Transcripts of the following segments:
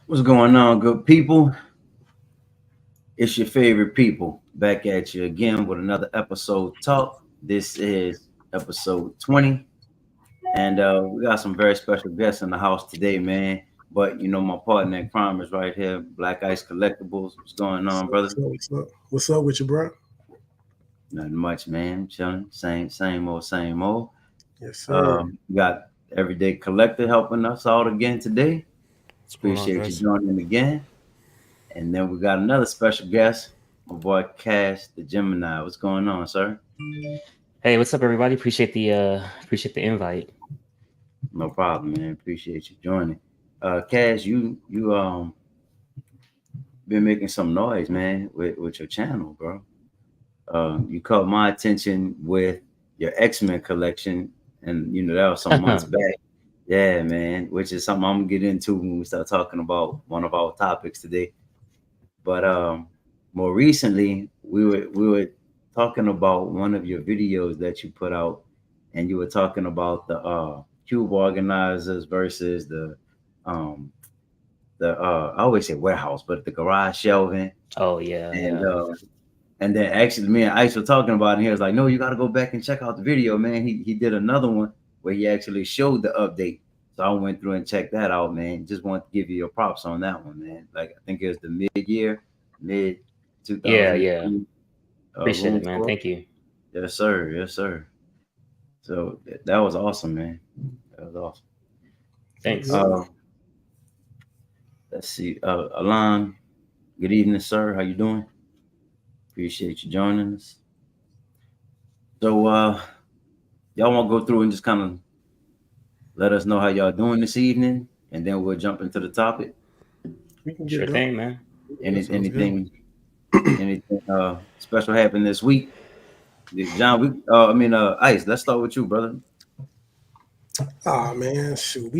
What's going on, good people? It's your favorite people back at you again with another episode talk. This is episode 20, and we got some very special guests in the house today, man. But my partner in crime is right here, Black Ice Collectibles. What's going on, brother? What's up with you, bro? Nothing much, man. Chilling, same old, same old. Yes, sir. We got Everyday Collector helping us out again today. What's going on, Appreciate you guys? joining again. And then we got another special guest, my boy Cash the Gemini. What's going on, sir? Hey, what's up, everybody? Appreciate the invite. No problem, man. Appreciate you joining. Cash, you been making some noise, man, with your channel, bro. You caught my attention with your X-Men collection, and that was some months back. Yeah, man, which is something I'm gonna get into when we start talking about one of our topics today. But more recently, we were talking about one of your videos that you put out, and you were talking about the cube organizers versus um I always say warehouse, but the garage shelving, Oh yeah, and yeah. and then actually me and Ice were talking about it, and he was like, "No, you got to go back and check out the video, man." He did another one where he actually showed the update. So I went through and checked that out, man. Just want to give you your props on that one, man. Like I think it was the mid Yeah, yeah. 2020 Appreciate room it, man. tour. Thank you. Yes, sir. Yes, sir. So that was awesome, man. That was awesome. Thanks. Yeah. Uh, let's see. Alon, good evening, sir. How you doing? Appreciate you joining us. So y'all want to go through and just kind of let us know how y'all doing this evening, and then we'll jump into the topic. We can get Sure it up. thing, man. Any Sounds good. anything special happened this week? John, Ice. Let's start with you, brother. Oh man, shoot.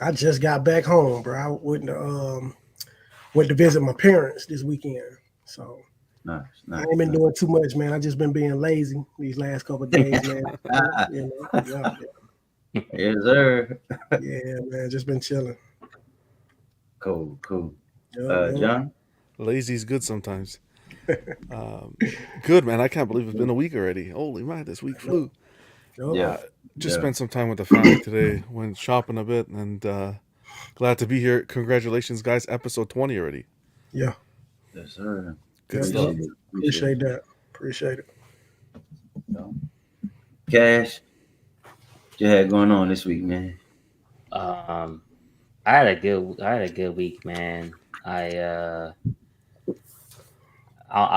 I just got back home, bro. Went to visit my parents this weekend. So Nice, I nice, ain't been nice. doing too much, man. I just been being lazy these last couple of days, man. Yeah, Yes, sir. yeah, man. Just been chilling. Cool, cool. Yeah. John. Lazy's good sometimes. Um, Good, man. I can't believe it's been a week already. Holy man, this week I know. flew. Yup. Yeah, Uh, just yeah. spent some time with the family today. Went shopping a bit, and glad to be here. Congratulations, guys! Episode 20 already. Yeah. Yes, sir. Good Yep. stuff. Appreciate it. Appreciate Appreciate that. Appreciate it. it. Cash, what you had going on this week, man? Um, I had a good week, man. I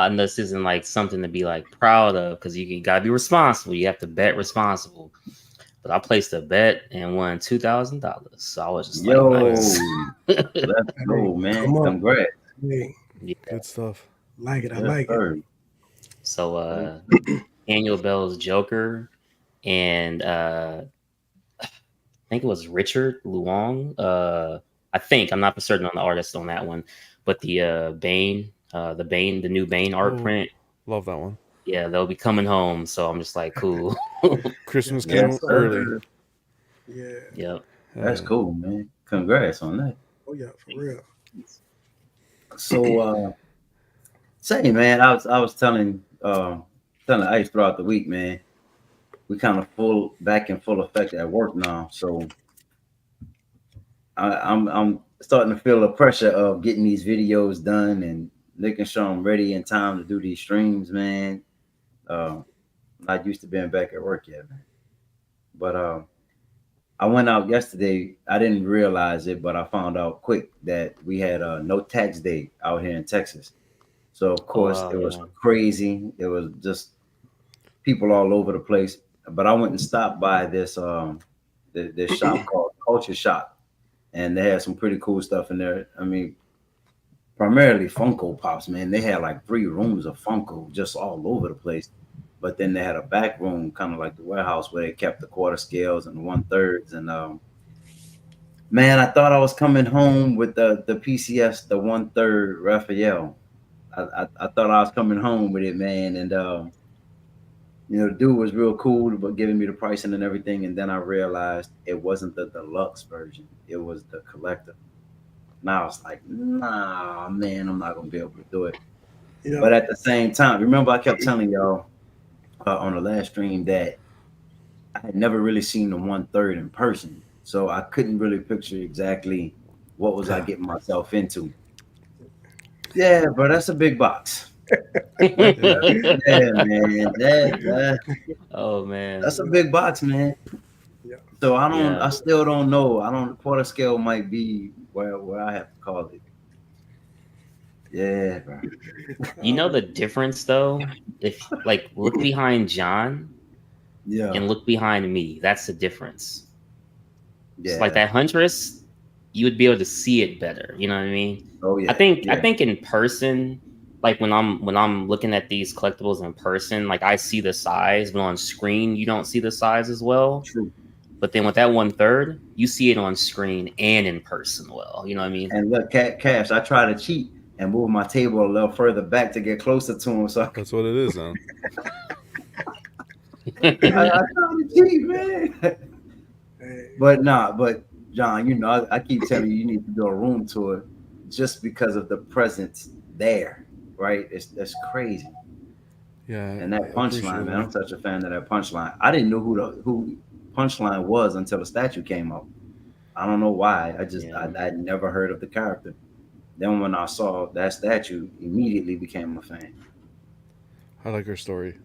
know this isn't like something to be like proud of because you gotta be responsible. You have to bet responsible. But I placed a bet and won $2,000. So I was just like, Yo, nice. Nice. let's Hey, go, man. come on. Congrats. Hey, Yeah. Good stuff. like it. I Yes, like it. sir. So Daniel Bell's Joker and I think it was Richard Luong. I think I'm not for certain on the artist on that one, but the new Bane art Oh, print. love that one. Yeah, they'll be coming home. So I'm just like, cool. Christmas Yes, Yes, came sir. early. sir. Yeah. Yep. That's Yeah. cool, man. Congrats on that. Oh yeah, for real. So, say, man, I was telling Ice throughout the week, man. We kind of full back in full effect at work now, so I'm starting to feel the pressure of getting these videos done and making sure I'm ready in time to do these streams, man. Uh, not used to being back at work yet, man. But I went out yesterday. I didn't realize it, but I found out quick that we had no tax day out here in Texas. So of Oh course wow, it was yeah. crazy. It was just people all over the place. But I went and stopped by this shop called Culture Shop, and they had some pretty cool stuff in there. I mean, primarily Funko Pops, man. They had like 3 rooms of Funko just all over the place. But then they had a back room, kind of like the warehouse, where they kept the quarter scales and the 1/3s. And man, I thought I was coming home with the PCS, the 1/3 Raphael. I thought I was coming home with it, man. And the dude was real cool, but giving me the pricing and everything. And then I realized it wasn't the deluxe version; it was the collector. And I was like, nah, man, I'm not gonna be able to do it. Yeah. But at the same time, remember I kept telling y'all on the last stream that I had never really seen the 1/3 in person, so I couldn't really picture exactly what was I Yeah. getting myself into. Yeah, bro, that's a big box. Yeah. Yeah, man, Oh man. that's a big box, man. Yeah. So Yeah. I still don't know. I don't quarter scale might be where I have to call it. Yeah, bro. You know the difference though? If like look behind John Yeah, and look behind me, that's the difference. It's like yeah. that Huntress, you would be able to see it better. You know what I mean? Oh I yeah, think I yeah. think in person, like when I'm looking at these collectibles in person, like I see the size, but on screen you don't see the size as well. True. But then with that 1/3, you see it on screen and in person well. You know what I mean? And look, Cash, I try to cheat and move my table a little further back to get closer to him. So That's what it is now. I try to cheat, man. Hey, But nah, but John, I keep telling you, you need to do a room tour just because of the presence there, right? That's crazy. Yeah, And that I appreciate punchline, man, it. I'm such a fan of that punchline. I didn't know who punchline was until the statue came out. I don't know why. Yeah. I'd never heard of the character. Then when I saw that statue, immediately became a fan. I like her story.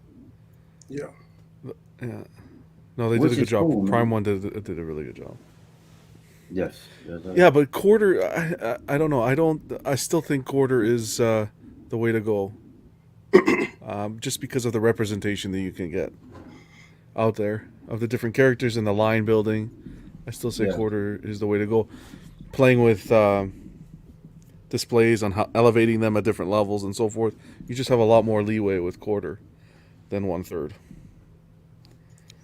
yeah. Yeah. No, they did a Which good is job. cool, Prime man. One did a really good job. Yes. Yes, sir. Yeah, but quarter, I don't know. I still think quarter is the way to go. Just because of the representation that you can get out there of the different characters and the line building. I still say Yeah. quarter is the way to go. Playing with displays on how elevating them at different levels and so forth. You just have a lot more leeway with quarter than 1/3.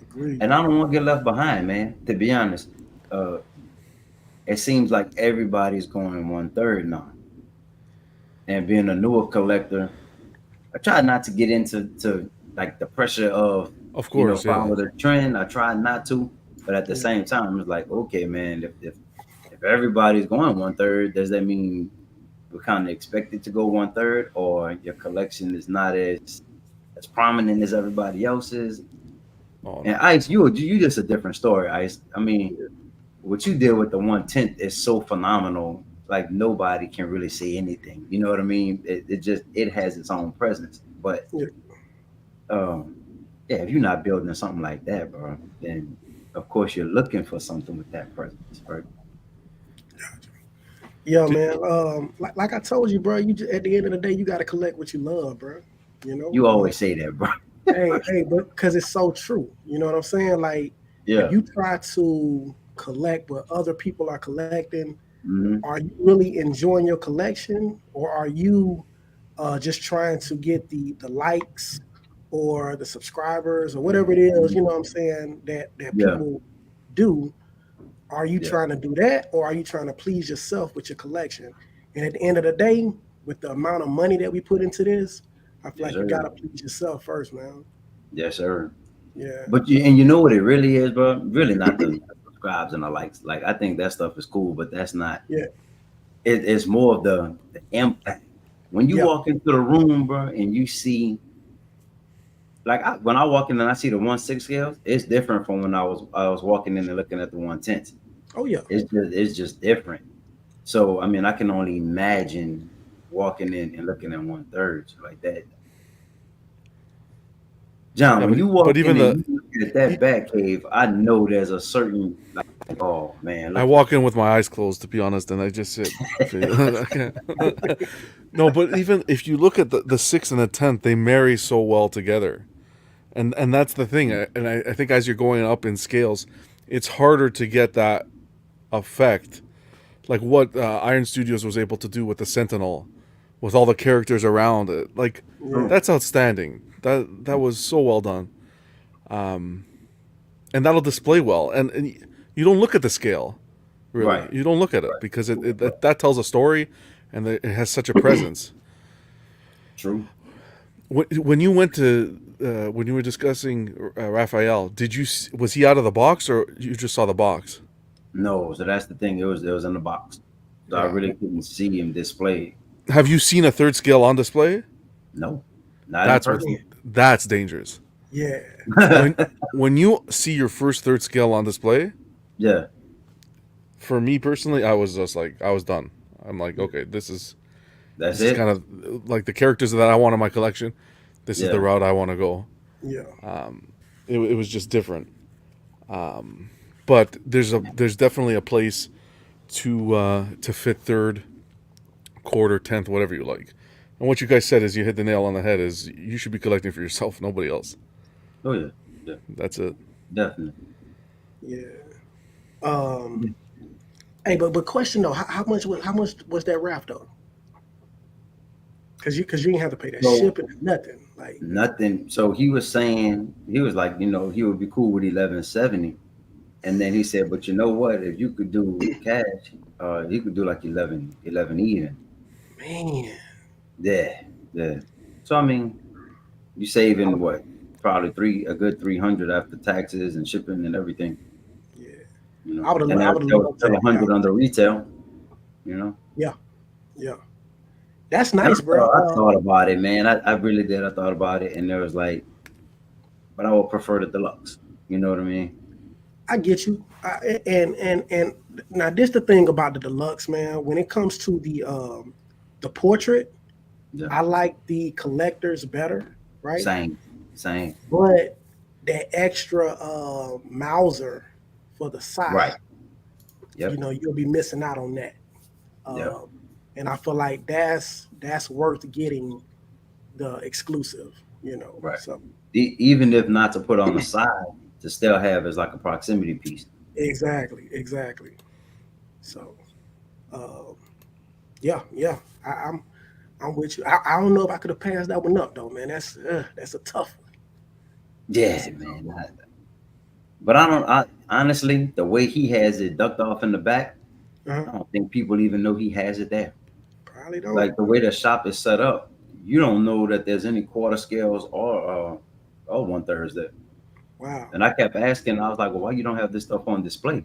Agreed. And I don't want to get left behind, man. To be honest, uh, it seems like everybody's going 1/3 now. And being a newer collector, I try not to get into like the pressure of Of course, yeah. follow the trend. I try not to, but at the Yeah. same time, it's like, okay, man, if everybody's going 1/3, does that mean we're kind of expected to go 1/3, or your collection is not as prominent as everybody else's? Oh And no. Ice, you just a different story, Ice. I mean, what you did with the 1/10 is so phenomenal. Like nobody can really say anything. You know what I mean? It has its own presence. But Yeah. um, yeah, if you're not building something like that, bro, then of course you're looking for something with that presence, right? Yeah, Did, man. Like I told you, bro. At the end of the day, you got to collect what you love, bro. You You know. always say that, bro. Hey, but because it's so true. You know what I'm saying? Like, if Yeah. you try to collect what other people are collecting, Hmm. are you really enjoying your collection, or are you just trying to get the likes or the subscribers or whatever it is? You know what I'm saying? That Yeah. people do. Are you Yeah. trying to do that, or are you trying to please yourself with your collection? And at the end of the day, with the amount of money that we put into this, I feel Yes, like you sir. gotta please yourself first, man. Yes, sir. Yeah, But you know what it really is, bro? Really not the subscribes and the likes. Like I think that stuff is cool, but that's not. yeah, It's more of the impact. When you yeah. walk into the room, bro, and you see, like when I walk in and I see the 1/6 scales, it's different from when I was walking in and looking at the 1/10s. Oh yeah, It's just different. So I mean, I can only imagine walking in and looking at 1/3 like that. John, yeah, when you but walk in even and the you look at that back cave, I know there's a certain like, oh man, I look. walk in with my eyes closed, to be honest, and I just sit. No, but even if you look at the 6th and the 10th, they marry so well together, and that's the thing. And I think as you're going up in scales, it's harder to get that effect, like what Iron Studios was able to do with the Sentinel, with all the characters around it. Like yeah, that's outstanding. That was so well done. And that'll display well. And you don't look at the scale, really. Right, You don't look at it because that tells a story, and it has such a presence. true. When you went to when you were discussing Raphael, was he out of the box or you just saw the box? No, so that's the thing. It was in the box. so I Yeah. really couldn't see him displayed. Have you seen a third scale on display? No, not in That's what's person. that's dangerous. Yeah. When when you see your first third scale on display, Yeah, for me personally, I was just like I was done. I'm like, okay, that's this is it. kind of like the characters that I want in my collection. This is the Yeah, route I want to go. Yeah. It was just different. But there's definitely a place to fit third, quarter, tenth, whatever you like. And what you guys said is you hit the nail on the head. Is you should be collecting for yourself, nobody else. oh yeah, yeah, That's it. definitely. Yeah. Um. Hey, but question though, how much was that wrap though? Because you didn't have to pay that So shipping or nothing. Like, nothing. So he was saying he was like, he would be cool with 1170, and then he said, but you know what? If you could do cash, he could do like 11 even. man, Yeah, yeah. So I mean, you saving what? Probably a good 300 after taxes and shipping and everything. yeah. And I that, would have that was loved still that. Yeah. 100 under retail. You know. Yeah. Yeah. That's And nice, bro. I thought about it, man. I really did. I thought about it, and there was like, but I would prefer the deluxe. You know what I mean? I get you. And now this the thing about the deluxe, man. When it comes to the portrait, Yeah. I like the collectors better, right? Same, same. But that extra Mauser for the Right. side, Yep. you'll be missing out on that. Yep. And I feel like that's worth getting the exclusive, Right. So Even if not to put on the side, to still have as like a proximity piece. exactly. So um, yeah, I'm with you. I don't know if I could have passed that one up though, man. That's a tough one. That's Yeah, a tough man. one. But I don't. I honestly, the way he has it ducked off in the back, Uh-huh. I don't think people even know he has it there. Probably don't. Like the way the shop is set up, you don't know that there's any quarter scales or 1/3 there. Wow. And I kept asking, I was like, well, why you don't have this stuff on display?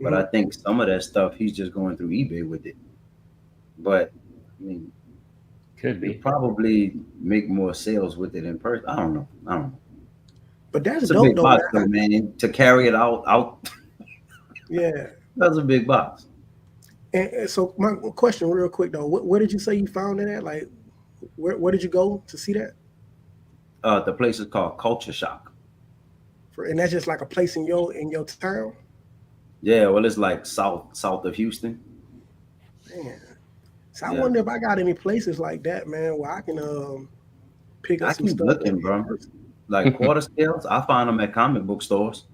But I Hmm. think some of that stuff he's just going through eBay with it. But I mean, Could he'll be. probably make more sales with it in person. I don't know. I don't know. But that's It's a dope big though, man. box though, man. To carry it out, Yeah. that's a big box. And so my question, real quick though, where did you say you found it at? Like, where did you go to see that? The place is called Culture Shock. And that's just like a place in your town. Yeah, well, it's like south of Houston. Man. So I Yeah, wonder if I got any places like that, man, where I can pick up I some keep stuff looking, in bro. person. Like quarter scales, I find them at comic book stores,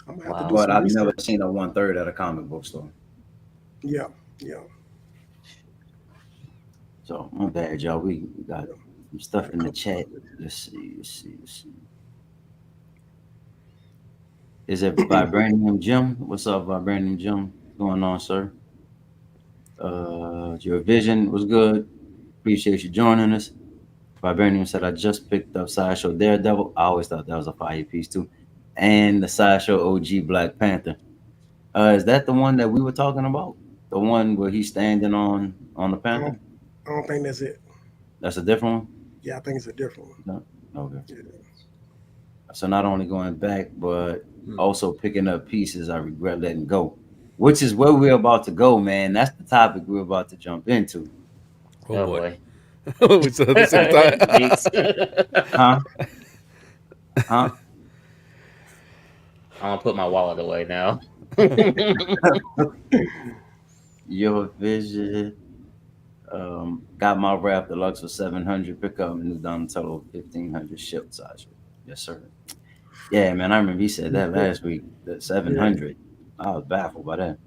I'm gonna have to do Wow. but some I've never research. seen a 1/3 at a comic book store. Yeah, yeah, So my bad, y'all. We got yeah. some Got stuff a in the couple chat. others. Let's see. Is it Vibranium Jim? What's up, Vibranium Jim? What's going on, sir? Your vision was good. Appreciate you joining us. Vibranium said, I just picked up Sideshow Daredevil. I always thought that was a fire piece too. And the Sideshow OG Black Panther. Is that the one that we were talking about? The one where he's standing on the I Panther? don't, I don't think that's it. That's a different one? Yeah, I think it's a different one. No. Okay. Yeah. So not only going back, but Hmm. also picking up pieces I regret letting go. Which is where we're about to go, man. That's the topic we're about to jump into. Oh Oh boy. boy. We said at the same Thanks. time. Huh? Huh? I'm gonna put my wallet away now. Your vision. Got my wrap deluxe for 700. Pick up new Donatello 1500 ship size. Yes, sir. Yeah, man. I remember he said that last week. That Yeah, 700. I was baffled by that.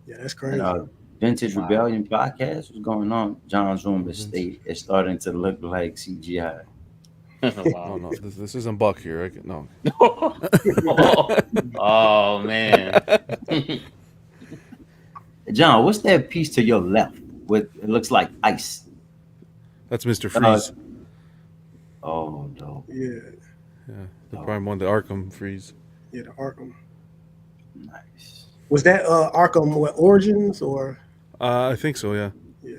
yeah, that's And crazy. Vintage Wow. Rebellion podcast. What's going on? John's room Vintage. is starting to look like CGI. No, Wow. no, this isn't Buck here. No. Oh man. John, what's that piece to your left with it looks like ice? That's Mr. Uh, Freeze. oh no. Yeah, Yeah, the Oh, prime one, the Arkham Freeze. yeah, the Arkham. nice. Was that Arkham what Origins or I think so. Yeah. Yeah,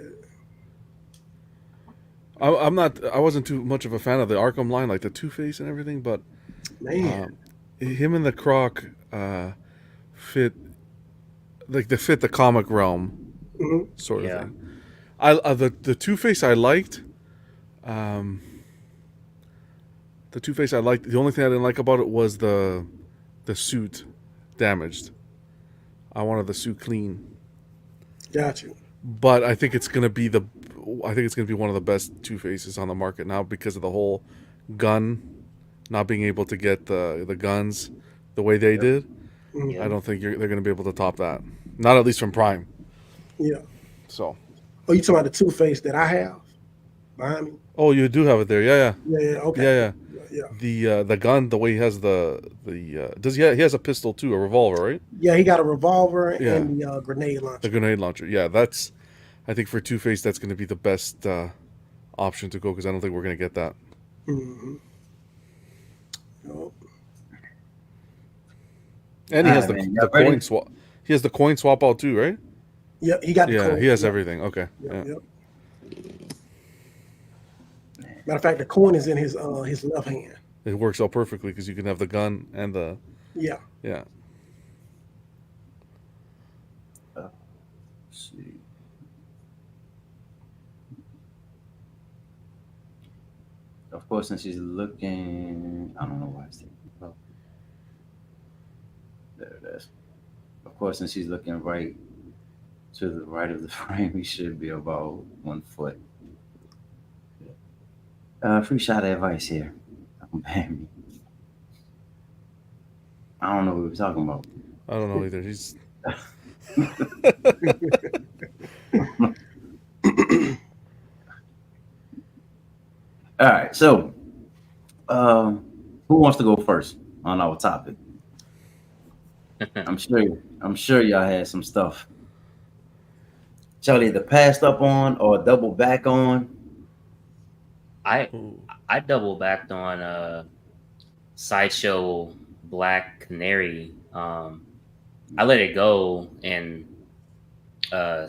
I'm not. I wasn't too much of a fan of the Arkham line, like the Two Face and everything, but man. um, him and the Croc fit like they fit the comic realm Hmm. sort of Yeah. thing. The Two Face I liked. Um, the Two Face I liked. The only thing I didn't like about it was the suit damaged. I wanted the suit clean, Got you. but I think it's gonna be the. I think it's gonna be one of the best Two Faces on the market now because of the whole gun, not being able to get the guns the way they Yep. did. I Hmm. Yep. don't think they're gonna be able to top that. Not at least from Prime. Yeah. So. Oh, you talking about the Two Face that I have behind me? Oh, you do have it there. Yeah, Yeah, yeah. yeah, Okay. yeah, yeah. Yeah, yeah. The gun, the way he has the does he has a pistol too, a revolver, right? Yeah, he got a revolver Yeah, and the grenade the launcher. grenade launcher. Yeah, that's I think for Two Face that's going to be the best option to go because I don't think we're going to get that. Hmm. Oh, And All he has right, man. the Y'all coin ready? swap. He has the coin swap out too, right? yeah, he got the Yeah, he coin. has Yep, everything. Okay, yep, yeah. yep. Matter of fact, the coin is in his left hand. It works out perfectly because you can have the gun and the Yeah. yeah. Let's see. Of course, since she's looking, I don't know why it's taking. Oh, there it is. Of course, since she's looking right to the right of the frame, we should be about 1 foot. Free shot of advice here. Don't ban me. I don't know what we were talking about. I don't know either. He's All right, so um, who wants to go first on our topic? I'm sure. I'm sure y'all had some stuff. Charlie, the passed up on or double back on. I oh, I double backed on Sideshow Black Canary. I let it go, and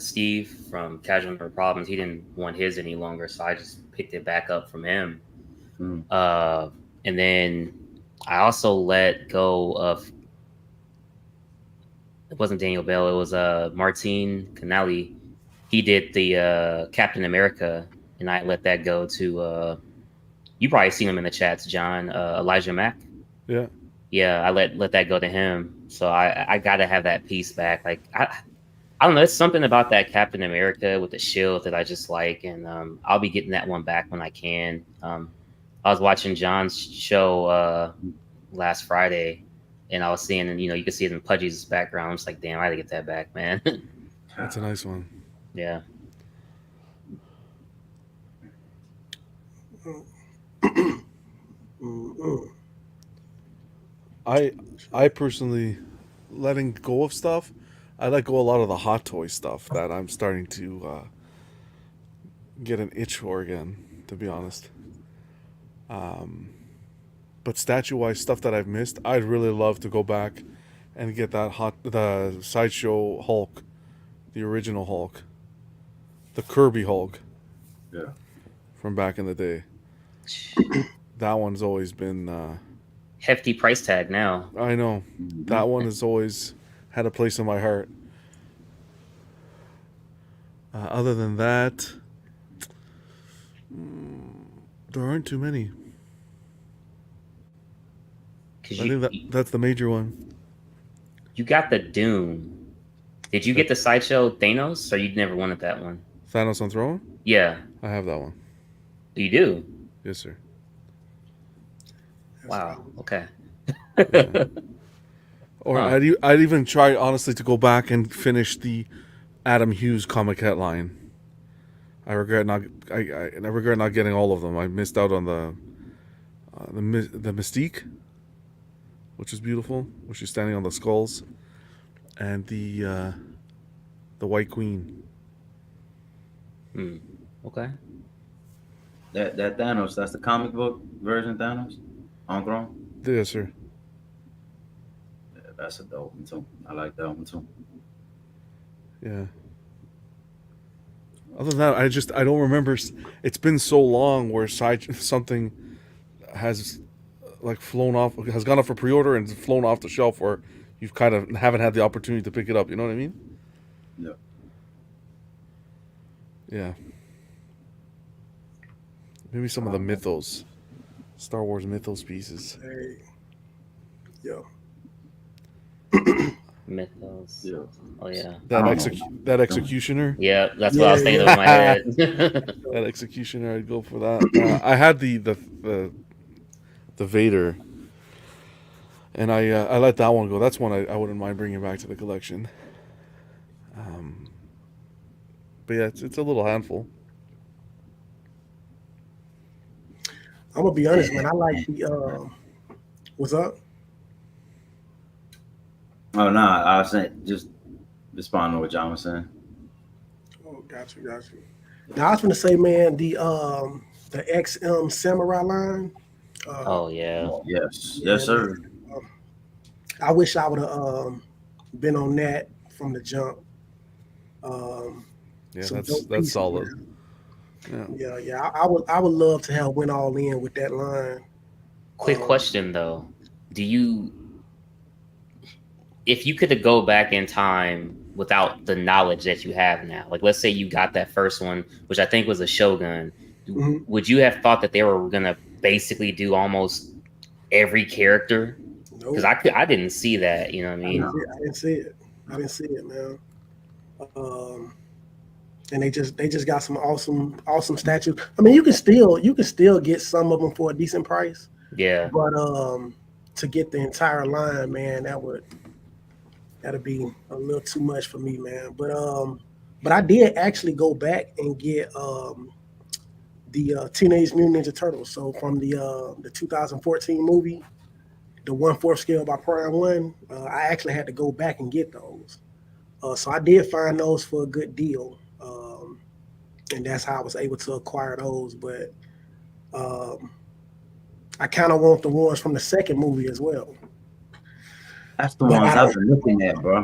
Steve from Casual Number Problems, he didn't want his any longer, so I just picked it back up from him. Mm, Uh, and then I also let go of, it wasn't Daniel Bell, it was Martin Canali. He did the Captain America, and I let that go to you probably seen him in the chats, John, Elijah Mack. yeah. Yeah, I let that go to him. So I gotta have that piece back. Like I don't know, it's something about that Captain America with the shield that I just like, and I'll be getting that one back when I can. I was watching John's show last Friday, and I was seeing, and you can see it in Pudgy's background. I'm just like, damn, I gotta get that back, man. That's a nice one. Yeah, Mm-mm. I I personally letting go of stuff. I let go a lot of the hot toy stuff that I'm starting to get an itch for again. To be honest, um, but statue wise stuff that I've missed, I'd really love to go back and get the sideshow Hulk, the original Hulk, the Kirby Hulk yeah. from back in the day. That one's always been. hefty price tag now. I know Mhm. that one has always had a place in my heart. Other than that, there aren't too many. Cause I think that's the major one. you got the Doom. Did you get the Sideshow Thanos, or you never wanted that one? Thanos on Throne. Yeah, I have that one. you do. Yes, sir. That's Wow. dope. Okay. Yeah. Or Huh. I'd even try honestly to go back and finish the Adam Hughes comic hat line. I regret not getting all of them. I missed out on the Mystique, which is beautiful, where she's standing on the skulls, and the White Queen. Hmm. Okay. That Thanos, that's the comic book version Thanos on Throne. Yes, sir. Yeah, that's a dope one too. I like that one too. Yeah. Other than that, I don't remember. It's been so long where something has like flown off, has gone up for pre-order and flown off the shelf, where you've kind of haven't had the opportunity to pick it up. You know what I mean? Yeah. Yeah. Maybe some of the mythos, Star Wars mythos pieces. Hey, yeah. Mythos. Yeah. Oh yeah. I don't know. That executioner. Yeah, that's what I Yeah, was thinking yeah. over my head. That executioner, I'd go for that. I had the Vader, and I let that one go. That's one I wouldn't mind bringing back to the collection. But yeah, it's a little handful. I'm gonna be honest, man. I like the what's up? Oh no, I was saying just responding to what John was saying. Oh, got you. Now I was gonna say, man, the XM Samurai line. Oh yeah. Yes, Yeah, yes, man. sir. Um, I wish I would have been on that from the jump. Um, Yeah, some dope that's pieces, solid. man. Yeah. Yeah. I would love to have went all in with that line. Quick Um, question though. Do you, if you could go back in time without the knowledge that you have now, like let's say you got that first one, which I think was a Shogun, mhm. would you have thought that they were gonna basically do almost every character? Because Nope, I didn't see that. You know what I I didn't mean? see it. I didn't see it. I didn't see it, man. Um, and they just got some awesome statues. I mean, you can still get some of them for a decent price, Yeah. but to get the entire line, man, that'd be a little too much for me, man. But I did actually go back and get the Teenage Mutant Ninja Turtles. So from the 2014 movie, the 1/4 scale by Prime One, I actually had to go back and get those. So I did find those for a good deal, and that's how I was able to acquire those. But um, I kind of want the ones from the second movie as well. That's the But I ones I've don't. been looking at, bro.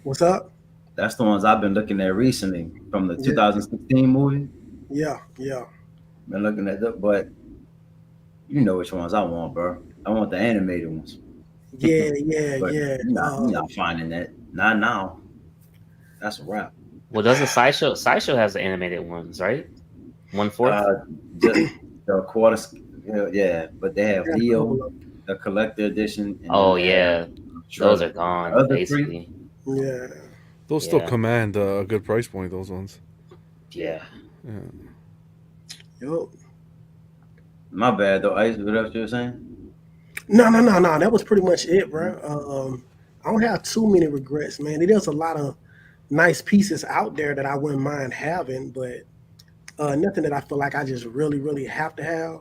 What's up? That's the ones I've been looking at recently from the Yeah, 2016 movie. yeah. Been looking at them, but you know which ones I want, bro. I want the animated ones. But Yeah. you're not finding that. Not now. That's a wrap. Well, doesn't Sideshow has the animated ones, right? 1/4. Uh, just the yeah, but they have Got a Leo, couple of the collector edition, and then Oh they have yeah, those are Shredder. The gone other three, basically. them. Yeah. Those still Yeah. command a good price point. Those ones. Yeah. Yeah. Yup. my bad though. Ice, what else you were saying? No. That was pretty much it, bro. I don't have too many regrets, man. There's a lot of nice pieces out there that I wouldn't mind having, but nothing that I feel like I just really have to have,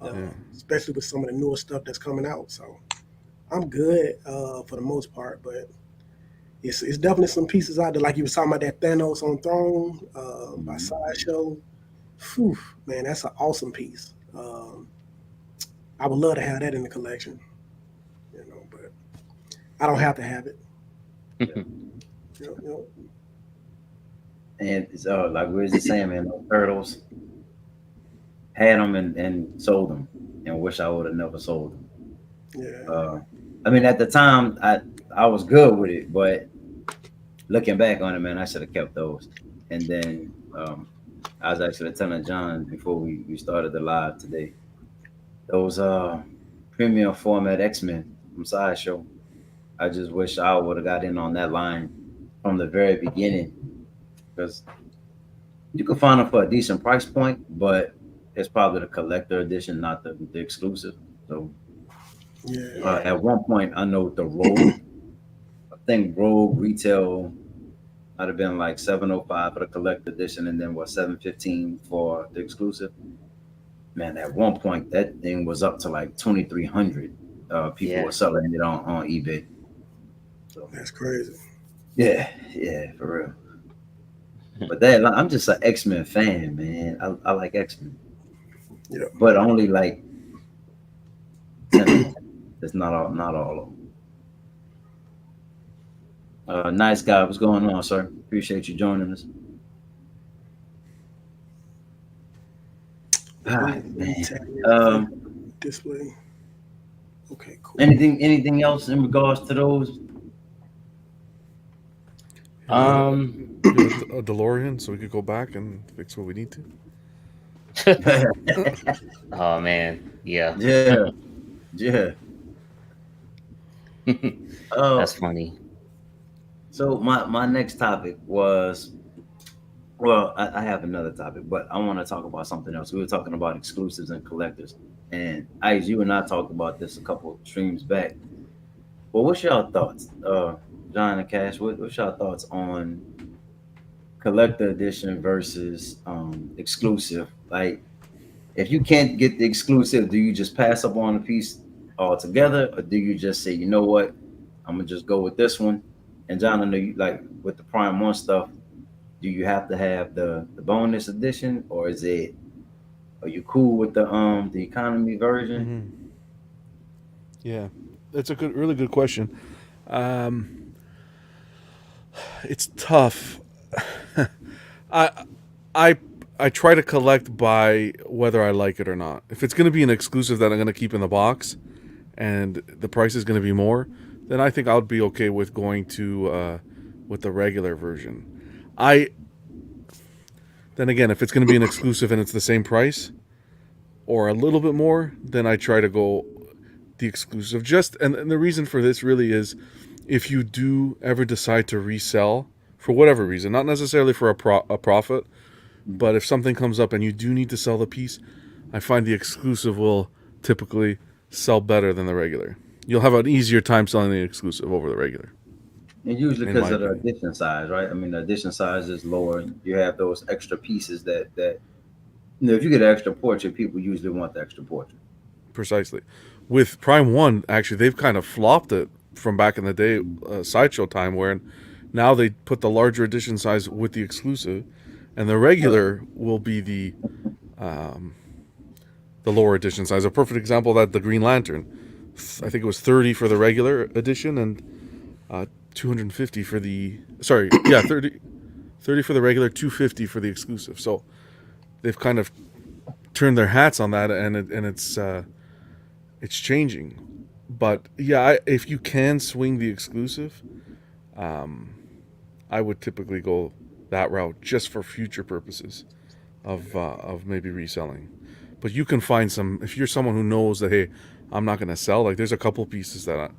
Yeah. especially with some of the newer stuff that's coming out. So I'm good for the most part, but it's definitely some pieces out there. Like you was talking about that Thanos on Throne by Mhm. Sideshow. Whew, man, that's an awesome piece. I would love to have that in the collection, but I don't have to have it. You know. And it's like we was just saying, man, those turtles had them and sold them, and wish I would have never sold them. Yeah. I mean, at the time, I was good with it, but looking back on it, man, I should have kept those. And then I was actually telling John before we started the live today, those premium format X-Men from Sideshow. I just wish I would have got in on that line from the very beginning, because you can find them for a decent price point, but it's probably the collector edition, not the exclusive. So Yeah. at one point, I know the Rogue, I think Rogue retail might have been like 705 for the collector edition, and then what 715 for the exclusive. Man, at one point that thing was up to like 2,300. People were Yeah. selling it on eBay. So That's crazy. yeah, for real. But that I'm just an X-Men fan, man. I like X-Men, Yeah. but only like 10 of them. It's not all of them. Nice guy, what's going on, sir? Appreciate you joining us. Let me Man. tag everything Um, this way. Okay, cool. anything else in regards to those? You got a Um, you got a DeLorean, so we could go back and fix what we need to. oh man, yeah, Yeah, yeah. that's Uh, funny. so my next topic was, well, I have another topic, but I want to talk about something else. We were talking about exclusives and collectors, and you and I talked about this a couple streams back. Well, what's your thoughts, John and Cash? What's your thoughts on collector edition versus exclusive? Like, if you can't get the exclusive, do you just pass up on a piece altogether, or do you just say, you know what, I'm gonna just go with this one? And John, I know you like with the Prime One stuff. Do you have to have the bonus edition, or is it? Are you cool with the economy version? Hmm. Yeah, that's a really good question. Um, it's tough. I I I try to collect by whether I like it or not. If it's going to be an exclusive that I'm going to keep in the box, and the price is going to be more, then I think I'll be okay with going to with the regular version. I Then again, if it's going to be an exclusive and it's the same price or a little bit more, then I try to go the exclusive. Just and the reason for this really is if you do ever decide to resell for whatever reason, not necessarily for a profit, but if something comes up and you do need to sell the piece, I find the exclusive will typically sell better than the regular. You'll have an easier time selling the exclusive over the regular, And usually in my because of the opinion. edition size, right? I mean, the edition size is lower. And you have those extra pieces that if you get an extra portrait, people usually want the extra portrait. Precisely. With Prime One, actually, they've kind of flopped it from back in the day, sideshow time, where now they put the larger edition size with the exclusive, and the regular will be um, the lower edition size. A perfect example of that, the Green Lantern. I think it was 30 for the regular edition and 250 for the sorry, yeah, 30 for the regular, 250 for the exclusive. So they've kind of turned their hats on that, and it's changing. But yeah, if you can swing the exclusive, um, I would typically go that route just for future purposes of maybe reselling. But you can find some if you're someone who knows that, hey, I'm not going to sell. Like there's a couple pieces that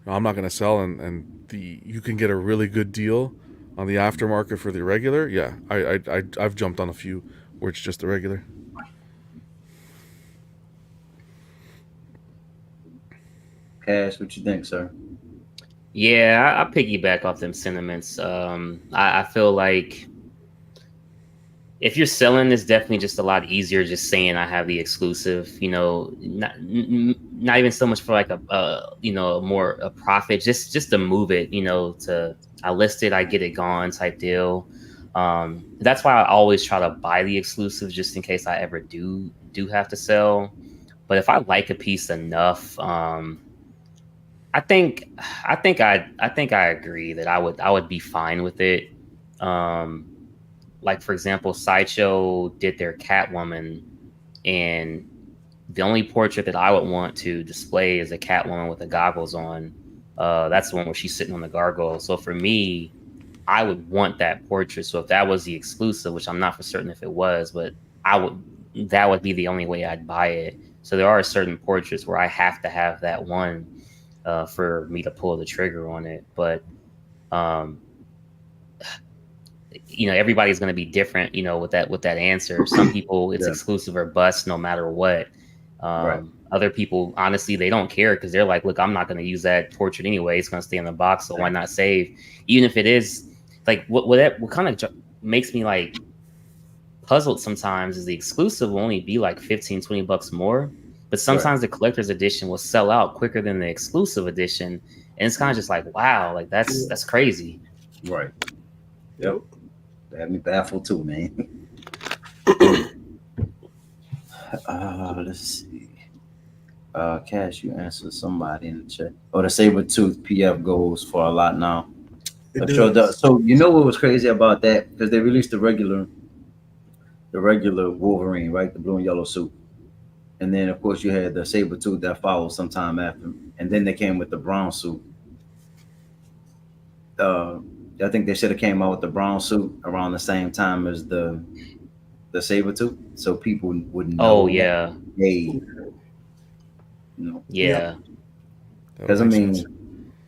I'm not going to sell, and the you can get a really good deal on the aftermarket for the regular. Yeah, I've jumped on a few where it's just the regular. Cash, what you think, sir? Yeah, I piggyback off them sentiments. I feel like if you're selling, it's definitely just a lot easier just saying I have the exclusive. You know, not even so much for like a more a profit, just to move it. You know, to I list it, I get it gone type deal. That's why I always try to buy the exclusive just in case I ever do have to sell. But if I like a piece enough, I think I agree that I would be fine with it. Um, like for example, Sideshow did their Catwoman, and the only portrait that I would want to display is a Catwoman with the goggles on. That's the one where she's sitting on the gargoyle. So for me, I would want that portrait. So if that was the exclusive, which I'm not for certain if it was, but I would that would be the only way I'd buy it. So there are certain portraits where I have to have that one for me to pull the trigger on it. But um, everybody's going to be different. With that answer. Some people it's Yeah, exclusive or bust no matter what. right, Other people, honestly, they don't care because they're like, look, I'm not going to use that portrait anyway. It's going to stay in the box, so why not save? Even if it is like what kind of makes me like puzzled sometimes is the exclusive will only be like 15, $20 more. But right, sometimes the collector's edition will sell out quicker than the exclusive edition. And it's kind of just like, wow, like Yeah. that's crazy. right. Yep. Yep, that had me baffled too, man. Let's see. Cash, you answered somebody in the chat. Oh, the saber tooth PF goes for a lot now. It I'm sure does. So you know what was crazy about that? Because they released the regular the regular Wolverine, right? The blue and yellow suit. And then of course you had the saber tooth that followed sometime after. And then they came with the brown suit. Uh, I think they should have came out with the brown suit around the same time as the saber tooth, so people would Oh know that yeah, they, Yep. yeah. That because I would make mean, sense.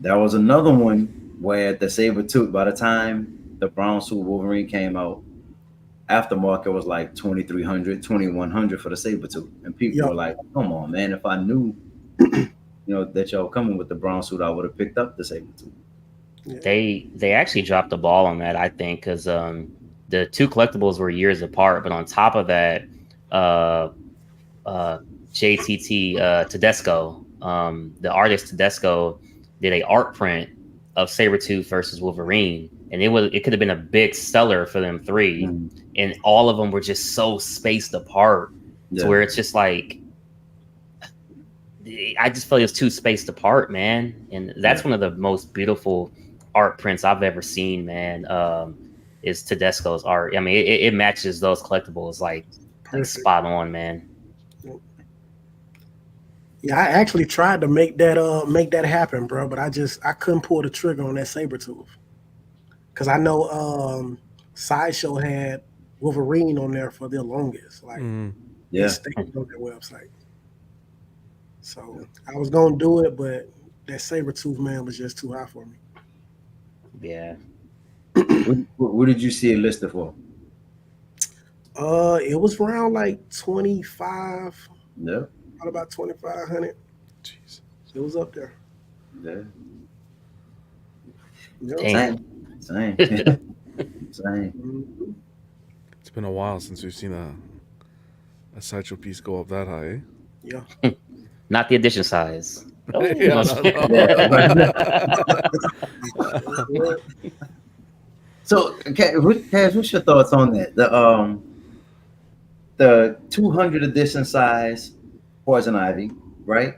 there was another one where the saber tooth. By the time the brown suit Wolverine came out, aftermarket was like 2,300, 2,100 for the saber tooth, and people Yep. were like, "Come on, man! If I knew, that y'all coming with the brown suit, I would have picked up the saber tooth." Yeah. They actually dropped the ball on that, I think, because the two collectibles were years apart, but on top of that, uh uh JTT Tedesco, the artist Tedesco did a art print of Sabretooth versus Wolverine, and it could have been a big seller for them three, Mm, and all of them were just so spaced apart to yeah, where it's just like I just feel like it's too spaced apart, man. And that's yeah, one of the most beautiful art prints I've ever seen, man. Is Tedesco's art. I mean, it matches those collectibles like Perfect. spot on, man. Yeah, I actually tried to make that happen, bro, but I couldn't pull the trigger on that saber tooth. Cause I know Sideshow had Wolverine on there for the longest. Like it yeah. stayed on their website. So I was gonna do it, but that saber tooth man was just too high for me. Yeah. What did you see it listed for? It was around like 25, Yeah, about 2,500. Jeez. It was up there. yeah. Yep. Damn. Same. Same. Mhm. It's been a while since we've seen a sideshow piece go up that high. Eh? Yeah. Not the edition size. Oh, Yeah, Yeah. So, okay, Kaz, what's your thoughts on that? The 200 edition size Poison Ivy, right?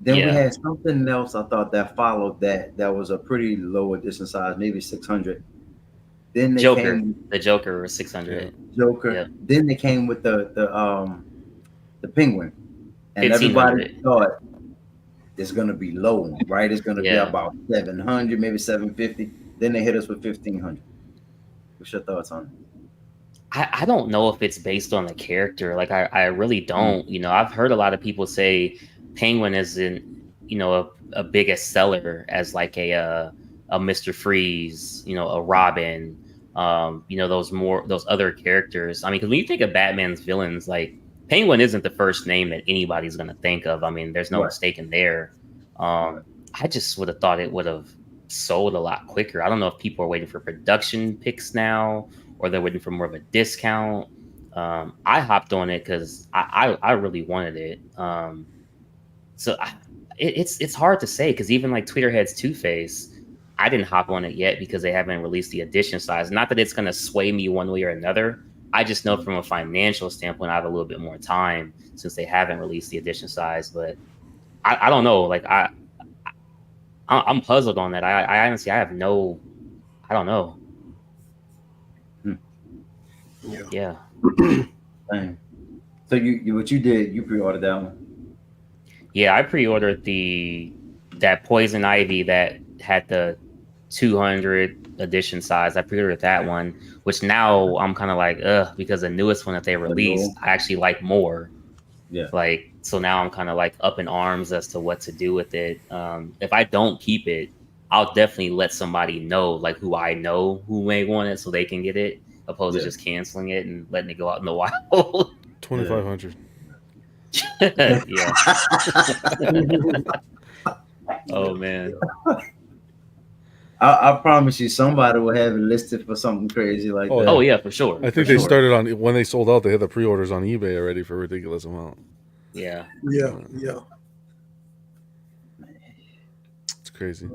Then we Yeah. had something else. I thought that followed that. That was a pretty low edition size, maybe 600. Then they Joker. came The Joker was 600. Yeah. Joker. Yeah. Then they came with the Penguin, and everybody 1,500. thought it's gonna be low, right? It's gonna be Yeah. about 700, maybe 750. Then they hit us with 1,500. What's your thoughts on it? I don't know if it's based on the character. Like I really don't. I've heard a lot of people say Penguin isn't, a biggest seller as like a Mr. Freeze, a Robin, those other characters. I mean, because when you think of Batman's villains, like Penguin isn't the first name that anybody's gonna think of. I mean, there's no Right. mistake in there. Right. I just would have thought it would have sold a lot quicker. I don't know if people are waiting for production picks now or they're waiting for more of a discount. I hopped on it because I really wanted it. It's hard to say because even like Tweeterhead's Two-Face, I didn't hop on it yet because they haven't released the edition size. Not that it's going to sway me one way or another. I just know from a financial standpoint, I have a little bit more time since they haven't released the edition size. But I don't know. Like I'm puzzled on that. I honestly, I don't know. Yeah. Yeah. Dang. So you what you did? You pre-ordered that one. Yeah, I pre-ordered that Poison Ivy that had the 200 edition size. I pre-ordered that one, which now I'm kind of like, because the newest one that they released, I actually like more. Yeah. Like, so now I'm kind of like up in arms as to what to do with it. If I don't keep it, I'll definitely let somebody know, like who I know who may want it, so they can get it, opposed to just canceling it and letting it go out in the wild. 2,500. Yeah. Oh man. I promise you, somebody will have it listed for something crazy like Oh, that. Oh yeah, for sure. I think they started on when they sold out. They had the pre-orders on eBay already for a ridiculous amount. Yeah. Yeah. Yeah. It's crazy.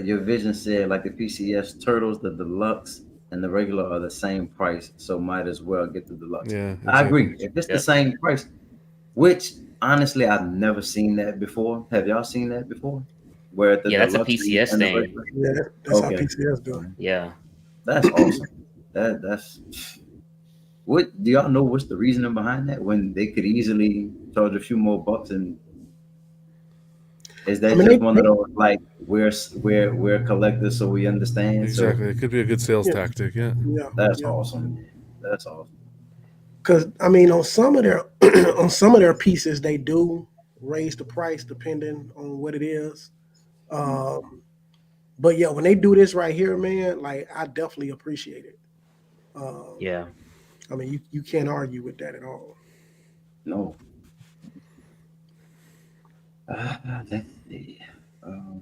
Your vision said like the PCS Turtles, the deluxe, and the regular are the same price, so might as well get the deluxe. Yeah, I exactly. agree. If it's the same price, which honestly I've never seen that before. Have y'all seen that before? Where the Yeah, that's a deluxe PCS and the thing. regular? Yeah. That's Okay. how PCS do it. Yeah. That's awesome. That's What do y'all know? What's the reasoning behind that? When they could easily charge a few more bucks, and is I that mean, just one of those like we're collectors, so we understand? So Exactly. It could be a good sales yeah, tactic. Yeah. yeah, that's yeah. awesome, man. That's awesome. Because I mean, on some of their on some of their pieces, they do raise the price depending on what it is. Um, but yeah, when they do this right here, man, like I definitely appreciate it. Um, Yeah. I mean, you can't argue with that at all. No. Let's see. Um,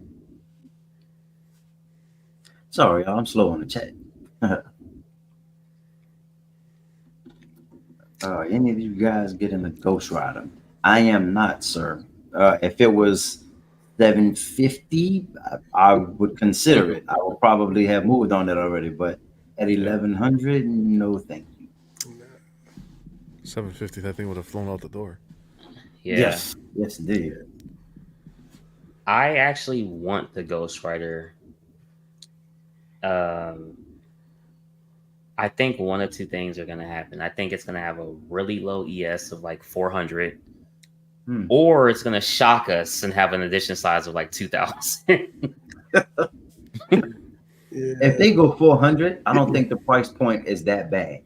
sorry, y'all, I'm slow on the chat. Any of you guys getting a Ghost Rider? I am not, sir. If it was 750, I would consider it. I would probably have moved on it already, but at 1100, no, thank you. 750. That thing would have flown out the door. Yeah. Yes, indeed. I actually want the Ghost Rider. I think one of two things are going to happen. I think it's going to have a really low ES of like 400, or it's going to shock us and have an edition size of like 2000. If they go 400, I don't think the price point is that bad.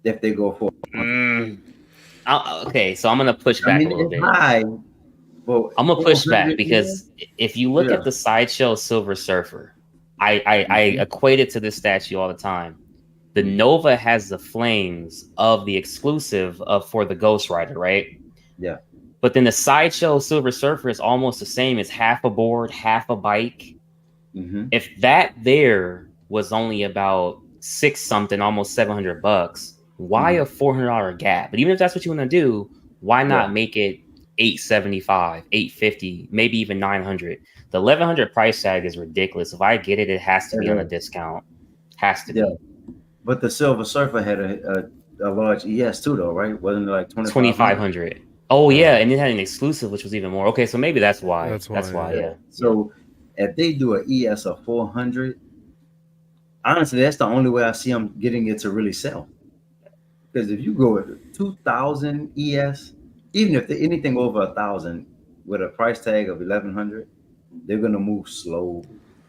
If they go 400. Okay, so I'm going to push back a little it's bit. high. Well, I'm going to push back 400, because if you look at the Sideshow Silver Surfer, I equate it to this statue all the time. The Nova has the flames of the exclusive of for the Ghost Rider, right? Yeah. But then the Sideshow Silver Surfer is almost the same. It's half a board, half a bike. If that there was only about $6 something, almost $700, why a $400 gap? But even if that's what you want to do, why not make it $875, $850, maybe even $900? The $1,100 price tag is ridiculous. If I get it, it has to be on a discount. Has to be. But the Silver Surfer had a large ES too, though, right? Wasn't it like 2,500? Oh yeah, and it had an exclusive, which was even more. Okay, so maybe that's why. That's why. Yeah. So if they do an ES of 400, honestly, that's the only way I see them getting it to really sell. Because if you go with 2,000 ES, even if anything over 1,000 with a price tag of 1,100, they're gonna move slow.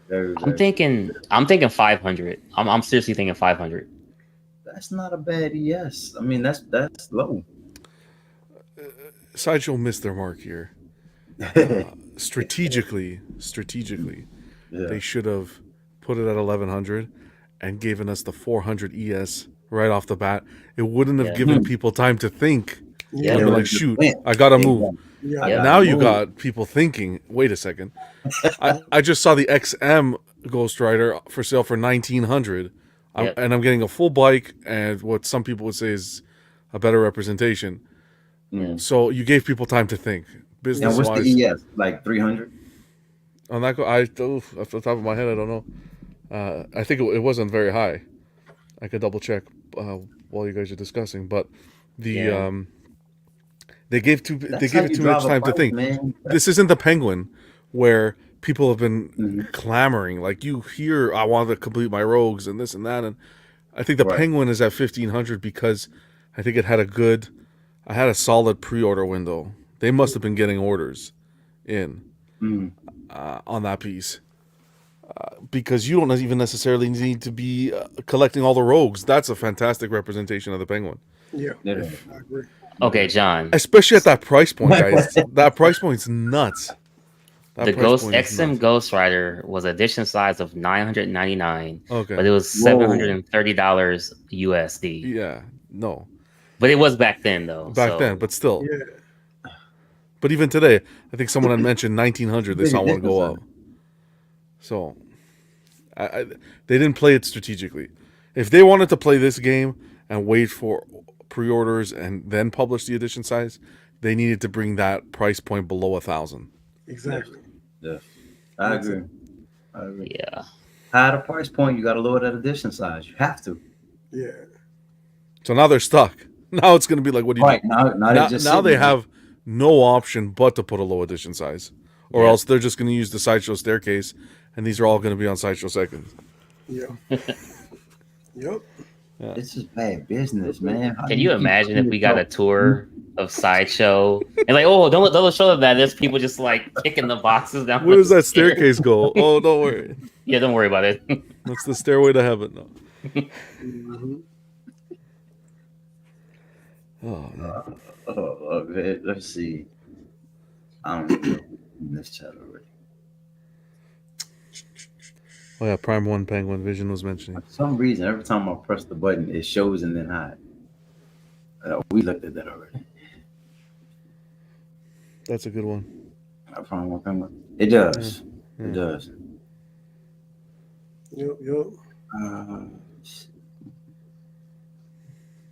I'm thinking 500. I'm seriously thinking 500. That's not a bad ES. I mean, that's low. Sideshow missed their mark here. Strategically, they should have put it at 1,100 and given us the 400 ES right off the bat. It wouldn't have given people time to think. Yeah. They'd be like, shoot, I gotta move. Yeah. Now you got people thinking, wait a second. I just saw the XM Ghost Rider for sale for 1,900. And I'm getting a full bike and what some people would say is a better representation. So you gave people time to think. Business what's wise, the ES? Like 300? on that off the top of my head, I don't know. I think it wasn't very high. I could double check while you guys are discussing, but the they gave it too much time to think. Man. This isn't the Penguin where people have been clamoring. Like you hear, I want to complete my rogues and this and that, and I think the Penguin is at 1,500 because I think I had a solid pre-order window. They must have been getting orders in on that piece. Because you don't even necessarily need to be collecting all the rogues. That's a fantastic representation of the Penguin. Yeah, I agree. Okay, John. Especially at that price point, guys. That price point's nuts. The XM Ghost Rider was edition size of $999. Okay. But it was $730 USD. Yeah, no. But it was back then, though. Back then, but still. Yeah. But even today, I think someone had mentioned 1,900. They saw one go up. So, they didn't play it strategically. If they wanted to play this game and wait for pre-orders and then publish the edition size, they needed to bring that price point below 1,000. Exactly. Yeah, I agree. Yeah. Higher the price point, you got to lower that edition size. You have to. Yeah. So now they're stuck. Now it's going to be like, what do you do? Now they have no option but to put a low edition size. Or else they're just going to use the Sideshow staircase, and these are all going to be on Sideshow seconds. Yeah. Yep. Yeah. It's just bad business, man. How Can do you you keep imagine if putting we it got a up? tour of Sideshow and like, oh, don't show them that. There's people just like kicking the boxes down Where the does that stairs. staircase go? Oh, don't worry. Yeah, don't worry about it. That's the stairway to heaven. No. Mhm. Oh man. Man, let's see. I don't even know in this chat already. Oh yeah, Prime One Penguin Vision was mentioning. For some reason, every time I press the button, it shows and then hides. We looked at that already. That's a good one. I probably won't come up. It does. Yeah. It does. Yep. Uh,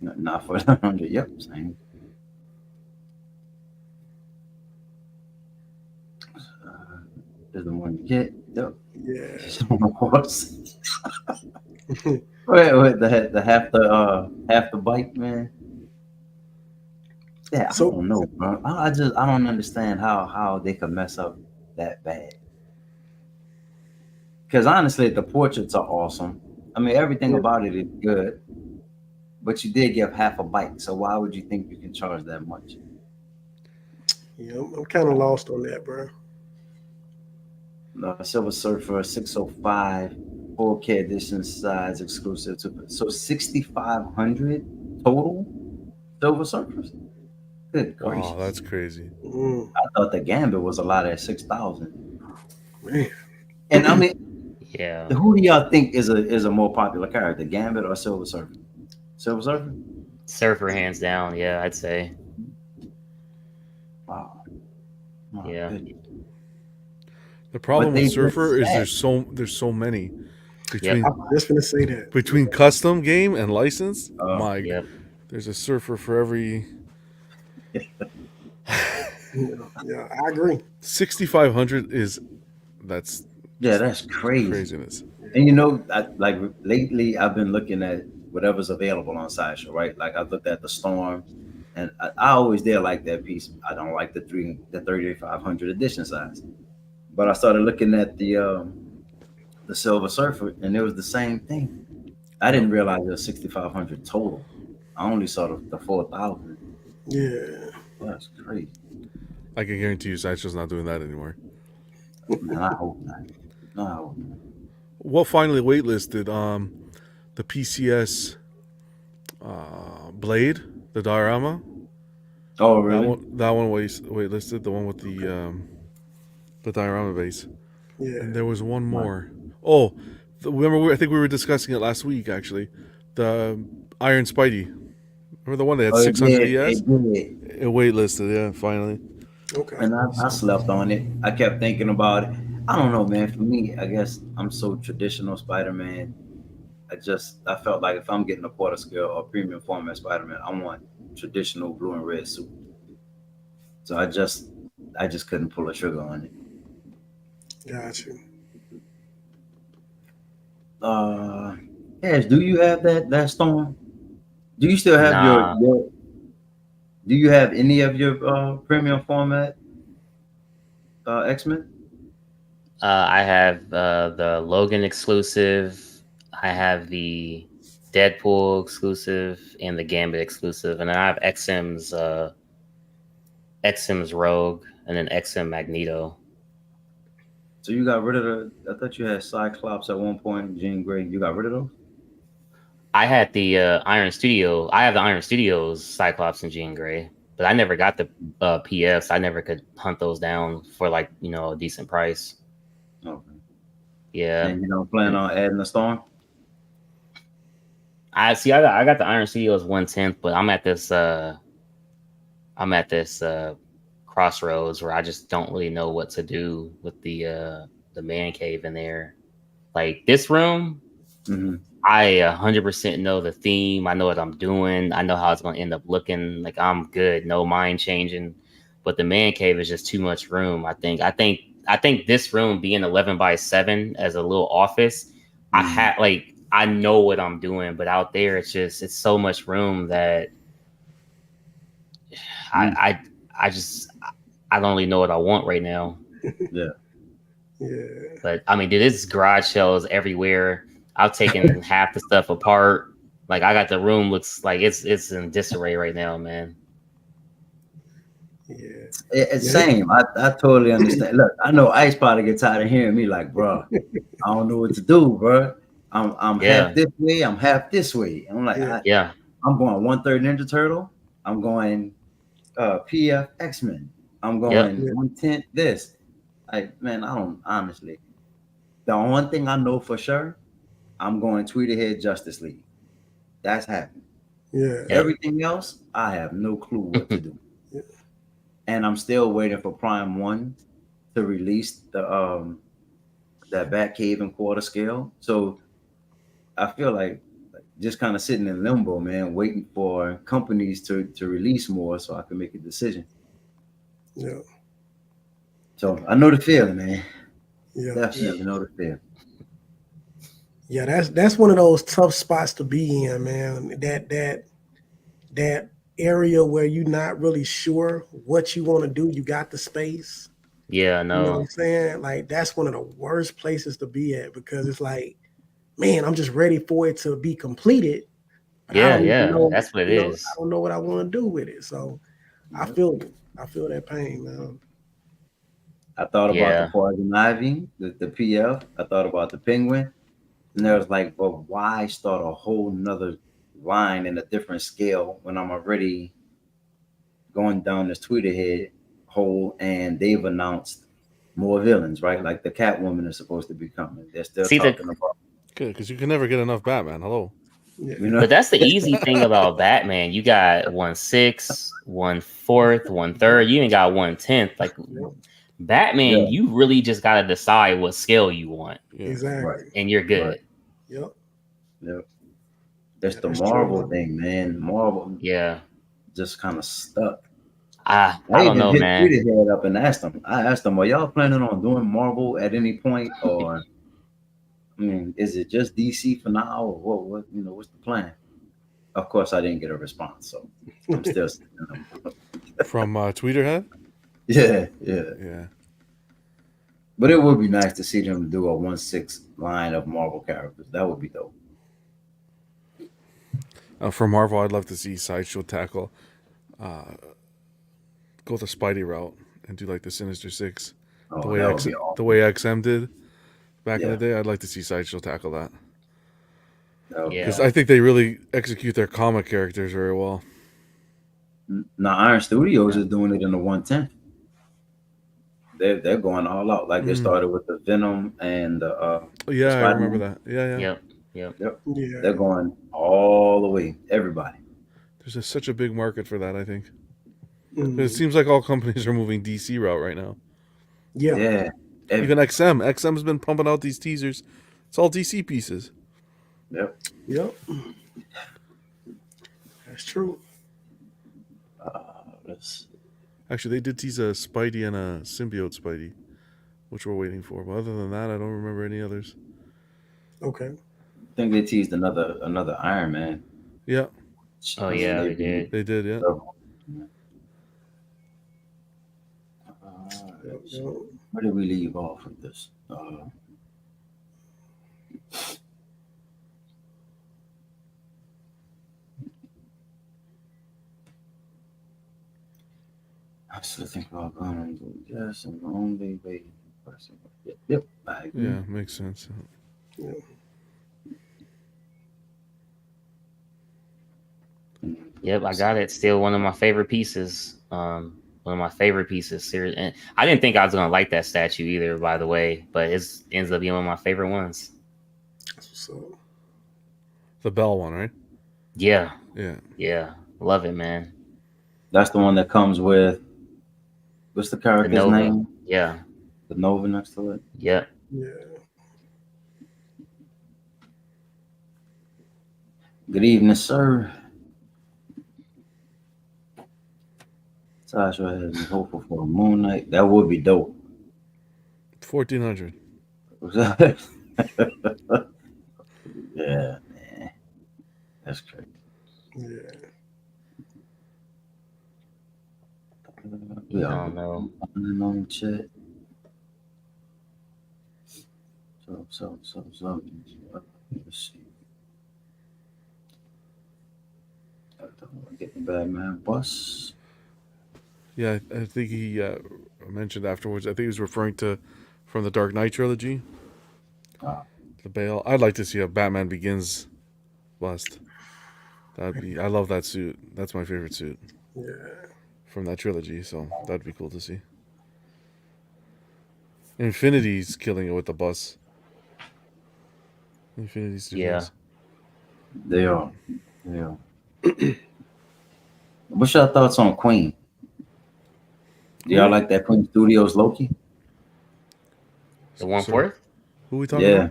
not for 100. Yep, same. Is the one you get. Yep. Yeah. Just on the horse. Wait, the half the bike, man. Yeah, I So don't know, bro. I don't understand how they could mess up that bad. Because honestly, the portraits are awesome. I mean, everything yeah, about it is good. But you did give half a bike, so why would you think you can charge that much? yeah, I'm kind of lost on that, bro. Silver Surfer 605 4K edition size exclusive to so 6,500 total Silver Surfers. Good Wow, gracious! that's crazy. Mm, I thought the Gambit was a lot at 6,000. man. And I mean, Yeah. who do y'all think is a more popular character, Gambit or Silver Surfer? Silver Surfer. Surfer hands down, yeah, I'd say. Wow. My Yeah. goodness. The problem But with they Surfer is just there's so many Yep. between I was just gonna say that. between custom game and license. My, Yep. there's a Surfer for every Yeah, I agree. 6,500 is that's yeah, that's crazy. craziness. And you know, like lately, I've been looking at whatever's available on Sideshow, right? Like I looked at the Storm, and I always did like that piece. I don't like the 3500 edition size, but I started looking at the Silver Surfer, and it was the same thing. I didn't realize it was 6,500 total. I only saw the 4,000. Yeah. That's crazy, I can guarantee you, Sideshow's not doing that anymore. man. I hope not. No, I hope not. What finally waitlisted? The PCS Blade, the diorama. Oh, really? That one waitlisted. The one with the diorama base. Yeah. And there was one more. Oh, remember? I think we were discussing it last week. Actually, the Iron Spidey. Remember the one that had Oh, it 600 did. ES? It did. It waitlisted. Yeah, finally. Okay. And I slept on it. I kept thinking about it. I don't know, man. For me, I guess I'm so traditional Spider-Man. I felt like if I'm getting a quarter scale or premium format Spider-Man, I want traditional blue and red suit. So I just couldn't pull a trigger on it. Got you. Ash, do you have that storm? Do you still have Nah. do you have any of your premium format X-Men? I have the Logan exclusive. I have the Deadpool exclusive and the Gambit exclusive, and then I have XM's Rogue, and then XM Magneto. So you got rid of I thought you had Cyclops at one point, Jean Grey. You got rid of those? I had the Iron Studio. I have the Iron Studios Cyclops and Jean Grey, but I never got the PFs. I never could hunt those down for like a decent price. Okay. Yeah, And you don't plan on adding the storm? I see. I got the Iron Studios 1/10, but I'm at this crossroads where I just don't really know what to do with the man cave in there. Like this room, Mm-hmm. I 100% know the theme. I know what I'm doing. I know how it's going to end up looking. Like I'm good, no mind changing. But the man cave is just too much room. I think this room being 11 by 7 as a little office, I know what I'm doing. But out there, it's so much room that I just I don't really know what I want right now. Yeah. Yeah. But I mean, dude, there's garage shells everywhere. I've taken half the stuff apart. Like I got the room looks like it's in disarray right now, man. Yeah. It's Yeah. same. I totally understand. Look, I know Ice probably get tired of hearing me like, bro, I don't know what to do, bro. I'm half Yeah, this way, I'm half this way. I'm like, Yeah. yeah, I'm going 1/3 Ninja Turtle. I'm going PF X-Men. I'm yep. going Yeah. 1/10 this. Like, man, I don't honestly. The one thing I know for sure, I'm going Tweeterhead Justice League. That's happening. Yeah. Yep. Everything else, I have no clue what to do. And I'm still waiting for Prime One to release the that Batcave and quarter scale. So I feel like just kind of sitting in limbo, man, waiting for companies to release more so I can make a decision. Yeah. So I know the feeling, man. Yeah. Yeah. Definitely know the feeling. Yeah. That's one of those tough spots to be in, man. That area where you're not really sure what you want to do. You got the space. Yeah, You know what I'm no. saying? Like that's one of the worst places to be at because it's like, man, I'm just ready for it to be completed, but I Yeah, don't even yeah. know, That's what it I is. don't know what I want to do with it. So I Yep. feel you. I feel that pain, man. I thought about the Yeah. Poison Ivy, the PF. I thought about the Penguin. And there was like, but why start a whole nother line in a different scale when I'm already going down this Tweeterhead hole and they've announced more villains, right? Like the Catwoman is supposed to be coming. They're still See the talking about, Good, because you can never get enough Batman. Hello. Yeah. you know, but that's the easy thing about Batman. You got 1/6, 1/4, 1/3. You ain't got 1/10. Like Yep. Batman, yeah, you really just gotta decide what scale you want, Yeah. right, Exactly. and you're right, good. Yep. yeah. That's Yeah, the that's true, Marvel man. thing, man. Marvel Yeah. just kind of stuck. I I don't even know, hit man. Tweeterhead up and asked them. I asked them, "Are y'all planning on doing Marvel at any point, or I mean, is it just DC for now, or what? You know, what's the plan?" Of course, I didn't get a response, so I'm still sitting in them. From Tweeterhead? Yeah, yeah. Yeah. But it would be nice to see them do a 1/6 line of Marvel characters. That would be dope. For Marvel, I'd love to see Sideshow tackle, go the Spidey route and do like the Sinister Six, Oh, that would be The awesome. way XM did back in the Yeah, day. I'd like to see Sideshow tackle that that would be because Yeah. I awesome. think they really execute their comic characters very well. Now, Iron Studios Yeah. is doing it in the 1/10. They're going all out. Like they Mm. started with the Venom and the Yeah, I Spider remember Man. that. Yeah, yeah. Yep. Yep. Yep, they're Yeah. going all the way. Everybody. Such a big market for that. I think. But it Mm. seems like all companies are moving DC route right now. Yeah. Yeah. Even XM. XM's been pumping out these teasers. It's all DC pieces. Yep. Yep. That's true. Let's Actually, they did tease a Spidey and a symbiote Spidey, which we're waiting for. But other than that, I don't remember any others. Okay. think they teased another Iron Man. Yeah, Oh I mean, yeah, they've they been did. they did. Yeah. several. Yep. Let's see. Yep. Where did we leave off with this? I still think about going and do yes and only way person. Yep, yep, I agree. Yeah, makes sense. Yep. Yep, I got it. Still one of my favorite pieces. One of my favorite pieces. Serious, and I didn't think I was gonna like that statue either, by the way. But it ends up being one of my favorite ones. So The Bell one, right? Yeah, Yeah. yeah, love it, man. That's the one that comes with what's the The character's Nova. name? Yeah, The Nova next to it. yep. yeah. Good evening, sir. Sasha has me hopeful for a Moon Knight. That would be dope. 1400. Yeah, man. That's crazy. Yeah. We I are don't know. on chat. So. Let's see. Get the Batman bus. Yeah, I think he mentioned afterwards. I think he was referring to from the Dark Knight trilogy, Uh, the Bale. I'd like to see a Batman Begins bust. That'd be. I love that suit. That's my favorite suit Yeah. from that trilogy. So that'd be cool to see. Infinity's killing it with the bus. Infinity Yeah. Studios. they are. They are. What's your thoughts on Queen? Do y'all Who? like that Queen Studios Loki? The one Sorry. fourth? Who we talking Yeah,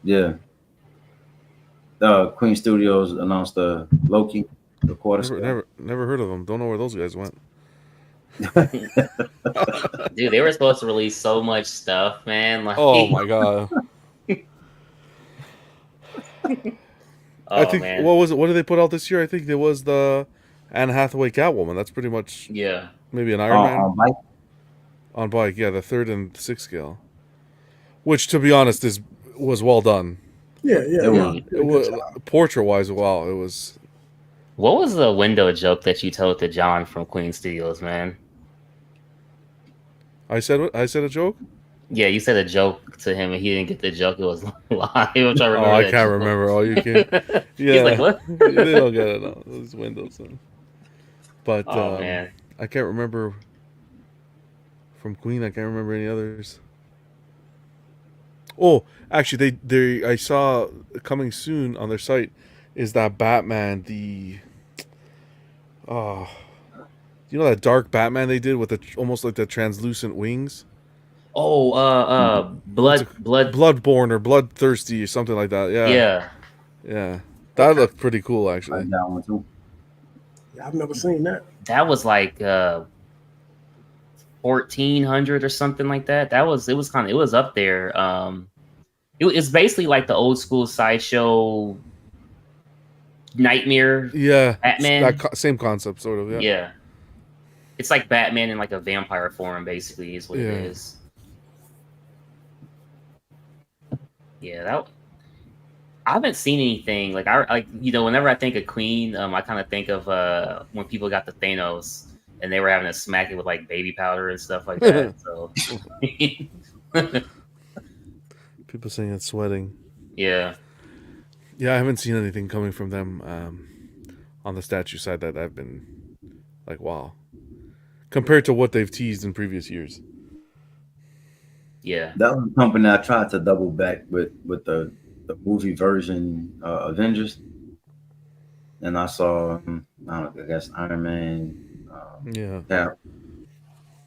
about? yeah. Queen Studios announced the Loki, the quarter Never, scale. never, never heard of them. Don't know where those guys went. Dude, they were supposed to release so much stuff, man. Like, Oh my god! I oh think man, what was it? What did they put out this year? I think there was the Anne Hathaway Catwoman. That's pretty much yeah, maybe an Iron Man On bike. on bike. Yeah, the third and sixth scale. Which, to be honest, is was well done. Yeah, yeah, It yeah. was. dude. Did a good job. Portrait wise, wow, it was. What was the window joke that you told to John from Queen Studios, man? I said a joke. Yeah, you said a joke to him and he didn't get the joke. It was live. I'm trying to Oh, remember I that can't joke. remember. Oh, you can. He's like, Yeah, what? they don't get it. No, those windows. But Oh man. I can't remember from Queen. I can't remember any others. Oh, actually, they I saw coming soon on their site is that Batman the oh you know that dark Batman they did with the almost like the translucent wings. Oh, What's it? blood. Bloodborne or Bloodthirsty or something like that. Yeah, Yeah, yeah, that Okay. looked pretty cool I actually. got one too. Yeah, I've never seen that. that was like 1400 or something like that. It was kind of it was up there. It's basically like the old school sideshow nightmare Yeah, that Batman. same concept sort of. Yeah, Yeah, it's like Batman in like a vampire form, basically, is what it yeah. is. Yeah, that I haven't seen anything like I like whenever I think of Queen, I kind of think of when people got the Thanos and they were having to smack it with like baby powder and stuff like that. So People saying it's sweating. yeah, Yeah, I haven't seen anything coming from them on the statue side that I've been like, wow, compared to what they've teased in previous years. yeah, That was a company I tried to double back with the movie version Avengers, and I saw I, don't know, I guess Iron Man, Yeah. Cap,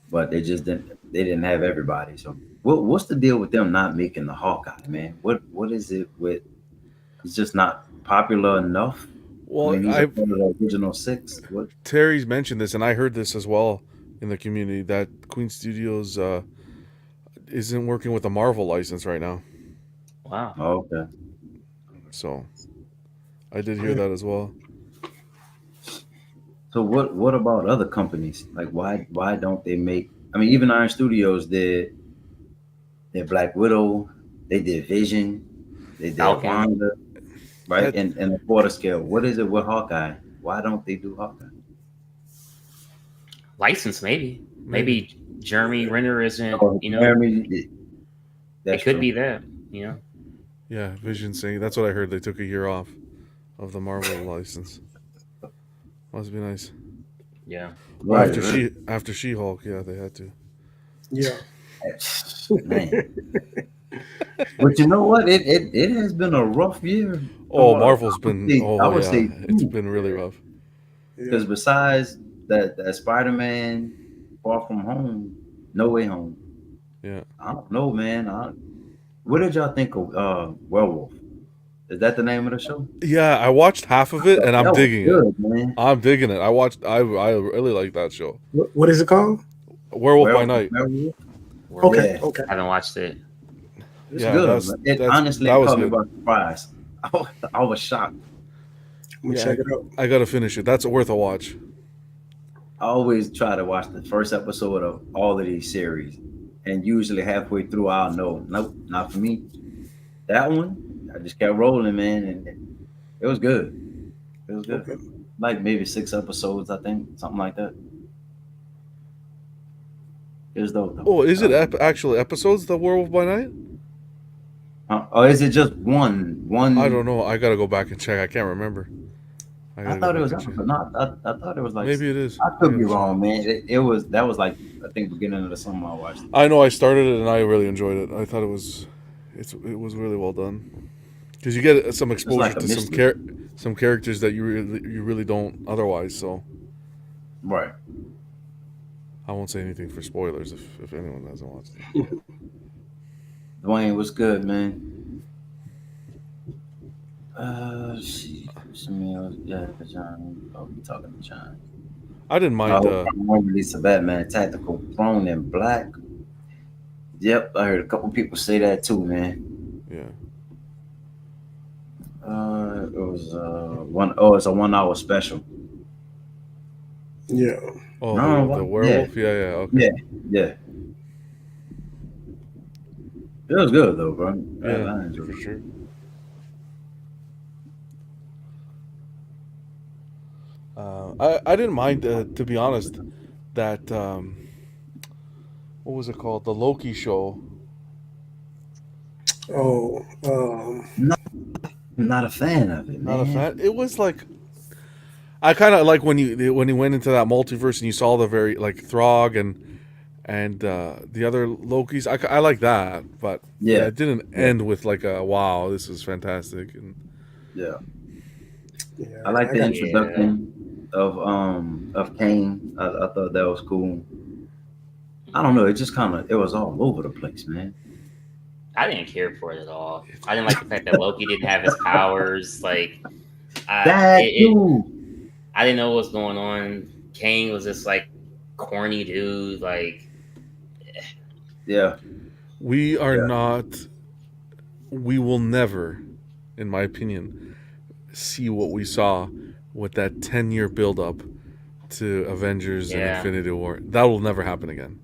but they just didn't. They didn't have everybody. So what's the deal with them not making the Hawkeye, man? What is it with? It's just not popular enough. I Well, mean, he's a I part of the original six. What? Terry's mentioned this, and I heard this as well in the community that Queen Studios isn't working with the Marvel license right now. wow. Oh, okay. So I did hear that as well. So what about other companies? Like why don't they make? I mean, even Iron Studios did Black Widow, they did Vision, they did Falcon Wanda, right? That And the quarter scale. What is it with Hawkeye? Why don't they do Hawkeye? license, maybe maybe. Jeremy Renner isn't. Oh, Jeremy, It that's could true. be that. You know, Yeah, Vision saying that's what I heard. They took a year off of the Marvel license. Must be nice. yeah. Well, Right, right. After She Hulk, yeah, they had to. Yeah. Man. But you know what? It has been a rough year. Oh, Marvel's been. I Oh would yeah, say it's been really rough. because Yeah. besides that Spider-Man Far From Home, No Way Home. Yeah. I don't know, man. What did y'all think of Werewolf? Is that the name of the show? Yeah, I watched half of it and I'm That was digging it. good, man. I'm digging it. I really like that show. What is it called? Werewolf by Night. Werewolf. Okay. Yeah. Okay. I haven't watched it. It's Yeah, good. Man. It honestly that was caught me good. by surprise. I was shocked. I'm gonna Yeah, check it out. I gotta finish it. That's worth a watch. I always try to watch the first episode of all of these series, and usually halfway through, I'll know. Nope, not for me. That one, I just kept rolling, man, and it was good. It was good. Okay. like maybe 6 episodes, I think, something like that. It was dope though. Oh, is it actual episodes, The Werewolf by Night? Or is it just one? I don't One? know. I gotta go back and check. I can't remember. I I gotta go thought it back was and check. episode. No, I thought it was like. Maybe it is. I I could be gotta check. wrong, man. It was that was like I think beginning of the summer I watched it. I know I started it and I really enjoyed it. I thought it was really well done because you get some It's exposure like a to mystery. some characters that you really don't otherwise. So Right. I won't say anything for spoilers if anyone hasn't watched it. Dwayne, what's good, man? Some else. Yeah, John. Oh, we talking to John. I didn't mind. Release of Batman Tactical Throne in Black. Yep, I heard a couple people say that too, man. Yeah. It was one. Oh, it's a 1 hour special. Yeah. Oh, No, the what? werewolf. Yeah. Okay. Yeah, yeah. It was good though, bro. Yeah, I enjoyed for it. sure. I didn't mind, to be honest, that what was it called? The Loki show. Oh, Not, not a fan of it, Not a man. fan. It was like I kind of like when you went into that multiverse and you saw the very like Throg and the other Lokis. I like that, but yeah, Yeah, it didn't yeah, end with like a wow, this is fantastic. And yeah. yeah. I like I the got Yeah. introduction of Kane. I thought that was cool. I don't know. It just kind of it was all over the place, man. I didn't care for it at all. I didn't like the fact that Loki didn't have his powers. Like, That too. I didn't know what was going on. Kane was just like corny dude. Like, Yeah, we are yeah. not. We will never, in my opinion, see what we saw with that 10-year build-up to Avengers and yeah, Infinity War. That will never happen again.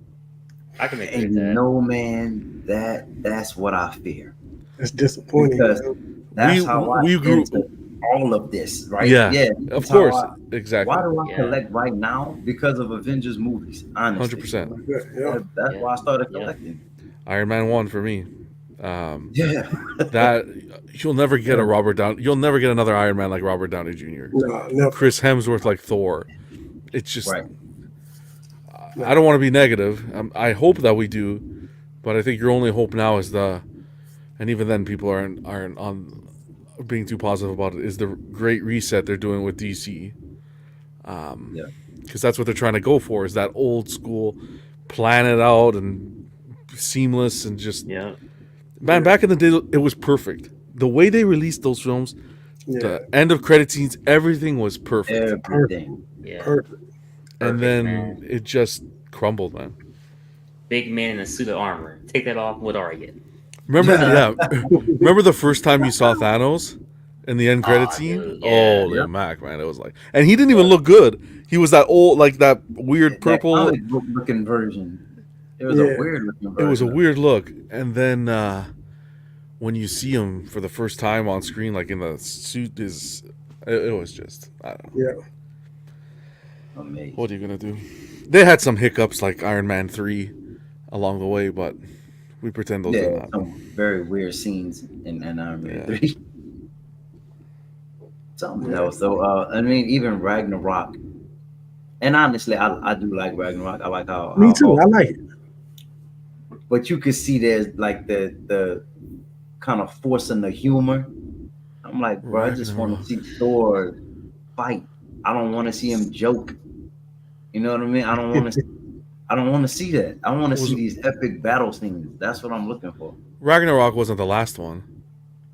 I can agree And with you that. know, man, that's what I fear that's disappointing, because man. We that's how I we get grew. into all of this, right? Yeah, Yeah, of that's how course, I. Why exactly, do I Yeah, collect right now? Because of Avengers movies, honestly. 100%. Yeah, yeah. That's yeah, why I started yeah. collecting. Iron Man 1 for me. Um, Yeah. that you'll never get a Robert Down. You'll never get another Iron Man like Robert Downey Jr. No, never. Chris Hemsworth like Thor. It's just Right. I don't want to be negative. I hope that we do, but I think your only hope now is and even then people aren't on being too positive about it. Is the great reset they're doing with DC? Yeah. Because that's what they're trying to go for. Is that old school, plan it out and seamless and just Yeah. man. Back in the day, it was perfect. The way they released those films, Yeah, the end of credit scenes, everything was perfect. Everything. Yeah. perfect. And Perfect, then man. it just crumbled, man. Big man in a suit of armor. Take that off. What are you? Remember, remember the first time you saw Thanos in the end credit Aw, scene? dude, yeah. Holy Mac, man! It was like, and he didn't even look good. He was that old, like that weird That purple. comic book looking version. It was Yeah. a weird looking It version. was a of weird look. And then when you see him for the first time on screen, like in the suit, it was just I don't know. Yeah, Amazing. What are you gonna do? They had some hiccups like Iron Man 3 along the way, but we pretend those didn't Yeah, happen. some very weird scenes in Iron Man Yeah. 3. Something Yeah. else though. I mean, even Ragnarok. And honestly, I do like Ragnarok. I like how me too. I like it. but you could see there's like the kind of forcing the humor. I'm like, bro, I just want to Ragnarok. see Thor fight. I don't want to see him joke. You know what I mean? I don't want to. I don't want to see that. I want to Was- see these epic battle scenes. That's what I'm looking for. Ragnarok wasn't the last one.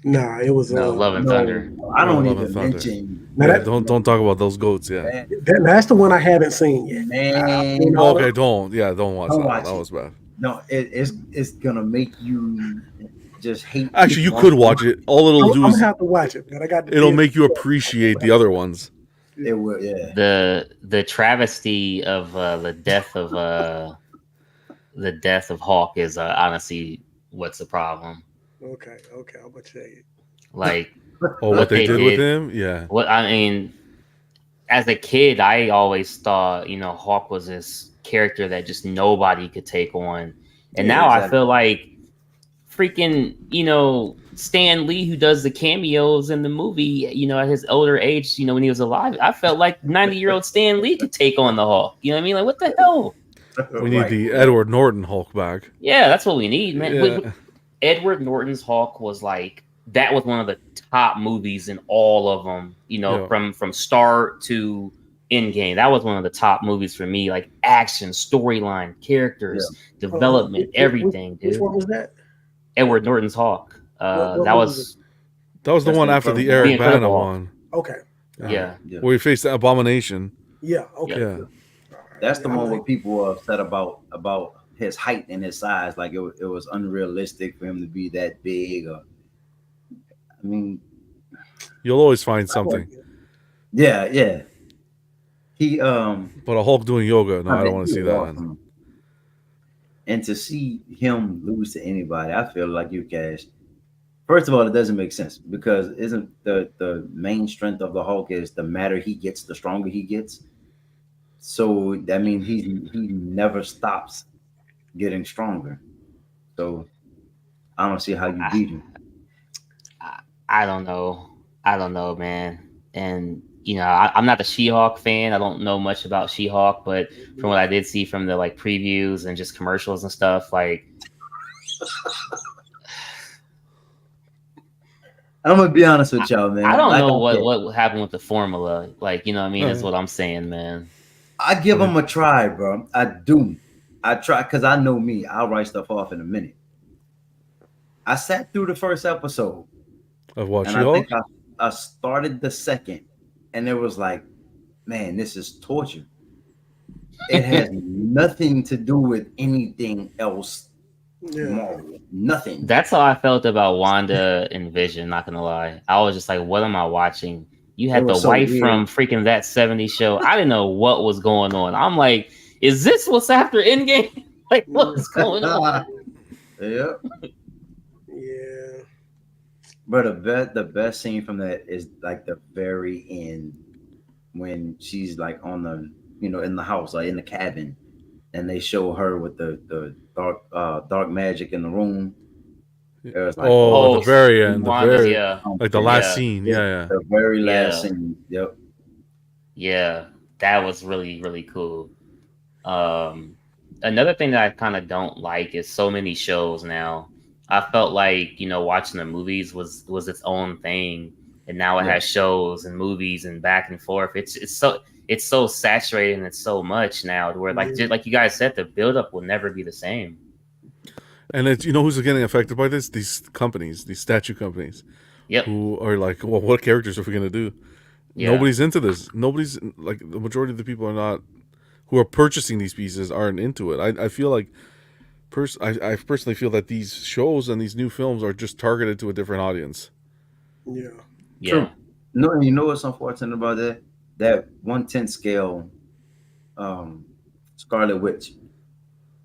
Nah, it was No, Love and No, Thunder. I don't Love and even Thunder. mention. Now Yeah, that, don't talk about those goats. Yeah. Man, that's the one I haven't seen yet. man, You know, Okay, don't watch Don't that. watch That it. was bad. no, it's gonna make you just hate. Actually, you people. could watch it. All it'll I'm do gonna is have to watch it, but I got. it'll make you appreciate the other ones. It will, yeah. The travesty of the death of Hawk is honestly what's the problem. Okay, I'm gonna check it. Like Oh, what they they did with did. him? Yeah. what I mean, as a kid, I always thought, Hawk was this character that just nobody could take on. And Yeah, now I Exactly. feel like freaking, Stan Lee, who does the cameos in the movie, at his older age, when he was alive, I felt like 90-year-old Stan Lee could take on the Hulk. You know what I mean? Like, what the hell? We need Right. the Edward Norton Hulk back. Yeah, that's what we need, man. Yeah. Edward Norton's Hulk was like, that was one of the top movies in all of them. Yeah. From start to Endgame. That was one of the top movies for me. Like action, storyline, characters, development, everything, Which dude. one was that? Edward Norton's Hulk. What That movie was That was the That's one the after the Incredible Eric The Incredible Bana Hulk. one. Okay. yeah. Yeah. Where he faced the Abomination. Yeah. Okay. Yeah. All right. That's the Yeah, I one where like- people were upset about his height and his size. Like it was unrealistic for him to be that big. Or, I mean, You'll always find I like something. it. yeah. He But a Hulk doing yoga, no, I don't want to he see was that. awesome. And to see him lose to anybody, I feel like you Cash. First of all, it doesn't make sense because isn't the main strength of the Hulk is the madder he gets, the stronger he gets. So that means he never stops getting stronger. So I don't see how you beat him. I don't know. I don't know, man. And I'm not a She-Hulk fan. I don't know much about She-Hulk, but from what I did see from the like previews and just commercials and stuff, like I'm gonna be honest with y'all, man. I don't Like know I said, what happened with the formula. Like, you know what I mean? That's what I'm saying, man. I give him a try, bro. I do. I try because I know me. I'll write stuff off in a minute. I sat through the first episode, Of what, and I She-Hulk? think I started the second, and it was like, man, this is torture. It has nothing to do with anything else. Yeah. Marvel. Nothing. That's how I felt about Wanda and Vision, not gonna lie. I was just like, what am I watching? You had It the was so wife weird. from freaking That 70s Show. I didn't know what was going on. I'm like, is this what's after Endgame? Like, what's going on? Yeah. Yeah. But the best scene from that is like the very end when she's like on the in the house, like in the cabin, and they show her with the dark magic in the room. It was like, Oh, at the very end, Wanda, yeah. like the last Yeah. scene. Yeah. the very last Yeah. scene. Yep. Yeah, that was really, really cool. Another thing that I kind of don't like is so many shows now. I felt like, watching the movies was its own thing, and now it Yeah. has shows and movies and back and forth. It's so saturated and it's so much now to where Yeah. just like you guys said, the buildup will never be the same. And it's who's getting affected by this? These companies, these statue companies, Yep. who are like, well, what characters are we gonna do? Yeah. Nobody's into this. Nobody's like the majority of the people are not who are purchasing these pieces aren't into it. I feel like I personally feel that these shows and these new films are just targeted to a different audience. Yeah. Yeah. True. No, and you know what's unfortunate about that? That 1/10 scale Scarlet Witch.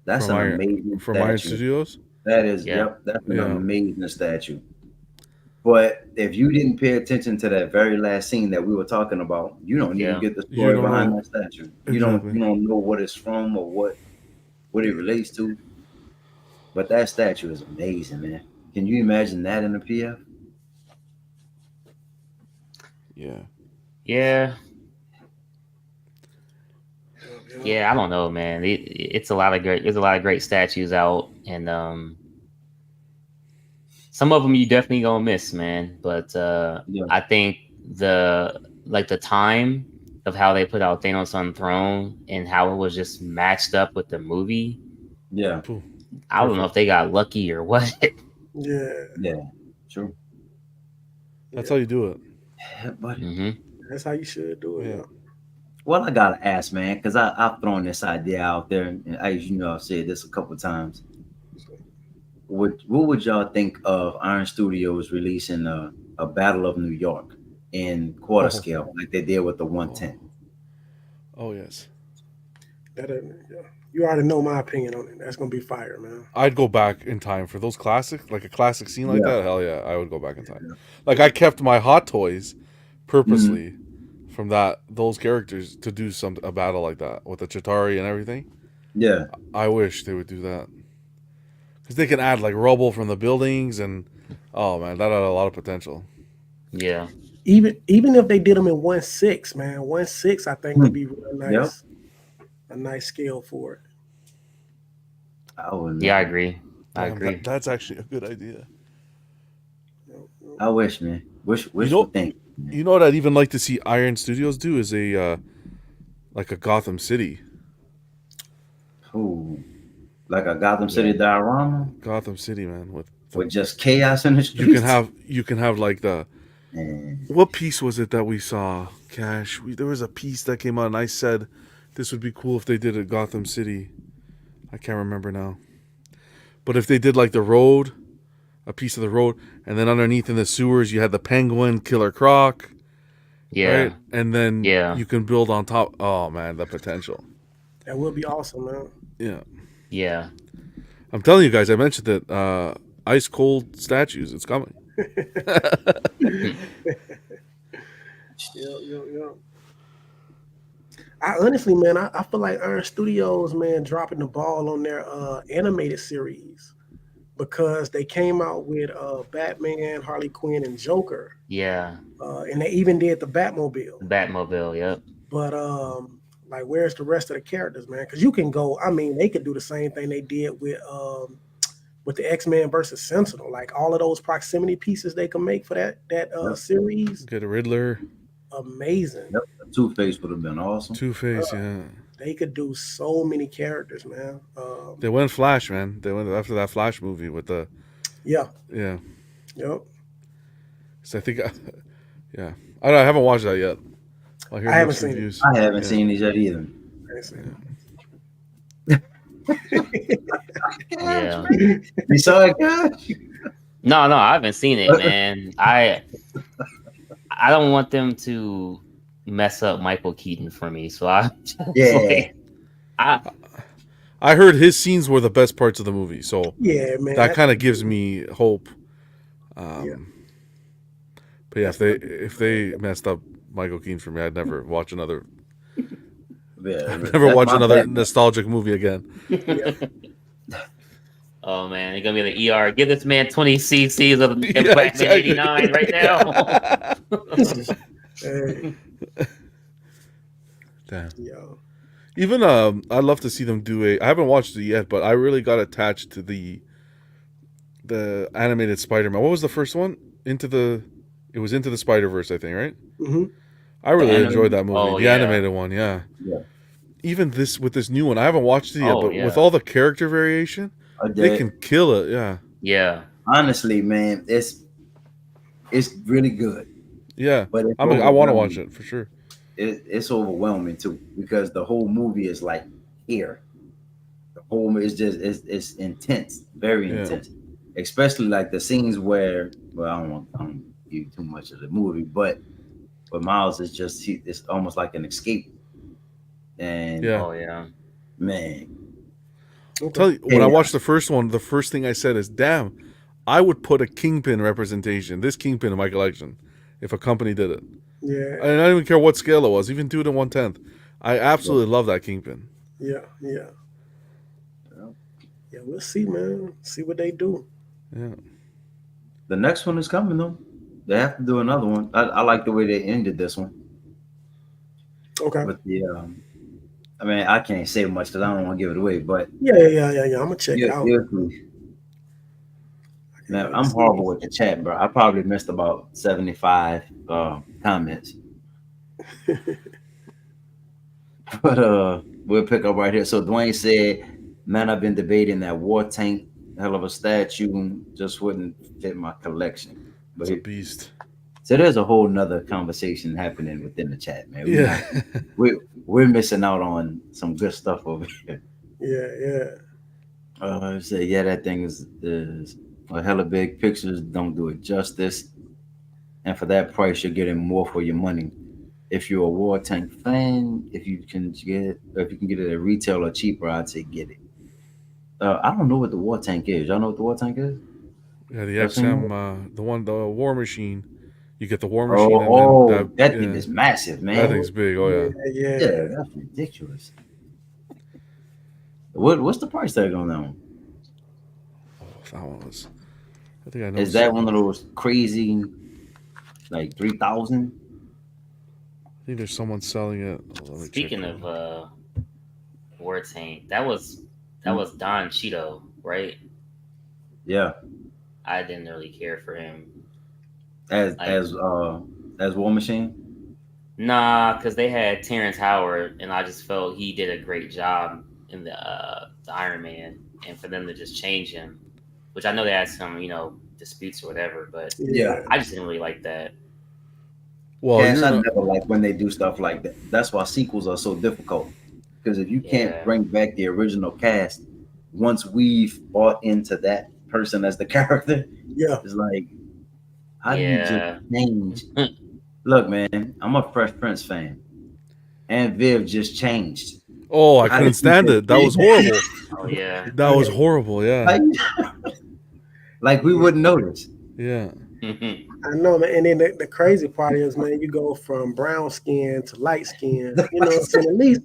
That's From an Iron- amazing From statue. Iron Studios. That is, Yeah. yep, that's an Yeah. amazing statue. But if you didn't pay attention to that very last scene that we were talking about, you don't Yeah. even get the You story don't behind know. that statue. Exactly. You don't know what it's from or what it relates to. But that statue is amazing, man. Can you imagine that in the PF? Yeah. Yeah. Yeah, I don't know, man. It's a lot of great. There's a lot of great statues out, and some of them you definitely gonna miss, man. But Yeah. I think the time of how they put out Thanos on the throne and how it was just matched up with the movie. Yeah, I don't know if they got lucky or what. Yeah. true. That's how you do it. Yeah, but hmm That's how you should do it. Yeah. well, I gotta ask, man, because I've thrown this idea out there, and I've said this a couple times. What would y'all think of Iron Studios releasing a Battle of New York in quarter Oh. scale, like they did with the 1/10? Oh yes. Yeah. You already know my opinion on it. That's gonna be fire, man. I'd go back in time for those classic, like a classic scene like Yeah. that. Hell yeah, I would go back in time. Yeah. Like I kept my Hot Toys purposely from that those characters to do a battle like that with the Chitari and everything. Yeah. I wish they would do that because they can add like rubble from the buildings and oh man, that had a lot of potential. Yeah. Even if they did them in 1/6, man, 1/6, I think would Hmm. be real Yep. nice. A nice scale for it. I would. Yeah, I agree. I Damn, agree. that's actually a good idea. I wish, man. Wish. You Wishful know, thinking. Man. you know what I'd even like to see Iron Studios do is a like a Gotham City. Ooh, like a Gotham City Yeah. diorama Gotham City, man, with with just chaos in the you streets. can have like the Man. what piece was it that we saw? Cash. There was a piece that came out, and I said this would be cool if they did a Gotham City. I can't remember now, but if they did like the road, a piece of the road, and then underneath in the sewers you had the Penguin, Killer Croc, Yeah. right? And then Yeah. you can build on top. Oh man, the potential. That would be awesome, man. Yeah, Yeah. I'm telling you guys. I mentioned that ice cold statues. It's coming. Yeah. I honestly, man, I feel like Iron Studios, man, dropping the ball on their animated series because they came out with Batman, Harley Quinn, and Joker, Yeah. and they even did the Batmobile. The Batmobile. Yep. But like, where's the rest of the characters, man? Because you can go. I mean, they could do the same thing they did with the X-Men versus Sentinel. Like all of those proximity pieces they can make for that Yep. series, Get a Riddler, amazing. Yep. Two-Face would have been awesome. Two Face. Yeah, They could do so many characters, man. they went Flash, man. They went after that Flash movie with the Yeah, yeah. yep. So I think yeah. I haven't watched that yet. I hear I haven't mixed seen it. reviews. I haven't Yeah. seen these yet either. I ain't seen Yeah. You saw it, guys? No, no, I haven't seen it, man. I don't want them to mess up Michael Keaton for me. So I just, Yeah. like, I heard his scenes were the best parts of the movie, so Yeah, man. that kind of gives me hope. Yeah. But yeah, if they messed up Michael Keaton for me, I'd never watch another Yeah, never watch my another bad. nostalgic movie again. oh man, you're gonna be the ER. Give this man 20 cc's of Yeah, Batman exactly. 89 right now. Hey, Damn. yo. Even I'd love to see them do a. I haven't watched it yet, but I really got attached to the animated Spider-Man. What was the first one? It was Into the Spider-Verse, I think, right? hmm I really The enjoyed that movie. oh, The yeah. animated one, yeah. Yeah. Even with this new one, I haven't watched it yet, Oh, but yeah. with all the character variation, they can kill it. Yeah, Yeah. Honestly, man, it's really good, yeah. but it's I want to watch overwhelming. it for sure. It's overwhelming too because the whole movie is like here. The whole is just it's intense, very Yeah. intense. Especially like the scenes where, well, I don't give you too much of the movie, but Miles is just it's almost like an escape. And Yeah. Oh yeah. man, Okay. Tell you, when I Yeah. watched the first one, the first thing I said is, "Damn, I would put a Kingpin representation, this Kingpin in my collection, if a company did it. Yeah, I don't even care what scale it was, even do it in 1/10. I absolutely love that Kingpin. yeah. Yeah, we'll see, man. See what they do. Yeah, the next one is coming though. They have to do another one. I like the way they ended this one. Okay. But the I mean, I can't say much because I don't want to give it away. But Yeah. I'm gonna check it out. Man, I'm horrible with the chat, bro. I probably missed about 75 comments. But we'll pick up right here. So Dwayne said, "Man, I've been debating that war tank, hell of a statue, just wouldn't fit my collection." But it's a beast. so there's a whole nother conversation happening within the chat, man. Yeah, We're missing out on some good stuff over here. Yeah. Say yeah, that thing is a hella big. Pictures don't do it justice, and for that price, you're getting more for your money. If you're a war tank fan, if you can get it at retail or cheaper, I'd say get it. I don't know what the war tank is. Y'all know what the war tank is? yeah. The Y'all seen XM, the war machine. You get the War Oh, Machine, and then that thing is massive, man. that thing's big. Oh yeah. Yeah, Yeah, that's ridiculous. What's the price tag on that one? Oh, that one was. I think I know. Is that one of those crazy, like 3,000? I think there's someone selling it. Oh, let me Speaking check. of War Tank, that was Don Cheeto, right? Yeah, I didn't really care for him. as Like, as uh as War Machine. nah, because they had Terrence Howard, and I just felt he did a great job in the Iron Man, and for them to just change him, which I know they had some disputes or whatever, but Yeah, I just didn't really like that. Well, Cash, you're I not. never like when they do stuff like that. That's why sequels are so difficult. Because if you can't Yeah, bring back the original cast, once we've bought into that person as the character, yeah. it's like, how do you just yeah. change? Look, man, I'm a Fresh Prince fan, and Viv just changed. Oh, I How couldn't did you stand just it. That was horrible. Oh yeah. That was horrible. How Yeah. you- like we wouldn't notice. Yeah. I know, man. And then the crazy part is, man, you go from brown skin to light skin. You know what I'm saying? At least,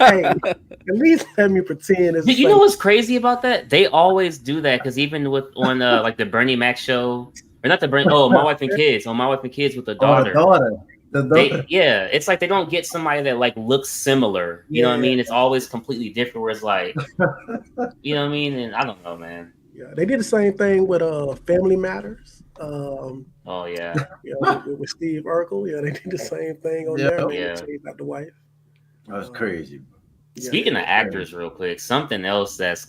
hey, at least let me pretend it's the You know same. what's crazy about that? They always do that because even with on like the Bernie Mac show, or not the Bernie. Oh, My Wife and Kids. On My Wife and Kids with the Oh, the daughter. daughter, the daughter. It's like they don't get somebody that like looks similar. You know what I Yeah. mean? It's always completely different. Where it's like, you know what I mean? And I don't know, man. Yeah, they did the same thing with Family Matters. Oh yeah, With Steve Urkel. Yeah, they did the same thing on Yeah, there, man. They yeah. changed out the wife. that's Um, crazy. Yeah, Speaking of actors, real quick, something else that's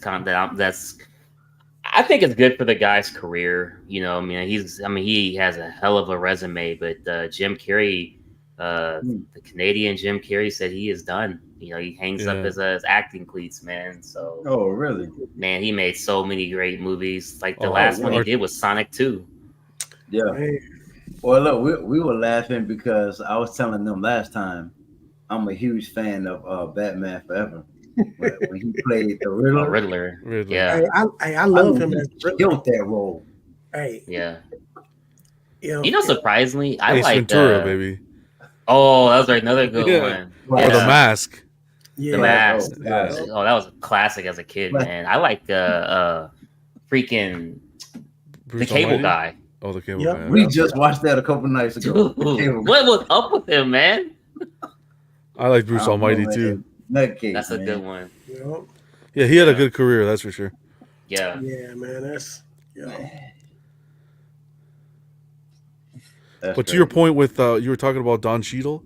I think it's good for the guy's career. You know, he has a hell of a resume, but Jim Carrey, Hmm. the Canadian Jim Carrey said he is done. You know, he hangs up Yeah. his acting cleats, man. So, Oh, really? man, he made so many great movies. Like the Oh, last one he Art- did was Sonic 2. Yeah. man. Well, look, we were laughing because I was telling them last time I'm a huge fan of Batman Forever. When he played the Oh, Riddler, Riddler. Riddler. Yeah, I I love mean, him as he Riddler. killed that role. Hey, yeah. you You know, know, surprisingly, I Ace like. Ventura, baby. Oh, that was another good Yeah. one. Or the Classic. Yeah, mask. The yeah, Oh, Mask. Yeah. classic. Oh, that was a classic as a kid, man. I like freaking the Bruce Cable Almighty. Guy. Oh, the cable Yep. guy. We Yeah. just watched that a couple nights ago. Dude, what was up with him, man? I like I Bruce don't know, Almighty man. too. Nutcase, That's a man. good one. you know, Yeah, he had a Yeah. good career, that's for sure. Yeah. yeah, man. That's That's But to your crazy. point with you were talking about Don Cheadle,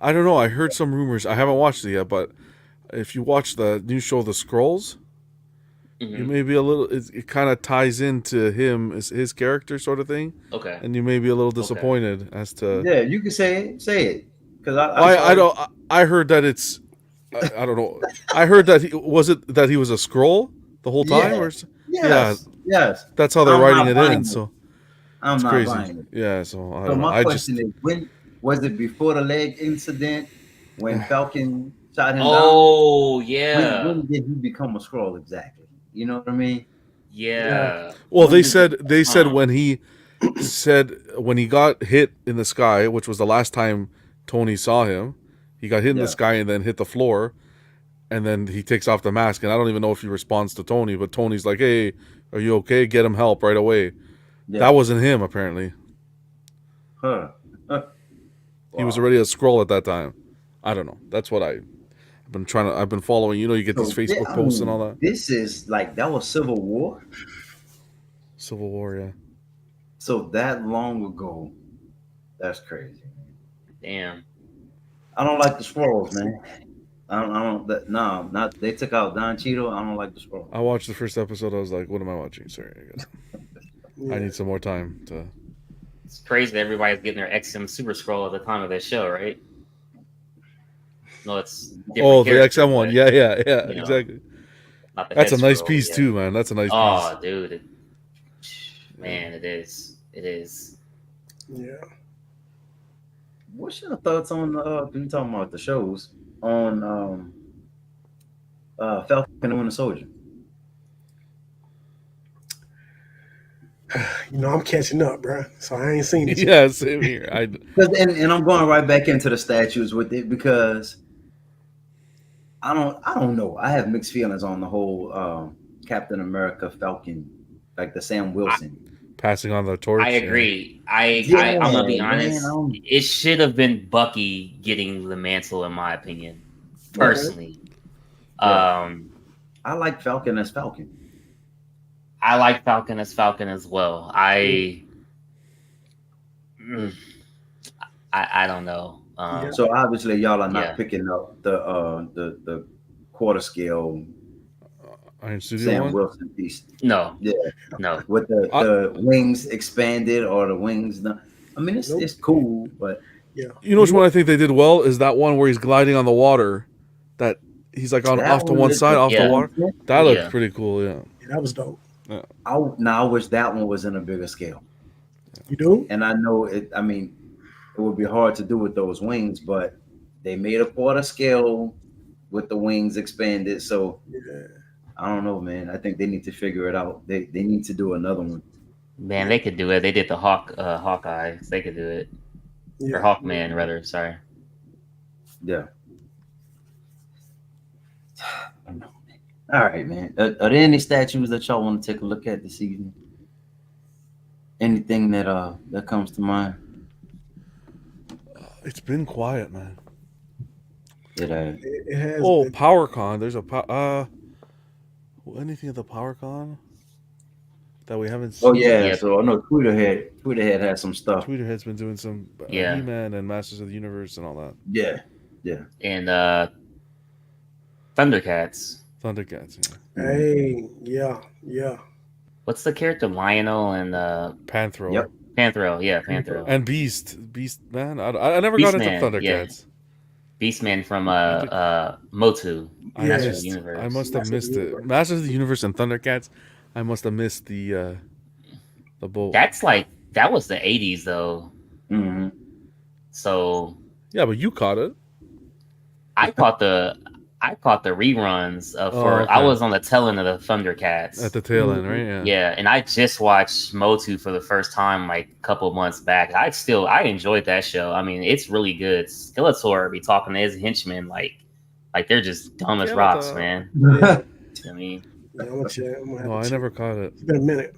I don't know. I heard some rumors. I haven't watched it yet, but if you watch the new show, The Scrolls, you Hmm. may be a little. It kind of ties into him, his character sort of thing, Okay. and you may be a little disappointed as to. Yeah, you can say it. Say it. Because I Well, saw I don't. I heard that it's. I don't know. I heard that he was a scroll the whole time, Yeah. or yeah, Yes. that's how they're I'm writing not it buying in. it. So I'm it's not crazy. buying it. Yeah, so I So don't know. my I question just is, when was it before the leg incident? When Falcon shot him down? Oh When yeah, did he become a scroll exactly? You know what I mean? yeah, yeah. well, When did they said Huh. when he got hit in the sky, which was the last time Tony saw him, he got hit in the Yeah. sky and then hit the floor, and then he takes off the mask, and I don't even know if he responds to Tony, but Tony's like, "Hey, are you okay? Get him help right away." Yeah. That wasn't him apparently. Huh. He was Wow. already a scroll at that time. I don't know. That's what I've been trying to. I've been following. You know, you get these So Facebook posts and all that. this is like that was Civil War. Civil War, yeah. So that long ago, that's crazy. Damn. I don't like the scrolls, man. I don't that no, not they took out Don Cheadle. I don't like the scrolls. I watched the first episode. I was like, "What am I watching?" Sorry, yeah. I need some more time to. It's crazy that everybody's getting their XM Super Scroll at the time of their show, right? No, it's different Oh, the characters, XM one. but, Yeah, you know, exactly. not the That's a head nice scroll, piece yeah. too, man. That's a nice piece. Oh, dude, man, it is. It is. Yeah. What's your thoughts on you talking about the shows on Falcon and the Winter Soldier? I'm catching up, bro. So I ain't seen it yet. Yeah, same here. And I'm going right back into the statues with it because I don't know. I have mixed feelings on the whole Captain America Falcon, like the Sam I, Wilson. Passing on the I torch. agree. Yeah, I'm gonna be man. honest. It should have been Bucky getting the mantle, in my opinion, Okay. personally. Yeah, Um, I like Falcon as Falcon. I like Falcon as well. Mm, I don't know. Yeah. So obviously y'all are not Yeah. picking up the quarter scale Iron Studio Sam one. Wilson piece. No. Yeah, No. with the I, the wings expanded or the wings. I mean, it's Nope. it's cool, but Yeah. you know which one I think they did well is that one where he's gliding on the water, that he's like on that off to one one is side, off the Yeah. water. That looked Yeah. pretty cool. Yeah. That was dope. Yeah. I wish that one was in a bigger scale. You do? And I know it. I mean, it would be hard to do with those wings, but they made a quarter scale with the wings expanded. So Yeah. I don't know, man. I think they need to figure it out. They need to do another one. Man, Yeah. they could do it. They did the Hawkeye. They could do it. Or Yeah. Hawkman rather, sorry. Yeah. I don't know, man. All right, man. Are there any statues that y'all want to take a look at this evening? Anything that comes to mind? It's been quiet, man. That It has. Oh, PowerCon. There's a anything at the PowerCon that we haven't Oh seen. yeah. Yep. So I know Twitter had some stuff. Tweeterhead's been doing some Yeah. He-Man and Masters of the Universe and all that. Yeah. Yeah. And Thundercats. Thundercats. Yeah. Hey. Yeah. Yeah. What's the character? Lionel and Panthro. Yep. Panthro. Yeah, Panthro. And Beast man. I never got into Beastman, yeah. Thundercats. Beastman from think- Motu. I Yeah. Masters of missed. the Universe. I must have Masters of missed the it. Universe. Masters of the Universe and Thundercats. I must have missed the boat. That was the 80s though. Mm-hmm. So Yeah, but you caught it. I caught the reruns for okay. I was on the tail end of the Thundercats. At the tail end, right? Yeah. Yeah, and I just watched Motu for the first time like a couple months back. I enjoyed that show. I mean, it's really good. Skeletor be talking to his henchmen like they're just dumb as rocks, Skeletor. man. Yeah. I mean, Yeah, I'm gonna check. I'm gonna have No, to I check. never caught it. It's been a minute.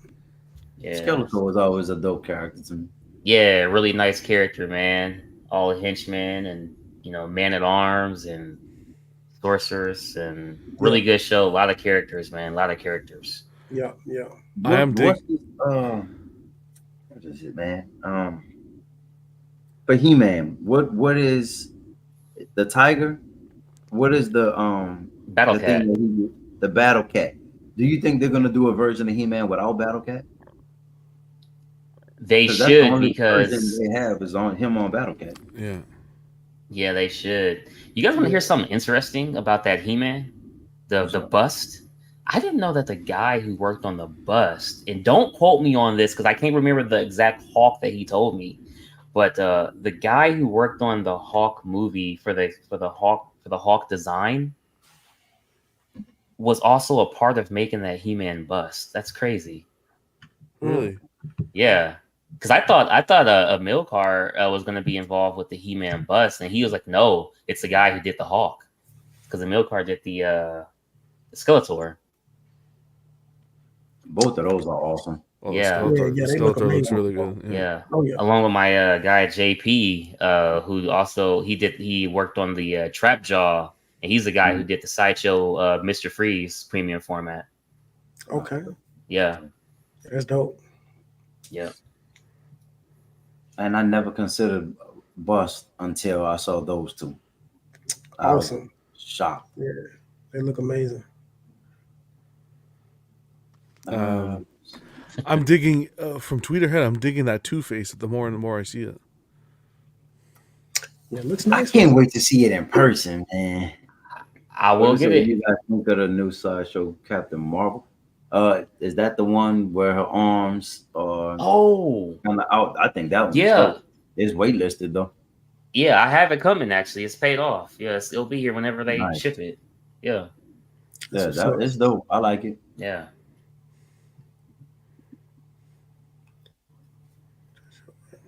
yeah. Skeletor was always a dope character to me. Yeah, really nice character, man. All henchmen and man at arms and sorcerers and really good show. A lot of characters, man. A lot of characters. Yeah. Yeah. I am What is it, man? For He-Man, what is the tiger? What is the Battle the Cat. thing the Battle Cat? Do you think they're gonna do a version of He-Man without Battle Cat? They That's the should only version because they have is on him on Battle Cat. Yeah. yeah, they should. You guys want to hear something interesting about that He-Man? The bust? I didn't know that the guy who worked on the bust, and don't quote me on this because I can't remember the exact Hawk that he told me, but the guy who worked on the Hawk movie for the Hawk design was also a part of making that He-Man bust. That's crazy. Really? Yeah, because I thought a Milcar was going to be involved with the He-Man bust, and he was like, "No, it's the guy who did the Hawk," because the Milcar did the Skeletor. Both of those are awesome. Oh, Yeah. the Skeletor, Yeah, the they look Skeletor looks amazing. really good. Yeah. Oh yeah. Along with my guy JP, who also he worked on the Trap Jaw, and he's the guy who did the Sideshow Mr. Freeze premium format. Okay. Yeah, That's dope. yeah. And I never considered bust until I saw those two. I was Awesome. shocked. Yeah. They look amazing. I'm digging from Tweeterhead. I'm digging that Two-Face. The more and the more I see it. Yeah, it looks I nice. can't wait to see it in person, man. I will get What it. do you guys think of the new Sideshow Captain Marvel? Is that the one where her arms are Oh, kind of out? I think that one. yeah. It's waitlisted though. Yeah, I have it coming actually. It's paid off. Yes, it'll be here whenever they Nice. ship it. Yeah, Yeah, what's up. it's dope. I like it. yeah.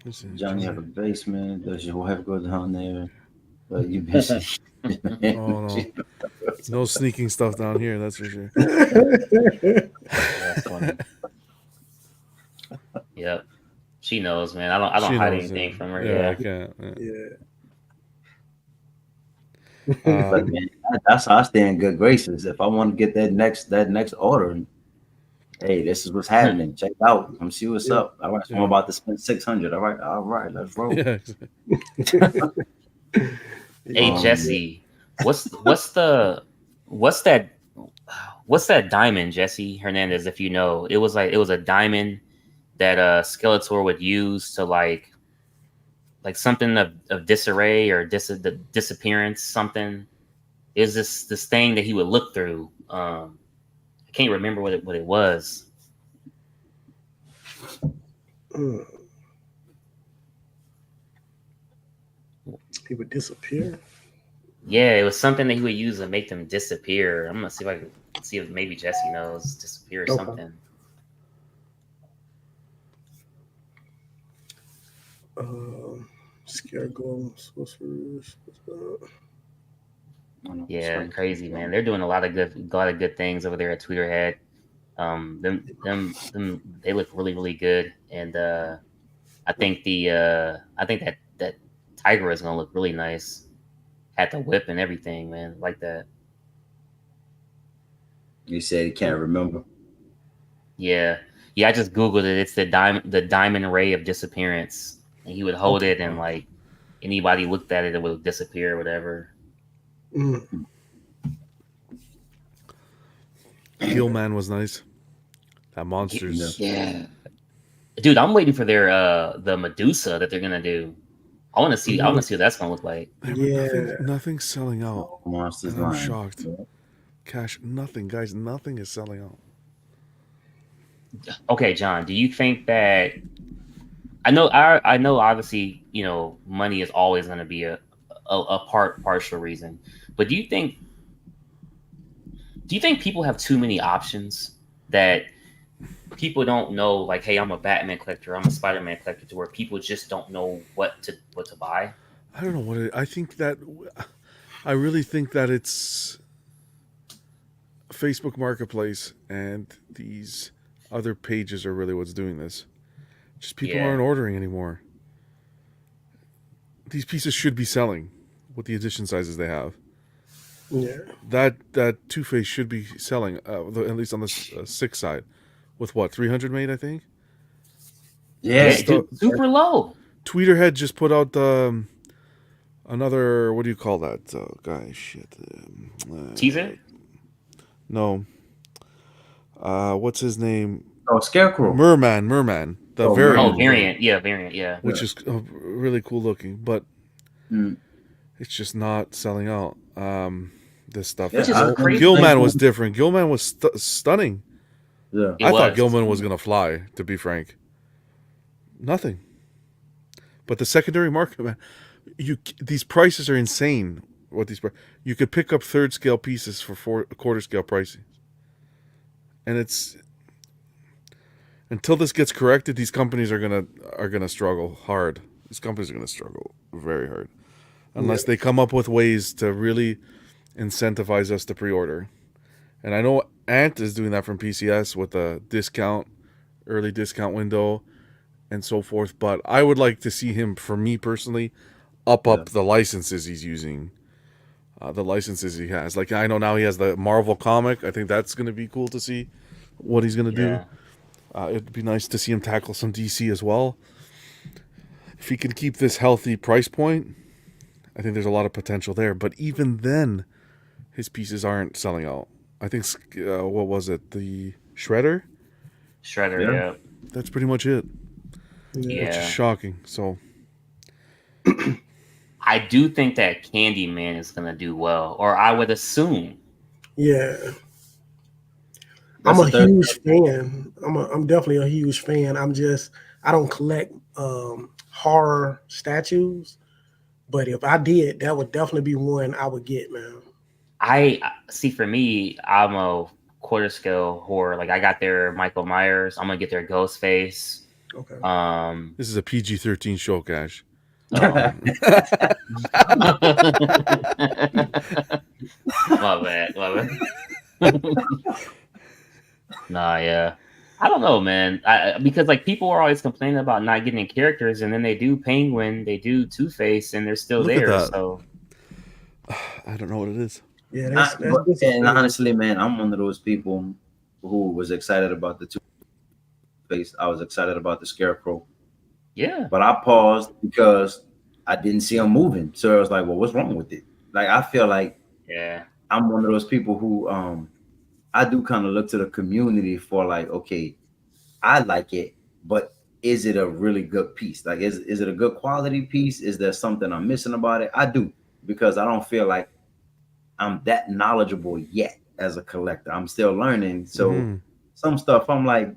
Let's see, Johnny have a Johnny. basement. Does your wife go down there? But you busy. Oh no, no sneaking stuff down here. That's for sure. That's funny. Yep. She knows, man. I don't She hide knows. Yeah, anything from her. yeah I Yeah. can't. Yeah. Yeah. But Um, man, that's how I stay in good graces. If I want to get that next order, hey, this is what's happening. Check it out. Come see what's Yeah. up. All right, so I'm yeah, about to spend 600. All right, let's roll. yeah. Hey Yeah. Um, Jesse, what's that what's that diamond, Jesse Hernandez? If you know, it was a diamond that Skeletor would use to like something of disarray or the disappearance something. Is this thing that he would look through? I can't remember what it was. Mm. He would disappear. Yeah, it was something that he would use to make them disappear. I'm gonna see if I can see if maybe Jesse knows disappear or Okay. something. Um, Scarecrow, Sorcerers. I don't know, Yeah, something. crazy man. They're doing a lot of good things over there at Tweeterhead. Them they look really really good, and I think that Tiger is gonna look really nice. Had the whip and everything, man. Like that. You said he can't remember. Yeah, yeah. I just googled it. It's the diamond ray of disappearance, and he would hold Okay. it, and like anybody looked at it, it would disappear or whatever. Mm. Gilman was nice. That Yeah. monster's. Yeah, dude, I'm waiting for their the Medusa that they're gonna do. I want to see what that's gonna look like. Yeah. Nothing's selling out, Monsters and I'm line. shocked. Yeah. Cash, nothing, guys. Nothing is selling out. Okay, John, do you think that I know obviously, money is always gonna be a partial reason. But do you think people have too many options that people don't know like, hey, I'm a Batman collector, I'm a Spider-Man collector, to where people just don't know what to buy? I don't know what it. I think that. I really think that it's Facebook Marketplace and these other pages are really what's doing this. Just people Yeah. aren't ordering anymore. These pieces should be selling with the edition sizes they have. Yeah. That Two Face should be selling, at least on the 6 side, with what 300 made, I think. Yeah. Yeah, Just dude, super low. Tweeterhead just put out another, what do you call that guy? Shit. Teaser? No. What's his name? Oh, Scarecrow. Merman. The Oh, variant, Oh, Merman. variant, yeah. which is really cool looking, but Mm. it's just not selling out. This stuff. Yeah, Which is I- crazy. Gilman was different. Gilman was stunning. Yeah. It I thought was. Gilman was gonna fly. To be frank, nothing. But the secondary market, man, these prices are insane. You could pick up third scale pieces for quarter scale pricing, and it's until this gets corrected, these companies are gonna struggle hard. These companies are gonna struggle very hard unless they come up with ways to really incentivize us to pre-order. And I know Ant is doing that from PCS with a early discount window, and so forth. But I would like to see him, for me personally, up the licenses he's using, the licenses he has. Like I know now he has the Marvel comic. I think that's going to be cool to see what he's going to do. Yeah. It'd be nice to see him tackle some DC as well. If he can keep this healthy price point, I think there's a lot of potential there. But even then, his pieces aren't selling out. I think what was it? The Shredder. Shredder, Yeah. yeah. That's pretty much it. Yeah. Which is shocking. So I do think that Candyman is gonna do well, or I would assume. Yeah. That's I'm a the third- huge fan. I'm definitely a huge fan. I don't collect horror statues, but if I did, that would definitely be one I would get, man. I see. For me, I'm a quarter scale horror. Like I got their Michael Myers. I'm gonna get their Ghostface. Okay. This is a PG-13 show, Cash. Oh. My bad. Nah, yeah. I don't know, man. Because like people are always complaining about not getting characters, and then they do Penguin, they do Two Face, and they're still Look at there. that. So I don't know what it is. Yeah, that's But, and disappointing. honestly, man, I'm one of those people who was excited about the Two Face. I was excited about the Scarecrow, yeah, but I paused because I didn't see him moving. So I was like, "Well, what's wrong with it?" Like I feel like yeah, I'm one of those people who I do kind of look to the community for like, okay, I like it, but is it a really good piece? Like, is it a good quality piece? Is there something I'm missing about it? I do, because I don't feel like I'm that knowledgeable yet as a collector. I'm still learning. So Mm-hmm. some stuff I'm like,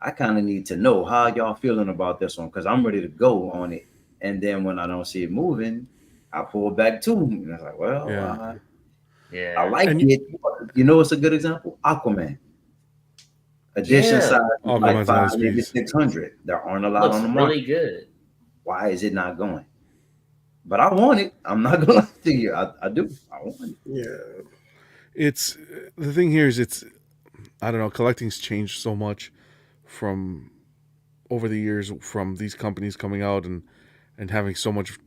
I kind of need to know how y'all feeling about this one because I'm ready to go on it. And then when I don't see it moving, I pull back too. And it's like, well, Yeah. I yeah, like And it. You know, it's a good example. Aquaman edition yeah. size is like Aquaman's a five, nice maybe piece. 600. There aren't a lot on Looks the really market. good. Why is it not going? But I want it. I'm not gonna lie to you. I do. I want it. Yeah. It's the thing here is it's I don't know. Collecting's changed so much from over the years from these companies coming out and having so much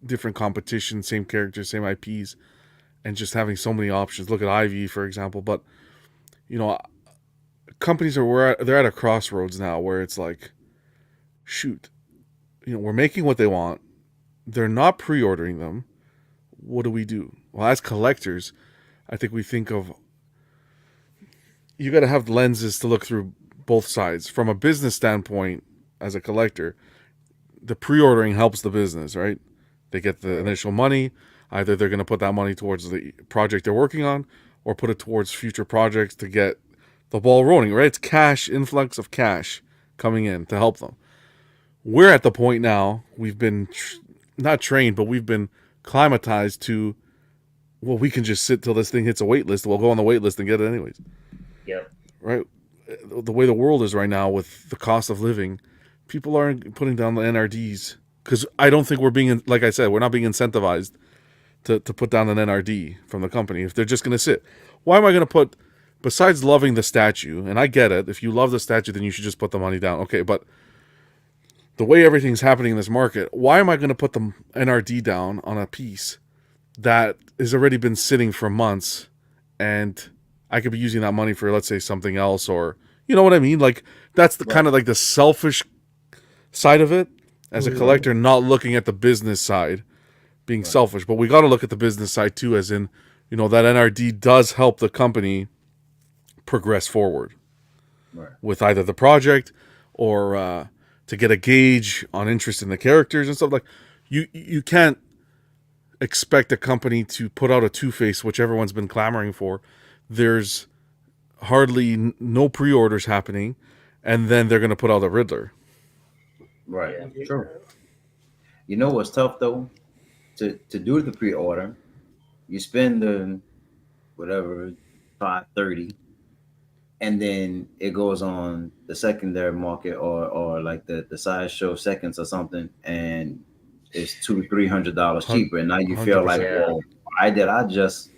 different competition, same characters, same IPs, and just having so many options. Look at Ivy, for example. But you know, companies they're at a crossroads now where it's like, shoot, we're making what they want. They're not pre-ordering them. What do we do? Well, as collectors, I think we think of you got to have lenses to look through both sides. From a business standpoint, as a collector, the pre-ordering helps the business, right? They get the initial money. Either they're going to put that money towards the project they're working on or put it towards future projects to get the ball rolling, right? It's cash, influx of cash coming in to help them. We're at the point now, we've been not trained, but we've been climatized to, well, we can just sit till this thing hits a wait list. We'll go on the wait list and get it anyways. Yep. Right? The way the world is right now with the cost of living, people aren't putting down the NRDs because I don't think we're being, like I said, we're not being incentivized to put down an NRD from the company if they're just going to sit. Why am I going to put, besides loving the statue, and I get it, if you love the statue, then you should just put the money down. Okay, but the way everything's happening in this market, why am I going to put the NRD down on a piece that has already been sitting for months and I could be using that money for, let's say, something else, or you know what I mean? Like that's the kind of like the selfish side of it as a collector, not looking at the business side, being selfish. But we got to look at the business side too, as in, that NRD does help the company progress forward with either the project or to get a gauge on interest in the characters and stuff. Like you can't expect a company to put out a Two-Face, which everyone's been clamoring for. There's hardly no pre-orders happening, and then they're going to put out a Riddler. Right. Yeah. True. You know what's tough though? To do the pre-order, you spend the whatever 530, and then it goes on the secondary market or like the sideshow seconds or something, and it's $200-300 cheaper. And now you feel like, 100%. Yeah. well, why did I just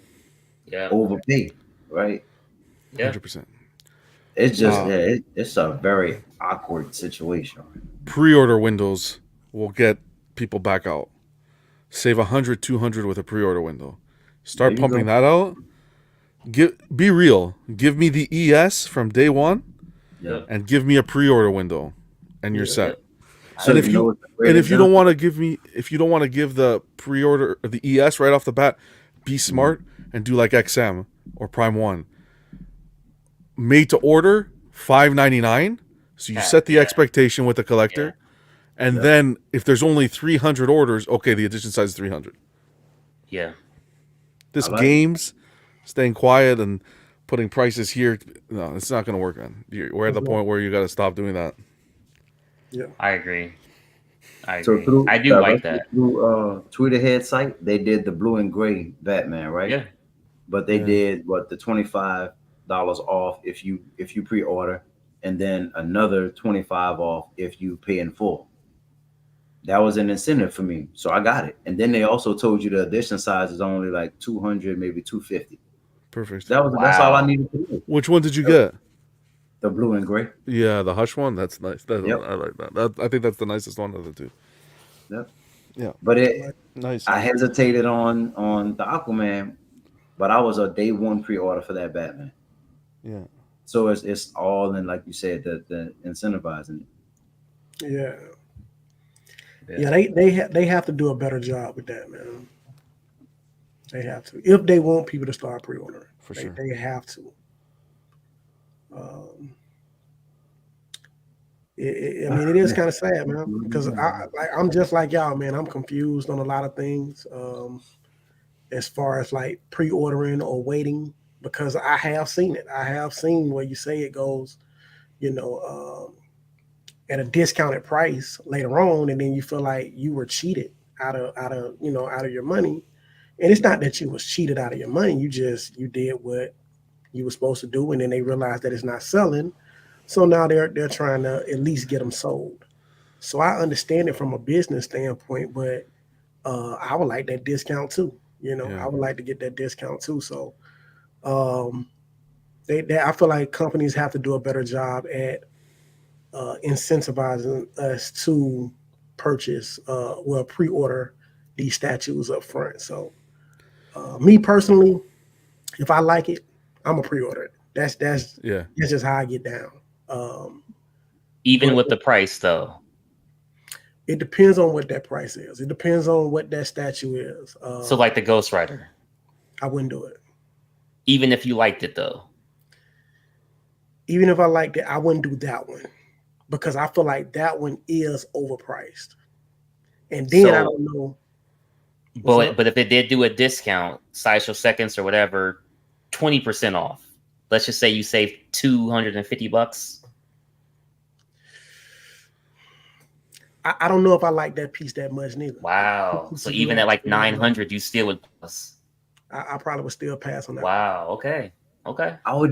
Yeah. overpay? Right? Yeah. 100%. It's just it's a very awkward situation. Pre-order windows will get people back out. Save 100, 200 with a pre-order window. Start There you pumping go. that out. Be real. Give me the ES from day one, Yeah. and give me a pre-order window, and you're Yeah. set. Yep. So And if know you what's a great and if you don't example? want to give the pre-order the ES right off the bat, be smart and do like XM or Prime 1. Made to order $5.99. So you set the Yeah. expectation with the collector. And then if there's only 300 orders, okay, the edition size is 300. Yeah. This I like games staying quiet and putting prices here, no, it's not going to work, man. We're at the point where you got to stop doing that. Yeah. I agree. So through I do like directly that. through Tweeterhead site, they did the blue and gray Batman, right? Yeah. But they Yeah. did what the $25 off if you pre-order, and then another 25 off if you pay in full. That was an incentive for me, so I got it. And then they also told you the edition size is only like 200, maybe 250. Perfect. That's all I Wow. needed to do. Which one did you get? The blue and gray. Yeah, the Hush one. That's nice. Yep, I like that. I think that's the nicest one of the two. yep. Yeah, But I like, nice. I hesitated on the Aquaman, but I was a day one pre-order for that Batman. Yeah, So it's all in, like you said, the incentivizing. yeah, Yeah. yeah. They have to do a better job with that, man. They have to if they want people to start pre-ordering. for They sure. they have to. Um, I mean, it is kind of sad, man, because I'm just like y'all, man. I'm confused on a lot of things as far as like pre-ordering or waiting because I have seen it. I have seen where you say it goes, you know, at a discounted price later on, and then you feel like you were cheated out of your money. And it's not that you was cheated out of your money. You did what you were supposed to do, and then they realized that it's not selling. So now they're trying to at least get them sold. So I understand it from a business standpoint, but I would like that discount too. I Yeah, would like to get that discount too. So um, I feel like companies have to do a better job at incentivizing us to purchase, pre-order these statues up front. So me personally, if I like it, I'm a pre-order it. yeah, That's just how I get down. Um, Even but with the price, though. it depends on what that price is. It depends on what that statue is. So, like the Ghost Rider, I wouldn't do it. even if you liked it, though. Even if I liked it, I wouldn't do that one because I feel like that one is overpriced. And then I So, don't know what's but up. but if it did do a discount, Sideshow Seconds or whatever, 20% off. Let's just say you saved $250. I don't know if I like that piece that much neither. Wow. So To be even at honest, like 900, you still would plus. I probably would still pass on that. Wow. Okay. Okay. I would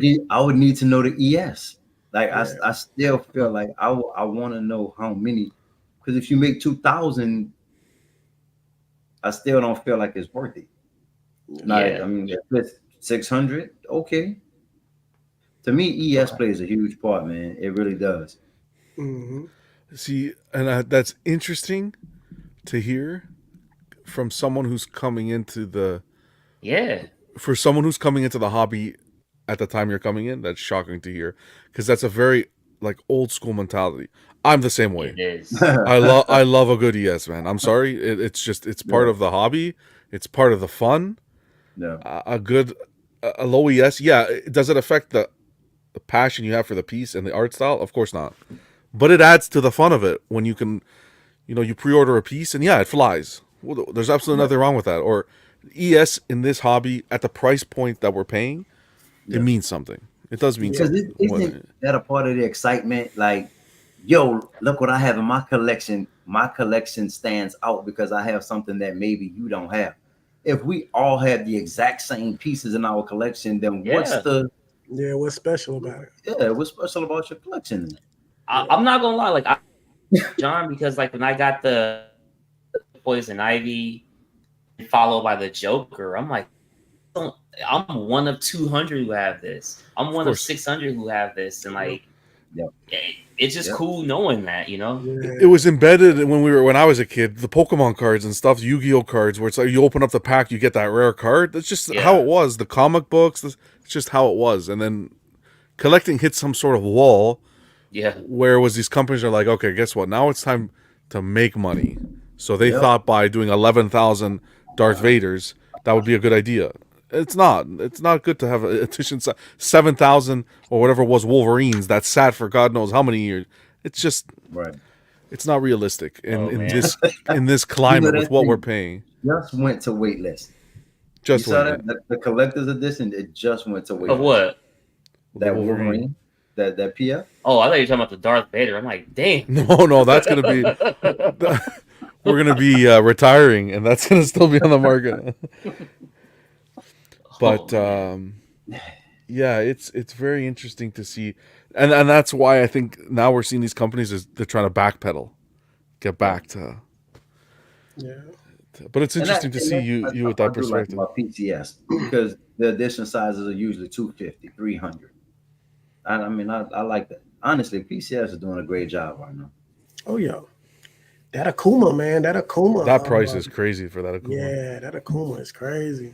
need to know the ES. Like Yeah, I still feel like I want to know how many, because if you make 2,000, I still don't feel like it's worth it. Like I Yeah. mean, if it's 600, okay. To me, ES right. plays a huge part, man. It really does. Hmm. see, and that's interesting to hear from someone who's coming into the Yeah. for someone who's coming into the hobby at the time you're coming in. That's shocking to hear because that's a very like old school mentality. I'm the same way. It is. I love a good ES, man. I'm sorry, it's just it's part Yeah, of the hobby. It's part of the fun. yeah, A good a low ES, yeah. Does it affect the passion you have for the piece and the art style? Of course not. But it adds to the fun of it when you can, you pre-order a piece and yeah, it flies. Well, there's absolutely yeah, nothing wrong with that. Or ES in this hobby at the price point that we're paying, it yeah. means something. It does mean Yeah. Because something. isn't that a part of the excitement? Like, yo, look what I have in my collection. My collection stands out because I have something that maybe you don't have. If we all had the exact same pieces in our collection, then what's Yeah. the Yeah, what's special about it? yeah? What's special about your collection? Then? Yeah. I'm not gonna lie, like John, because like when I got the Poison Ivy followed by the Joker, I'm like, I'm one of 200 who have this. I'm Of one of course, 600 who have this, and Yep. like, Yep, it's just yep, cool knowing that, you know. it Yeah. was embedded when I was a kid. The Pokemon cards and stuff, Yu-Gi-Oh cards, where it's like you open up the pack, you get that rare card. That's just how it Yeah, was. The comic books, it's just how it was. And then collecting hit some sort of wall yeah, where was these companies are like, okay, guess what? Now it's time to make money. So they yep. thought by doing 11,000 Darth Vaders, that would be a good idea. It's not. It's not good to have a edition 7,000 or whatever it was Wolverines that sat for God knows how many years. It's just Right. it's not realistic in Oh in man. this in this You know climate with that what we're thing paying. just went to waitlist. You Just saw wait, yeah. that the collector's edition? It just went to Of waitlist. what? The That Wolverine. Wolverine, that PF. Oh, I thought you were talking about the Darth Vader. I'm like, damn. No, that's gonna be we're gonna be retiring, and that's gonna still be on the market. Oh But man. yeah, it's very interesting to see, and that's why I think now we're seeing these companies is they're trying to backpedal, get Yeah. back to. Yeah. But it's And interesting to see that's you with what that I do like perspective. about PCS because the edition sizes are usually 250, 300. I mean, I like that. Honestly, PCS is doing a great job right now. Oh yeah. That Akuma, man. That Akuma. That price is crazy for that Akuma. Yeah, that Akuma is crazy.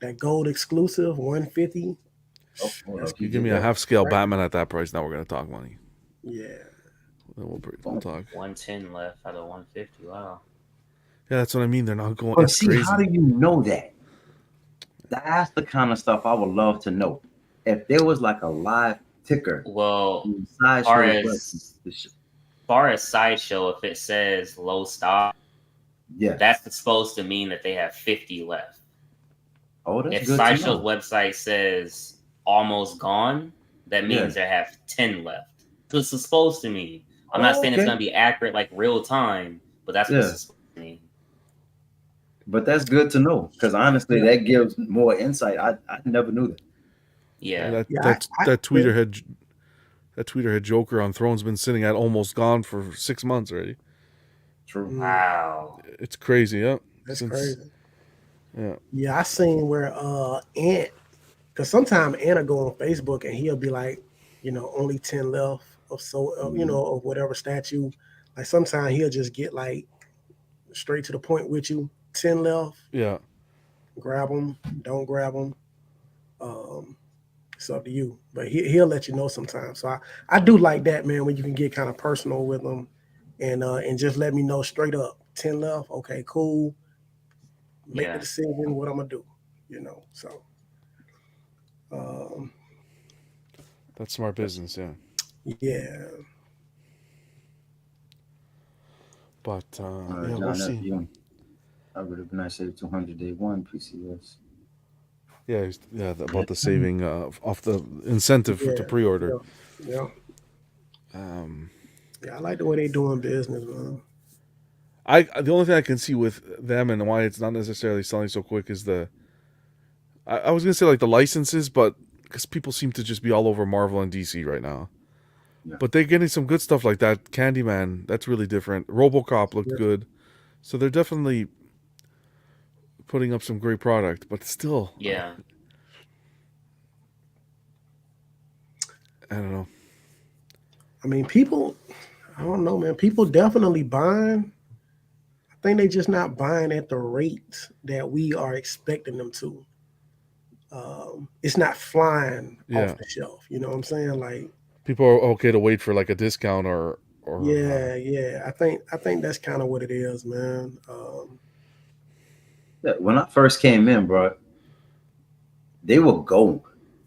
That gold exclusive, 150. Oh, hold That's up. You You give did me a what? half scale crazy. Batman at that price. Now we're gonna talk money. Yeah. Then we'll Oh, talk. 110 left out of 150. Wow. Yeah, that's what I mean. They're not going. but It's see, how do crazy. you know that? That's the kind of stuff I would love to know. If there was like a live ticker Well, in far Sideshow's website, as far as sideshow, if it says low stock, yes. that's supposed to mean that they have 50 left. Oh, that's If good to sideshow's know. website says almost gone, that Yeah. means they have 10 left. So it's supposed to mean. I'm not Oh, saying it's okay. gonna be accurate like real time, but that's what it's Yeah. supposed to mean. But that's good to know because honestly, Yeah. that gives more insight. I never knew that. Yeah. That Yeah. that I that tweeter had that tweeter had Joker on Throne's been sitting at almost gone for 6 months already. True. Wow. It's crazy. Yeah, that's since crazy. yeah, Yeah, I seen where Ant, because sometimes Ant will go on Facebook and he'll be like, only 10 left of Mhm. of whatever statue. Like sometimes he'll just get like straight to the point with you. 10 left, yeah. grab them, don't grab them. Um, it's up to you. But he'll let you know sometimes. So I do like that, man, when you can get kind of personal with them and just let me know straight up. 10 left, okay, cool. Make the Yeah. decision what I'm gonna do, So um, That's smart That's business. Yeah, yeah. but yeah, we'll John. That's see. you. I would have been nice to say 200 day one PCS. Yeah, Yeah. about the saving off the incentive to Yeah, pre-order. yeah, yeah, Um, yeah. I like the way they doing business, man. the only thing I can see with them and why it's not necessarily selling so quick is I was gonna say like the licenses, but because people seem to just be all over Marvel and DC right now. Yeah. But they're getting some good stuff like that. Candyman, that's really different. RoboCop looked Yeah. good, so they're definitely putting up some great product. But still, Yeah. I don't know. I mean, people. I don't know, man. People definitely buying. I think they just not buying at the rate that we are expecting them to. It's not flying Yeah, off the shelf. You know what I'm saying? Like, people are okay to wait for like a discount or yeah, yeah. I think that's kind of what it is, man. Yeah, when I first came in, bro, they were gold.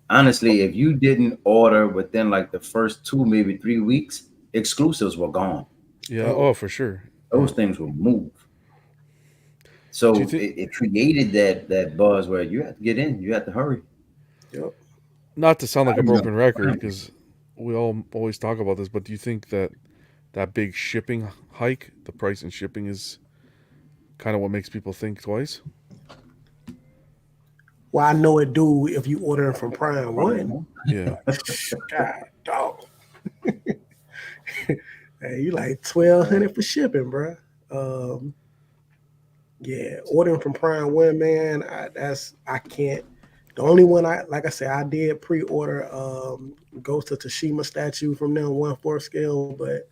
Honestly, if you didn't order within like the first 2, maybe 3 weeks, exclusives were gone. yeah. Oh, Oh, for sure. Those Yeah. things will move. Do you So think? it created that buzz where you have to get in, you have to hurry. yep. Not to sound I like a remember broken record, buying because we all always talk about this, but do you think that that big shipping hike, the price in shipping, is kind of what makes people think twice? Well, I know it do if you ordering from Prime One. one. Yeah, God, dog. Hey, you like 1,200 for shipping, bro. Um, yeah, ordering from Prime One, man. I can't. The only one like I said, I did pre-order Ghost of Tsushima statue from them 1/4 scale, but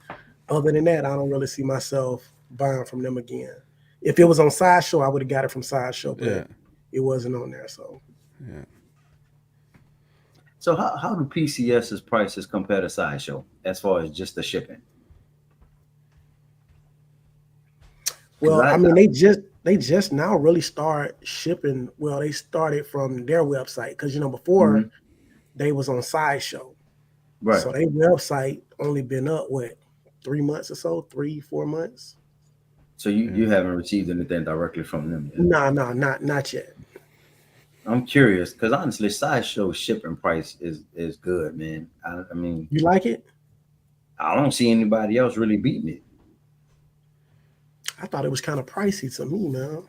other than that, I don't really see myself buying from them again. If it was on Sideshow, I would have got it from Sideshow, yeah, but it wasn't on there. So, yeah. So how do PCS's prices compare to Sideshow as far as just the shipping? Because well, I mean, they just now really start shipping. Well, they started from their website because before Mhm. they was on Sideshow. Right. So their website only been up what 3 months or so, 3-4 months. So you Yeah. haven't received anything directly from them yet. No, no, not yet. I'm curious because honestly, Sideshow shipping price is good, man. I mean, You like it? I don't see anybody else really beating it. I thought it was kind of pricey to me, man.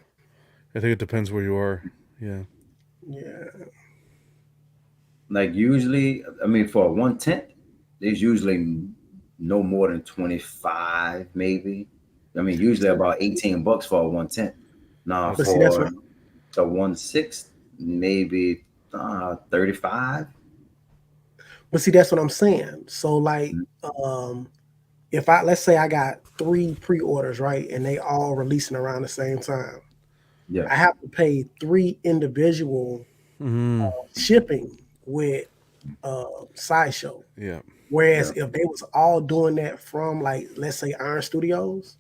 I think it depends where you are. Yeah, Yeah, like usually, I mean, for a 1/10, there's usually no more than 25, maybe. I mean, usually about $18 for a 1/10. Now But see, that's for what. the 1/6, maybe 35. But see, that's what I'm saying. So like, if I let's say I got 3 pre-orders, right, and they all releasing around the same time, Yeah, I have to pay 3 individual Mm, shipping with Sideshow. yeah. Whereas yeah, if they was all doing that from like let's say Iron Studios,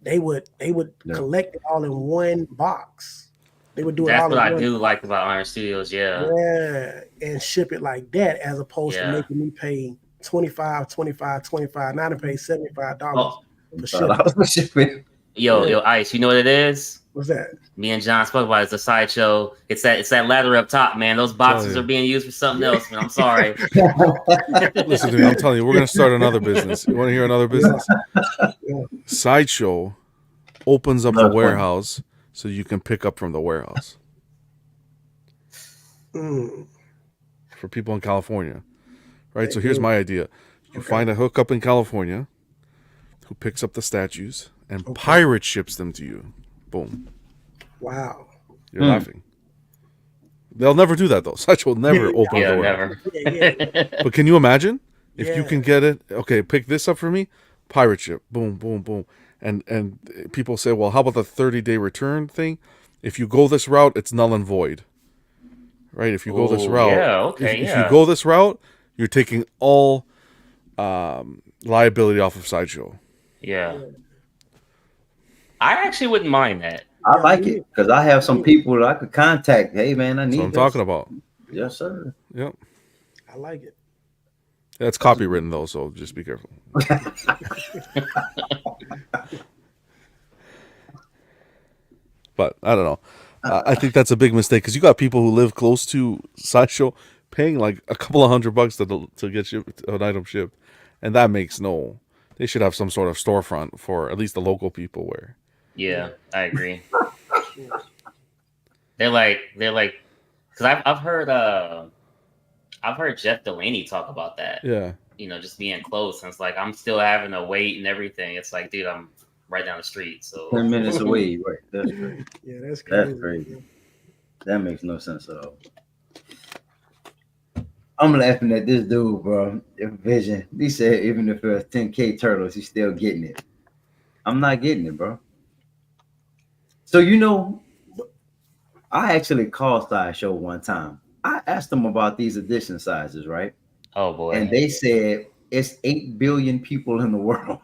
they would yeah. collect it all in one box. They would do it That's all what in I one do box. like about Iron Studios. Yeah, Yeah, and ship it like that as opposed to yeah. making me pay 25, 25, 25. Now to pay $75 Oh, for shipping. $25 for shipping. yo, Yeah, yo, Ice. You know what it is? what's that? Me and John spoke about it. It's a sideshow. It's that ladder up top, man. Those Tell boxes are you. being used for something Yeah, else, man. I'm sorry. Listen to me. I'm telling you, we're gonna start another business. You want to hear another yeah, business? yeah. Sideshow opens up the That's funny. warehouse so you can pick up from the warehouse Mm, for people in California, right? they So here's do. my idea: you Okay, find a hookup in California who picks up the statues and okay. pirate ships them to you. Boom. Wow. You're laughing. They'll never do that though. Sideshow will Yeah, never yeah, open I up the Yeah, was warehouse. never. yeah, yeah, But can you imagine if you yeah, can get it? Okay, pick this up for me. Pirate ship. Boom, boom, boom. And people say, well, how about the 30-day return thing? If you go this route, it's null and void, right? If you go this Oh, route, yeah. if Okay, if you yeah, go this route, you're taking all liability off of Sideshow. yeah. yeah, I actually wouldn't mind that. I yeah. like it because I have some Me, people that I could contact. Hey, man, I That's what I'm need talking this. about. Yes, sir. Yep. I like it. That's That's a copywritten though, so just be careful. But I don't know. I think that's a big mistake because you got people who live close to Sideshow paying like a couple of $100 to get an item shipped, and that makes no. They should have some sort of storefront for at least the local people where. Yeah, Yeah, I agree. yeah. They're like, because I've heard Jeff Delaney talk about that. Yeah. Just being close, and it's like I'm still having to wait and everything. It's like, dude, I'm right down the street. So 10 minutes away. Right. That's crazy. Yeah, that's That's crazy. crazy. That makes no sense at all. I'm laughing at this dude, bro. Vision. He said even if it was 10K turtles, he's still getting it. I'm not getting it, bro. So I actually called Sideshow one time. I asked them about these edition sizes, right? oh boy, And they said it's 8 billion people in the world.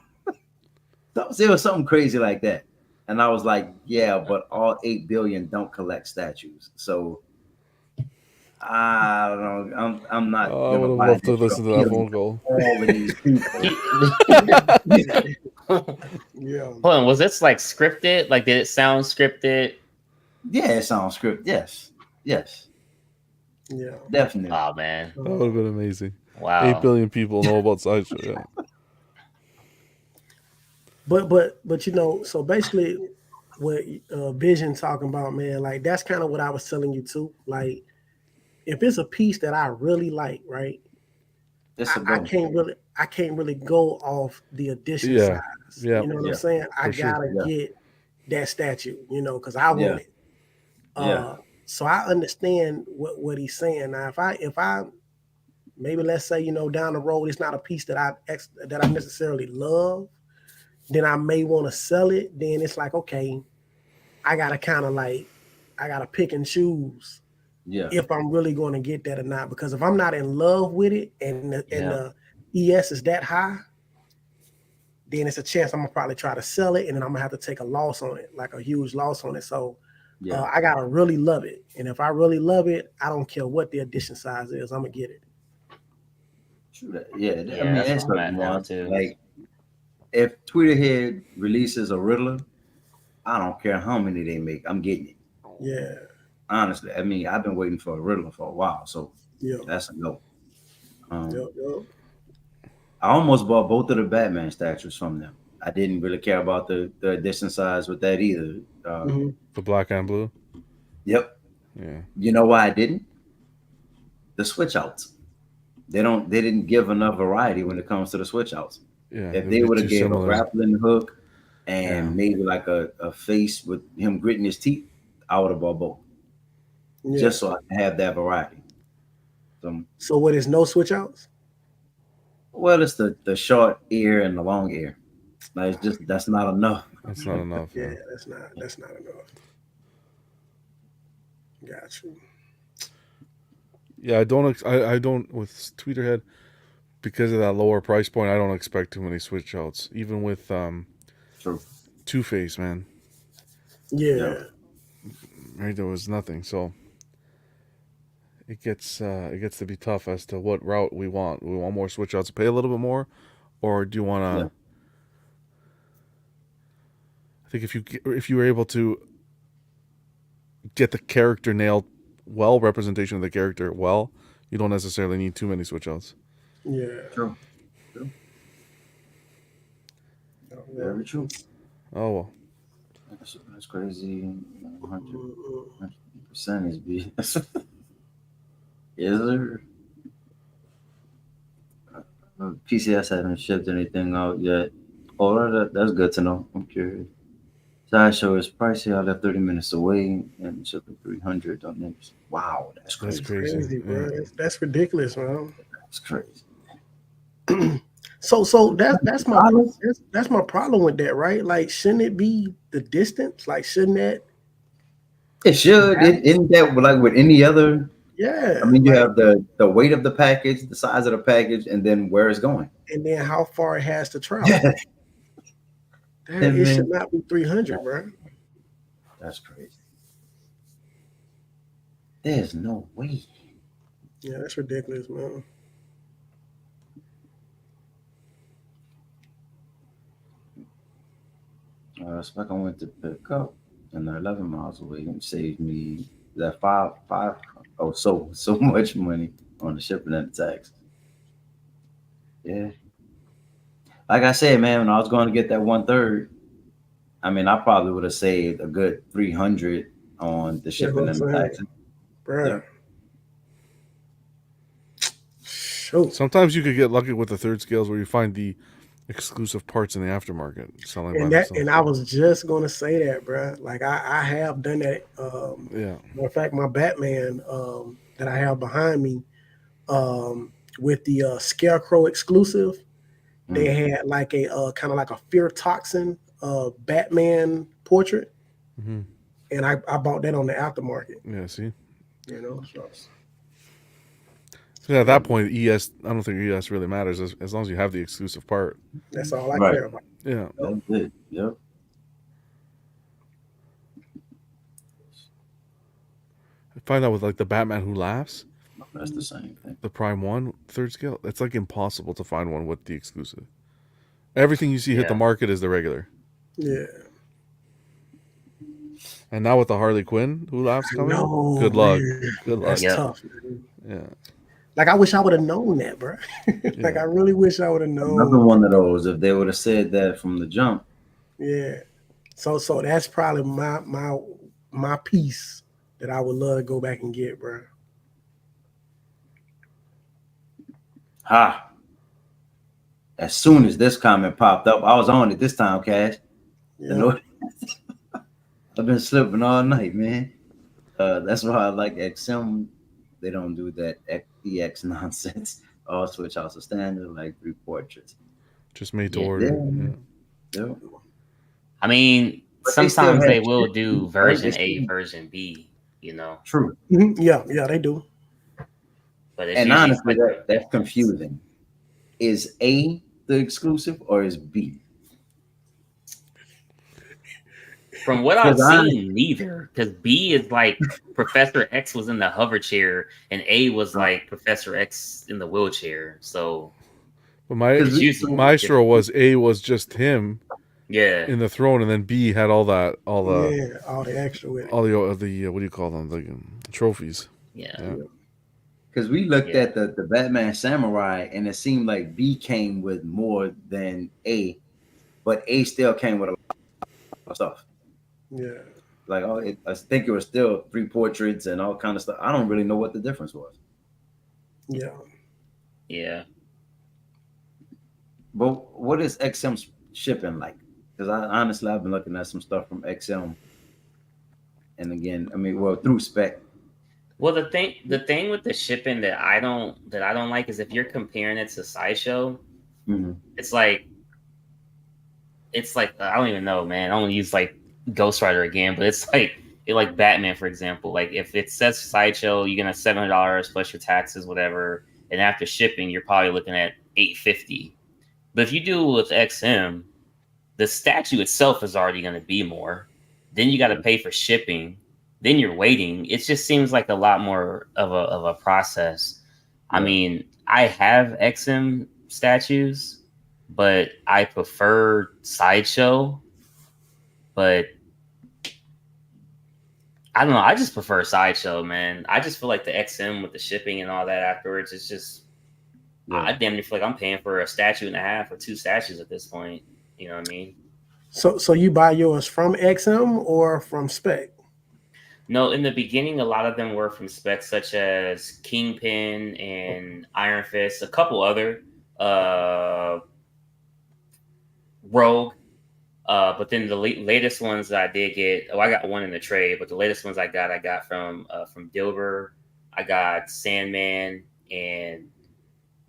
So it was something crazy like that. And I was like, yeah, but all 8 billion don't collect statues. So I don't know. I'm not I gonna would have buy loved to that. You're listen to that appealing phone to call. all of these people. Yeah, hold on, was this like scripted? Like, did it sound scripted? Yeah, it sounds script. Yes, yes, yeah. definitely. Oh man, That would have been amazing. 8 wow. billion people know about Sideshow. Yeah. But so basically, what Vision talking about, man, like that's kind of what I was telling you too. Like, if it's a piece that I really like, right? It's I, a I go. can't really go off the addition Yeah. size. Yeah. You know what I'm Yeah, saying? I For sure. gotta yeah, get that statue, because I yeah, want it. yeah, So I understand what he's saying. Now, if I maybe let's say down the road it's not a piece that I necessarily love, then I may want to sell it. Then it's like, okay, I gotta kind of like I gotta pick and choose yeah, if I'm really going to get that or not. Because if I'm not in love with it and Yeah, the ES is that high, then it's a chance I'm gonna probably try to sell it, and then I'm gonna have to take a loss on it, like a huge loss on it. So yeah. I gotta really love it, and if I really love it, I don't care what the edition size is, I'm gonna get it. True that. Yeah, I yeah, mean that's that's where I'm what you at now want. too. Like if Tweeterhead releases a Riddler, I don't care how many they make. I'm getting it. Yeah, Honestly, I mean I've been waiting for a Riddler for a while, so yeah, that's a no. Um, yeah, yeah. I almost bought both of the Batman statues from them. I didn't really care about the edition size with that either. Hmm. The black and blue. Yep. Yeah. You know why I didn't? the switch outs. They didn't give enough variety when it comes to the switch outs. Yeah, If it'll they be would too have gave a similar. grappling hook Yeah, and maybe like a face with him gritting his teeth, I would have bought both. Yeah. Just so I can have that variety. So, So what is no switch outs? well, it's the short ear and the long ear. Like it's just that's not enough. that's not enough. Yeah, Yeah. that's not enough. Got you. Yeah, I don't with Tweeterhead because of that lower price point. I don't expect too many switch outs. Even with True. Two Face, man, Yeah. Yeah. right? There was nothing. So it gets to be tough as to what route we want. We want more switch outs to pay a little bit more, or do you want Yeah. to? I think if you were able to get the character nailed well, representation of the character well, you don't necessarily need too many switch outs. Yeah. True. True. Oh, yeah. Very true. Oh well. That's crazy. 100 Mm-mm. percent is B. Is there? PCS haven't shipped anything out yet. Oh, that's good to know. I'm curious. Sideshow is pricey. I left 30 minutes away and shipping 300 on this. Wow, that's That's crazy. That's crazy. crazy, Yeah. bro. That's ridiculous, man. That's crazy. So that's my $100? that's my problem with that, right? Like, shouldn't it be the distance? Like, shouldn't that It should. Isn't that like with any other? I yeah, mean, you like, have the weight of the package, the size of the package, and then where it's going. and then how far it has to travel. Yeah. And It should then not be 300, bro. that's crazy. There's no way. Yeah, that's ridiculous, man. Spec I went to pick up, and they're 11 miles away, and saved me that five oh so much money on the shipping and the tax. Yeah, like I said, man, when I was going to get that 1/3, I mean, I probably would have saved a good 300 on the That's what shipping I'm and the saying, taxes. bro. Yeah, Shoot. Sometimes you could get lucky with the third scales where you find the exclusive parts in the aftermarket selling by themselves. And I was just gonna say that, bro. Like, I have done that. Yeah. Matter of fact, my Batman that I have behind me, with the Scarecrow exclusive, they mm, had like a kind of like a fear toxin Batman portrait, Hmm. and I bought that on the aftermarket. Yeah. See. You know, so So at that point, ES. I don't think ES really matters as long as you have the exclusive part. that's all I right. care about. Yeah. That's it. Yep. I find out with like the Batman Who Laughs, That's the same thing. the Prime One third scale. It's like impossible to find one with the exclusive. Everything you see hit the Yeah. market is the regular. Yeah, And now with the Harley Quinn Who Laughs coming, no, good luck. man. Good luck. That's Yep. tough. Man. Yeah. Like, I wish I would have known that, bro. Like, I Yeah. really wish I would have Another known. one of those. If they would have said that from the jump, Yeah. So that's probably my piece that I would love to go back and get, bro. ha! As soon as this comment popped up, I was on it this time, Cash. You Yeah. know, I've been slipping all night, man. That's why I like XM. They don't do that EX nonsense. All switch out to standard, like 3 portraits. Just made to Yeah. order. Yeah. Yeah. Yep. I mean, But they still sometimes have they will shipping, do right? version They A, still- version B, you know, True. Yeah, they do. but it's And usually honestly, quicker. that's confusing. Is A the exclusive or is B? From what I've 'Cause I- seen, neither. Because B is like Professor X was in the hover chair, and A was like Professor X in the wheelchair. So But my Because it's usually Maestro was A was just him yeah, in the throne, and then B had all the Yeah, all the extra with it. all the what do you call them, the trophies. yeah. Yeah. Because we looked Yeah. at the Batman Samurai, and it seemed like B came with more than A, but A still came with a lot of stuff. Yeah. Like, I think it was still 3 portraits and all kind of stuff. I don't really know what the difference was. Yeah. Yeah. But what is XM shipping like? Because I honestly I've been looking at some stuff from XM, and again, I mean, well, through spec. Well, the thing with the shipping that I don't like is if you're comparing it to Sideshow, Mm-hmm. it's like I don't even know, man. I don't use like Ghost Rider again, but it's like Batman, for example. Like if it says Sideshow, you're gonna $700 plus your taxes, whatever, and after shipping, you're probably looking at $850. But if you do it with XM, the statue itself is already gonna be more. Then you got to pay for shipping. Then you're waiting. It just seems like a lot more of a process. I Yeah. mean, I have XM statues, but I prefer Sideshow. But I don't know. I just prefer Sideshow, man. I just feel like the XM with the shipping and all that afterwards, it's just, Yeah. I damn near feel like I'm paying for a statue and a half or two statues at this point. You know what I mean? So you buy yours from XM or from Spec? No, in the beginning, a lot of them were from specs such as Kingpin and Iron Fist, a couple other uh, Rogue. But then the latest ones that I did get, oh, I got one in the trade, but the latest ones I got from Dilber. I got Sandman and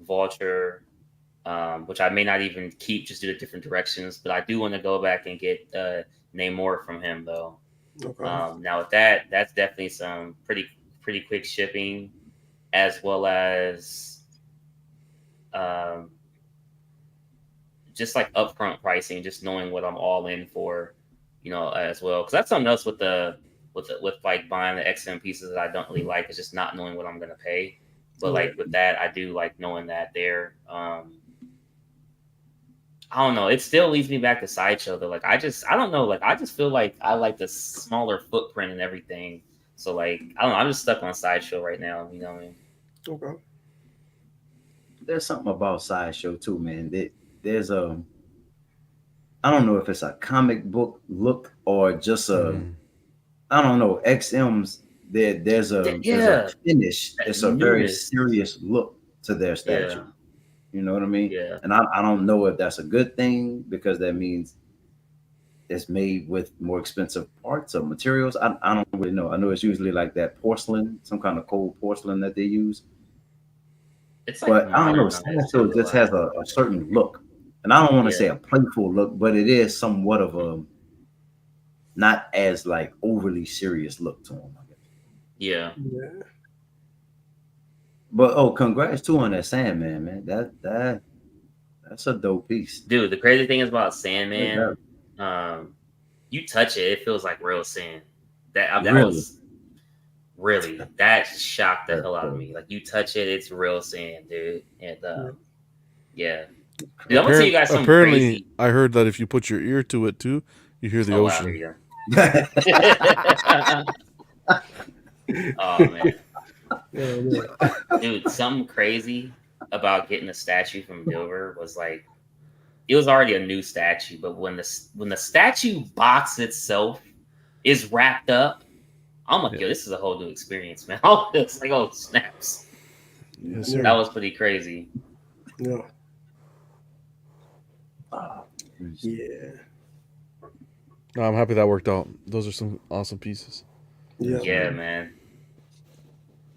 Vulture, which I may not even keep just due to different directions. But I do want to go back and get Namor from him though. Okay. Now with that's definitely some pretty quick shipping, as well as um, just like upfront pricing, just knowing what I'm all in for, as well. Because that's something else with like buying the XM pieces that I don't really like is just not knowing what I'm gonna pay. But Yeah. like with that, I do like knowing that there. I don't know. It still leads me back to Sideshow though. Like I don't know. Like I just feel like I like the smaller footprint and everything. So like I don't know. I'm just stuck on Sideshow right now. You know what I mean? Okay. There's something about Sideshow too, man. There's a I don't know if it's a comic book look or just a Mhm. I don't know. XM's there's a Yeah, finish. that It's a very newness. serious look to their Yeah, statue. You know what I mean? yeah. And I don't know if that's a good thing because that means it's made with more expensive parts or materials. I don't really know. I know it's usually like that porcelain, some kind of cold porcelain that they use. It's like But I don't know. modernized Sideshow too a just lot. has a certain look. And I don't want to say Yeah, a playful look, but it is somewhat of a not as like overly serious look to him, I guess. yeah. Yeah. But oh, congrats too on that Sandman, man. That's a dope piece. Dude, the crazy thing is about Like that. Sandman, um, you touch it, it feels like real sand. I Really? was really that shocked the That's hell out of dope. me. Like you touch it, it's real sand, dude. And Yeah. yeah, dude, I'm gonna tell you guys something Apparently, crazy. I heard that if you put your ear to it too, you hear the Oh wow, here ocean. you go. Oh man, Yeah, man. dude, something crazy about getting a statue from Dover was like it was already a new statue, but when the statue box itself is wrapped up, I'm like, Yeah. yo, this is a whole new experience, man. Oh, it's like, oh snaps, Yes, Yeah. that sir. was pretty crazy. Yeah. Ah, Yeah. No, I'm happy that worked out. Those are some awesome pieces. Yeah. Yeah, man.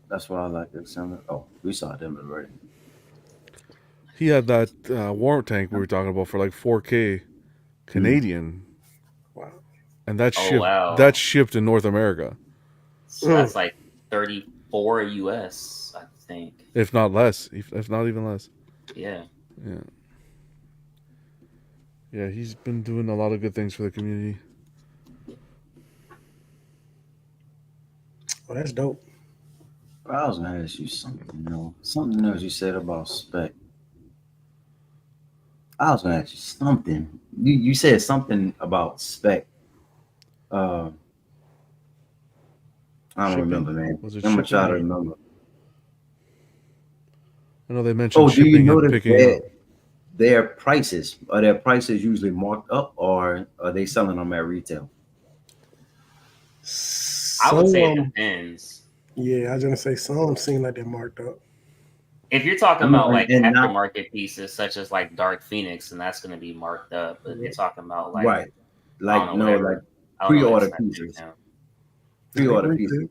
that's why I like this summer. Oh, we saw them already. He had that war tank we were talking about for like 4K Canadian, Wow. and that Oh shipped wow, in North America, so that's like 34 US, I think. if not less, if not even less. Yeah, Yeah, yeah. He's been doing a lot of good things for the community. Oh, that's dope. I was gonna ask you something, something else you said about spec. I was gonna ask you something. You said something about spec. Uh, I don't Shipping? remember, man. Was it I'm gonna try shipping to or? remember. I know they mentioned Oh, do you shipping and notice picking up. their prices? Are their prices usually marked up, or are they selling them at retail? I would say it Some, depends. yeah, I was gonna say some seem like they're marked up. If you're talking I mean, about like and not aftermarket pieces such as like Dark Phoenix, and that's going to be marked up. But if you're talking about like right, I don't like know no, like whatever, I don't know pre-order internet pieces, now. Nah, they pre-order recoup. pieces.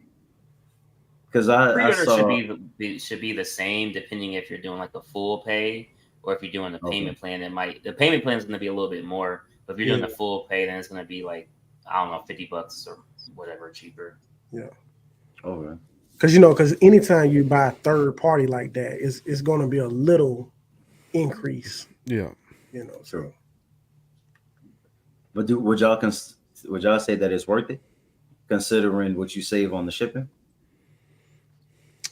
Because I Pre-order should saw be the same depending if you're doing like a full pay or if you're doing a okay, payment plan. The payment plan is going to be a little bit more, but if you're doing Yeah, the full pay, then it's going to be like I don't know $50 or whatever cheaper. yeah. okay, Because anytime you buy third party like that, it's going to be a little increase. Yeah. true. So But would y'all say that it's worth it, considering what you save on the shipping?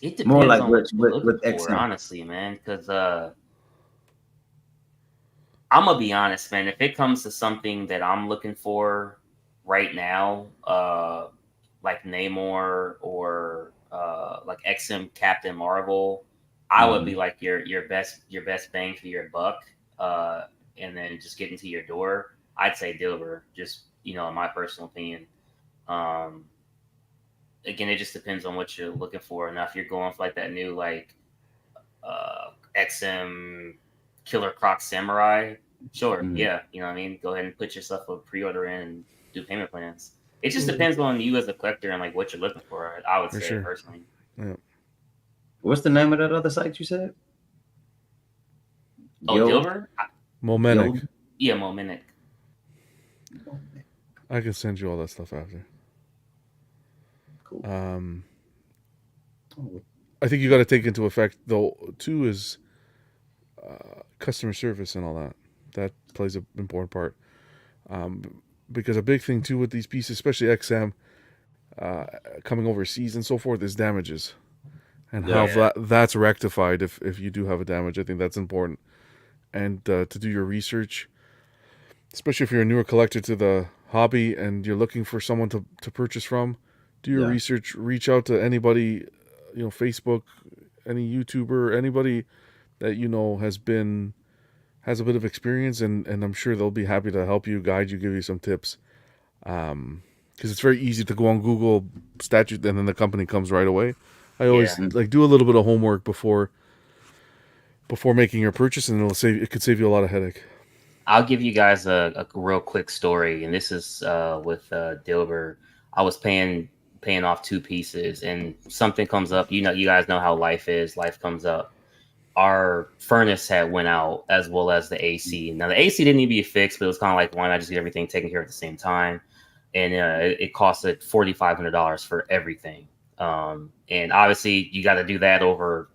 It More depends like on what you're looking with for, XM. honestly, man. Because I'm gonna be honest, man. If it comes to something that I'm looking for right now, like Namor or like XM Captain Marvel, I would be Hmm. like your best bang for your buck, uh, and then just getting to your door. I'd say Dilbert, just in my personal opinion. Um, Again, it just depends on what you're looking for. Now, if you're going for like that new like XM Killer Croc Samurai, sure, Hmm. yeah, you know what I mean. Go ahead and put yourself a pre-order in and do payment plans. It just mm, depends on you as a collector and like what you're looking for. I would For say sure. personally. Yeah. What's the name of that other site you said? Oh, Guild. Dilber, Momenic. Guild. yeah, Mominic. I can send you all that stuff after. Cool. Um, Oh, I think you got to take into effect though too is customer service and all that. That plays an important part. Because a big thing too with these pieces, especially XM, uh, coming overseas and so forth, is damages and how yeah. Yeah, that's rectified if you do have a damage. I think that's important, and to do your research, especially if you're a newer collector to the hobby and you're looking for someone to purchase from. Do your Yeah. research. Reach out to anybody, Facebook, any YouTuber, anybody that has a bit of experience, and I'm sure they'll be happy to help you, guide you, give you some tips. Because it's very easy to go on Google statute and then the company comes right away. I always yeah. Mm. like do a little bit of homework before making your purchase, and it could save you a lot of headache. I'll give you guys a real quick story, and this is with Dilber. I was paying off two pieces, and something comes up. You guys know how life is. Life comes up. Our furnace had went out as well as the AC. Now the AC didn't need to be fixed, but it was kind of like why not just get everything taken care of at the same time? And it costed $4,500 for everything. And obviously you got to do that over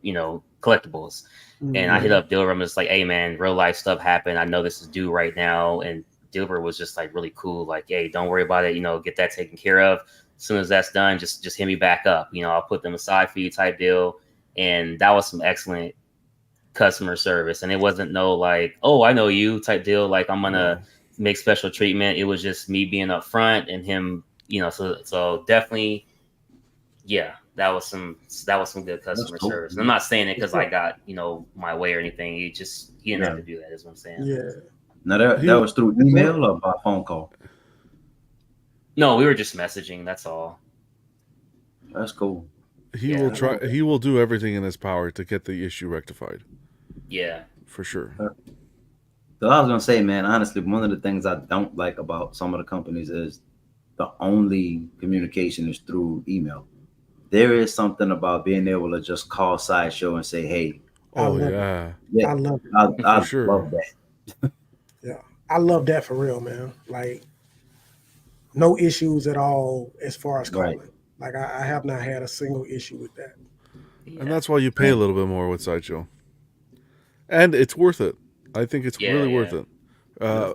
collectibles. And I hit mhm. up Dilbert. I'm just like, hey man, real life stuff happened. I know this is due right now. And Dilbert was just like really cool. Like, hey, don't worry about it. Get that taken care of. As soon as that's done, just hit me back up. I'll put them aside for you type deal. And that was some excellent customer service. And it wasn't no like, oh, I know you type deal. Like I'm gonna No, make special treatment. It was just me being up front and him. So definitely, yeah, that was some good That's customer cool. service. And I'm not saying it For because I sure. got my way or anything. He didn't have Yeah. to do that. Is what I'm saying. Yeah. Now that he was through email or by phone call. No, we were just messaging. That's all. That's cool. he will Yeah, try. He will do everything in his power to get the issue rectified yeah, for sure. So I was gonna say, man, honestly, one of the things I don't like about some of the companies is the only communication is through email. There is something about being able to just call Sideshow and say, "Hey, I Oh love it. yeah, yeah, I love it. for I sure. love that." Yeah. I love that for real, man. Like no issues at all as far as Right. calling. Like I have not had a single issue with that. And yeah, that's why you pay a little bit more with Sideshow, and it's worth it. I think it's yeah, really worth yeah. it. Uh,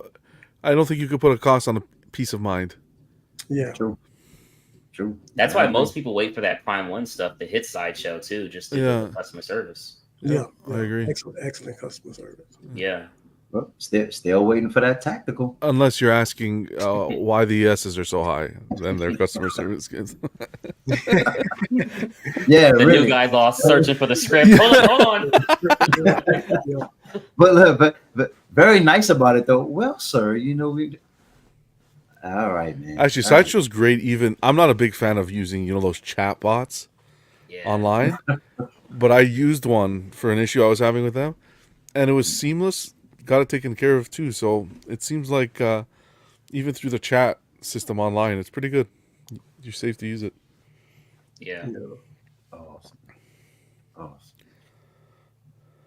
I don't think you could put a cost on a peace of mind. Yeah. True. True. That's I why agree. most people wait for that Prime One stuff to hit Sideshow too, just due to the Yeah, customer service. yeah, Yeah. I Yeah. agree. Excellent customer service. Yeah. Well, still waiting for that tactical. Unless you're asking why the S's are so high, then their customer service gets. Yeah, The new really. guy's all searching for the script. Hold on. Yeah. Yeah. But look, but very nice about it though. Well, sir, we. All right, man. Actually, All right. Sideshow's great. Even I'm not a big fan of using those chat bots Yeah. online, but I used one for an issue I was having with them, and it was seamless. Got it taken care of too. So it seems like even through the chat system online, it's pretty good. You're safe to use it. Yeah. No. Awesome. Awesome.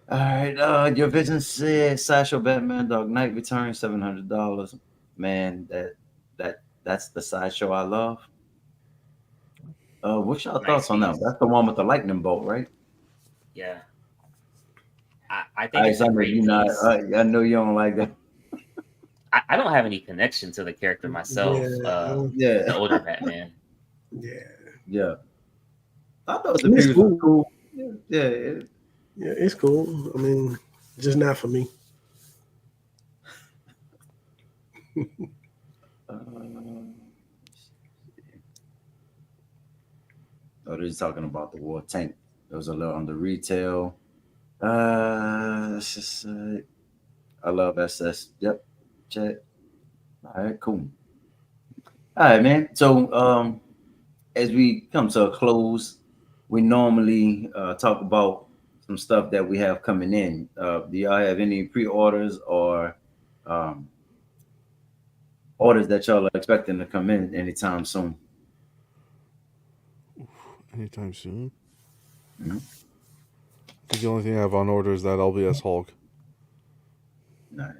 All right. Your vision said Sideshow Batman Dark Knight returns $700. Man, that's the sideshow I love. What's your Nice thoughts on that? piece. That's the one with the lightning bolt, right? Yeah. I think it's Ice, a I know great you not. piece. I know you don't like that. I don't have any connection to the character myself, Yeah. Yeah, the older Batman. Yeah. yeah. I thought the It's previous was cool. cool. Yeah, yeah. Yeah, it's cool. I mean, just not for me. Uh, oh, they're talking about the war tank. There was a little on the retail. It's just, I love SS. Yep. Check. All right, cool. All right, man. So, as we come to a close, we normally talk about some stuff that we have coming in. Do y'all have any pre-orders or um, orders that y'all are expecting to come in anytime soon? Anytime soon. Mhm. I think the only thing I have on order is that LBS Hulk. All right.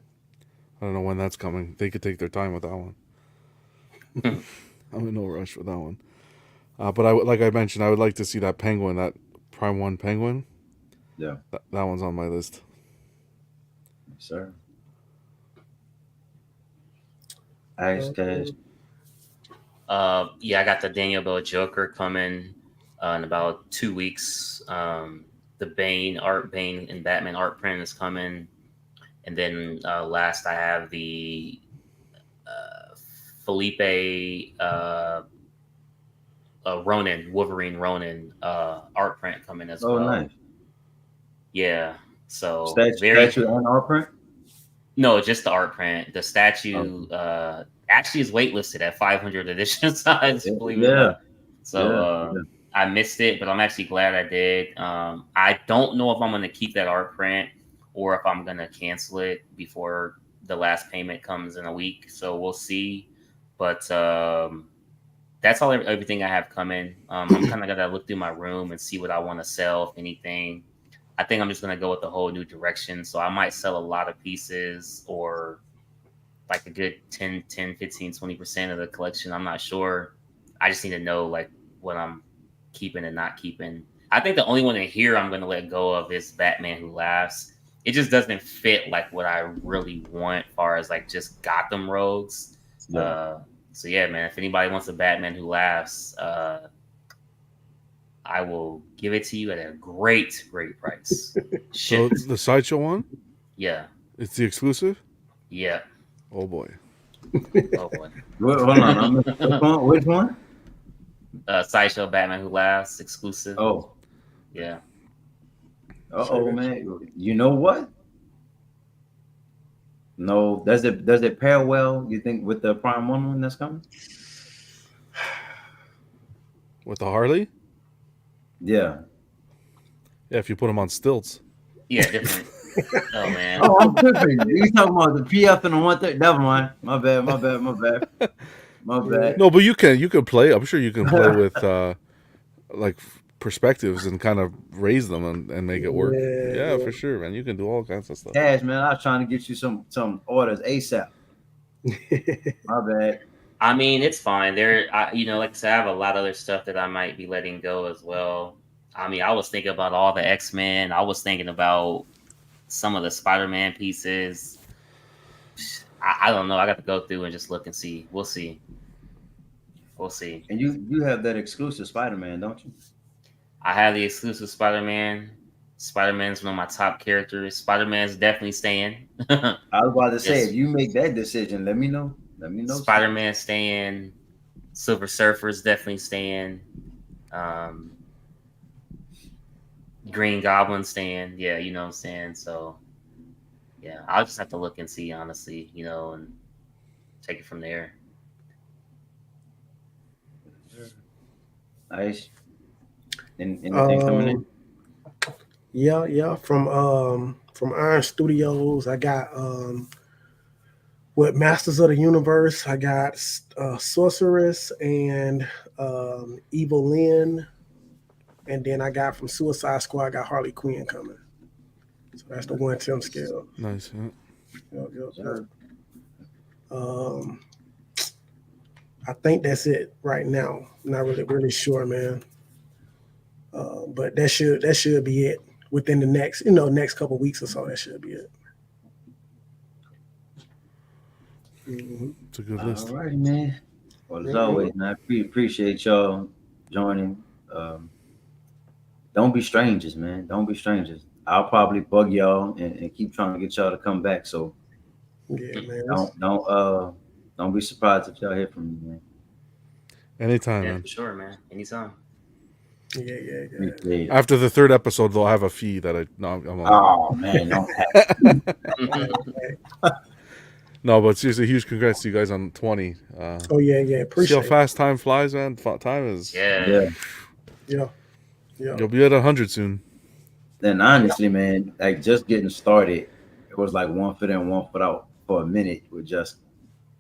I don't know when that's coming. They could take their time with that one. Hmm. I'm in no rush with that one. But like I mentioned, I would like to see that penguin, that Prime One penguin. Yeah, That one's on my list. sir. Ice Cash. Um, Yeah, I got the Daniel Bell Joker coming in about 2 weeks. The Bane and Batman art print is coming, and then last I have the uh, Felipe Ronin, Wolverine Ronin art print coming as Oh, well. nice. Yeah, so very Statue and art print. no, just the art print. The Oh, statue actually is waitlisted at 500 edition size, believe it or yeah, not. So yeah, yeah. I missed it, but I'm actually glad I did. I don't know if I'm going to keep that art print or if I'm going to cancel it before the last payment comes in a week. So we'll see. But that's everything I have coming. I'm kind of going to look through my room and see what I want to sell, if anything. I think I'm just going to go with a whole new direction. So I might sell a lot of pieces or like a good 15, 20% of the collection. I'm not sure. I just need to know like what I'm keeping and not keeping. I think the only one in here I'm going to let go of is Batman Who Laughs. It just doesn't fit like what I really want, as far as like just Gotham rogues. Yeah. Uh, so yeah, man. If anybody wants a Batman Who Laughs, I will give it to you at a great price. So Shipped. the sideshow one, Yeah. it's the exclusive. Yeah. Oh boy. Oh boy. Hold on. Which one? Which one? Sideshow Batman Who Laughs exclusive. Oh, Yeah. oh, man. You know what? No, does it pair well? You think with the Prime One that's coming? With the Harley. Yeah. Yeah, if you put them on stilts. Yeah, different. Oh man. Oh, I'm tripping. You talking about the PF and the 130? Never mind. My bad. My bad. My bad. My bad. No, but you can play. I'm sure you can play with like perspectives and kind of raise them and make it work. Yeah, Yeah. for sure, man. You can do all kinds of stuff. Cash, man. I was trying to get you some orders ASAP. My bad. I mean, it's fine. Like I said, I have a lot of other stuff that I might be letting go as well. I mean, I was thinking about all the X-Men. I was thinking about some of the Spider-Man pieces. I don't know. I got to go through and just look and see. We'll see. We'll see. And you have that exclusive Spider-Man, don't you? I have the exclusive Spider-Man. Spider-Man's one of my top characters. Spider-Man's definitely staying. I was about to say, Yes. if you make that decision, let me know. Let me know. Spider-Man staying. Silver Surfer's definitely staying. Um, Green Goblin staying. Yeah, you know what I'm saying? So, yeah, I'll just have to look and see, honestly, and take it from there. Nice. Anything coming um, in? Yeah. From Iron Studios, I got with Masters of the Universe, I got Sorceress and Evil Lynn, and then I got from Suicide Squad, I got Harley Quinn coming. So that's the 1/10 scale. Nice. Yeah. Yep. Um, I think that's it right now. Not really sure, man. But that should be it within the next couple weeks or so. That should be it. Mm-hmm. It's a good All list. right, man. Well, as Mm-hmm. always, man, I appreciate y'all joining. Don't be strangers, man. Don't be strangers. I'll probably bug y'all and keep trying to get y'all to come back. So Yeah, man. don't be surprised if y'all hear from me, man. Anytime, Yeah, man. for sure, man. Anytime. Yeah. Appreciate it. After the third episode, they'll have a fee that I'm on. Oh man, don't have No, but seriously, huge congrats to you guys on 20. Oh yeah. See how Appreciate it. fast time flies, man. Time is. Yeah. Yeah. You'll be at 100 soon. Then honestly, man, like just getting started, it was like one foot in, one foot out for a minute. With just,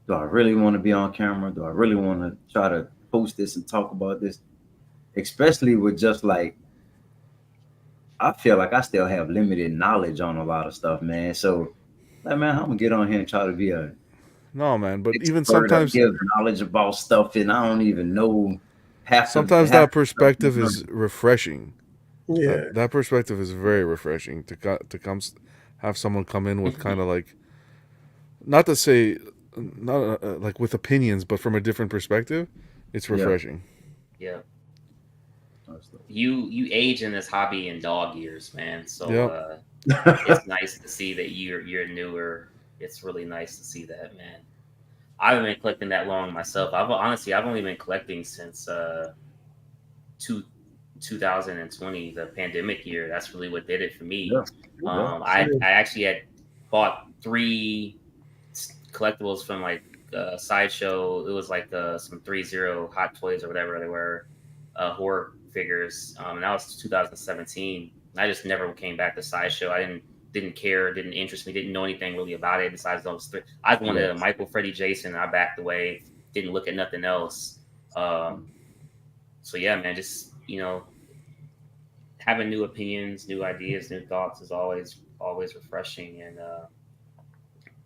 do I really want to be on camera? Do I really want to try to post this and talk about this? Especially with just like, I feel like I still have limited knowledge on a lot of stuff, man. So, like, man, I'm gonna get on here and try to be a No, man. But even expert or sometimes, give knowledge about stuff, and I don't even know half the sometimes half that the stuff. perspective is refreshing. Yeah. That perspective is very refreshing to come have someone come in with kind of like, not to say not like with opinions, but from a different perspective. It's Yeah. refreshing. Yeah. You age in this hobby in dog years, man. So Yep. it's nice to see that you're newer. It's really nice to see that, man. I haven't been collecting that long myself. I've only been collecting since 2020, the pandemic year. That's really what did it for me. Yeah. I actually had bought 3 collectibles from like Sideshow. It was like some 3-0 Hot Toys or whatever they were, horror figures. And that was 2017. I just never came back to Sideshow. I didn't care, didn't interest me, didn't know anything really about it besides those 3. I wanted a Michael, Freddy, Jason. I backed away, didn't look at nothing else. So yeah, man, just having new opinions, new ideas, new thoughts is always refreshing, and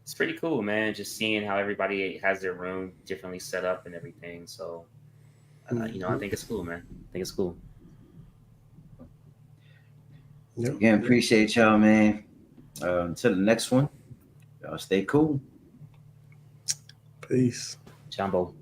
it's pretty cool, man. Just seeing how everybody has their room differently set up and everything. So I think it's cool, man. I think it's cool. Again, appreciate y'all, man. Until the next one, y'all stay cool. Peace. Jumbo.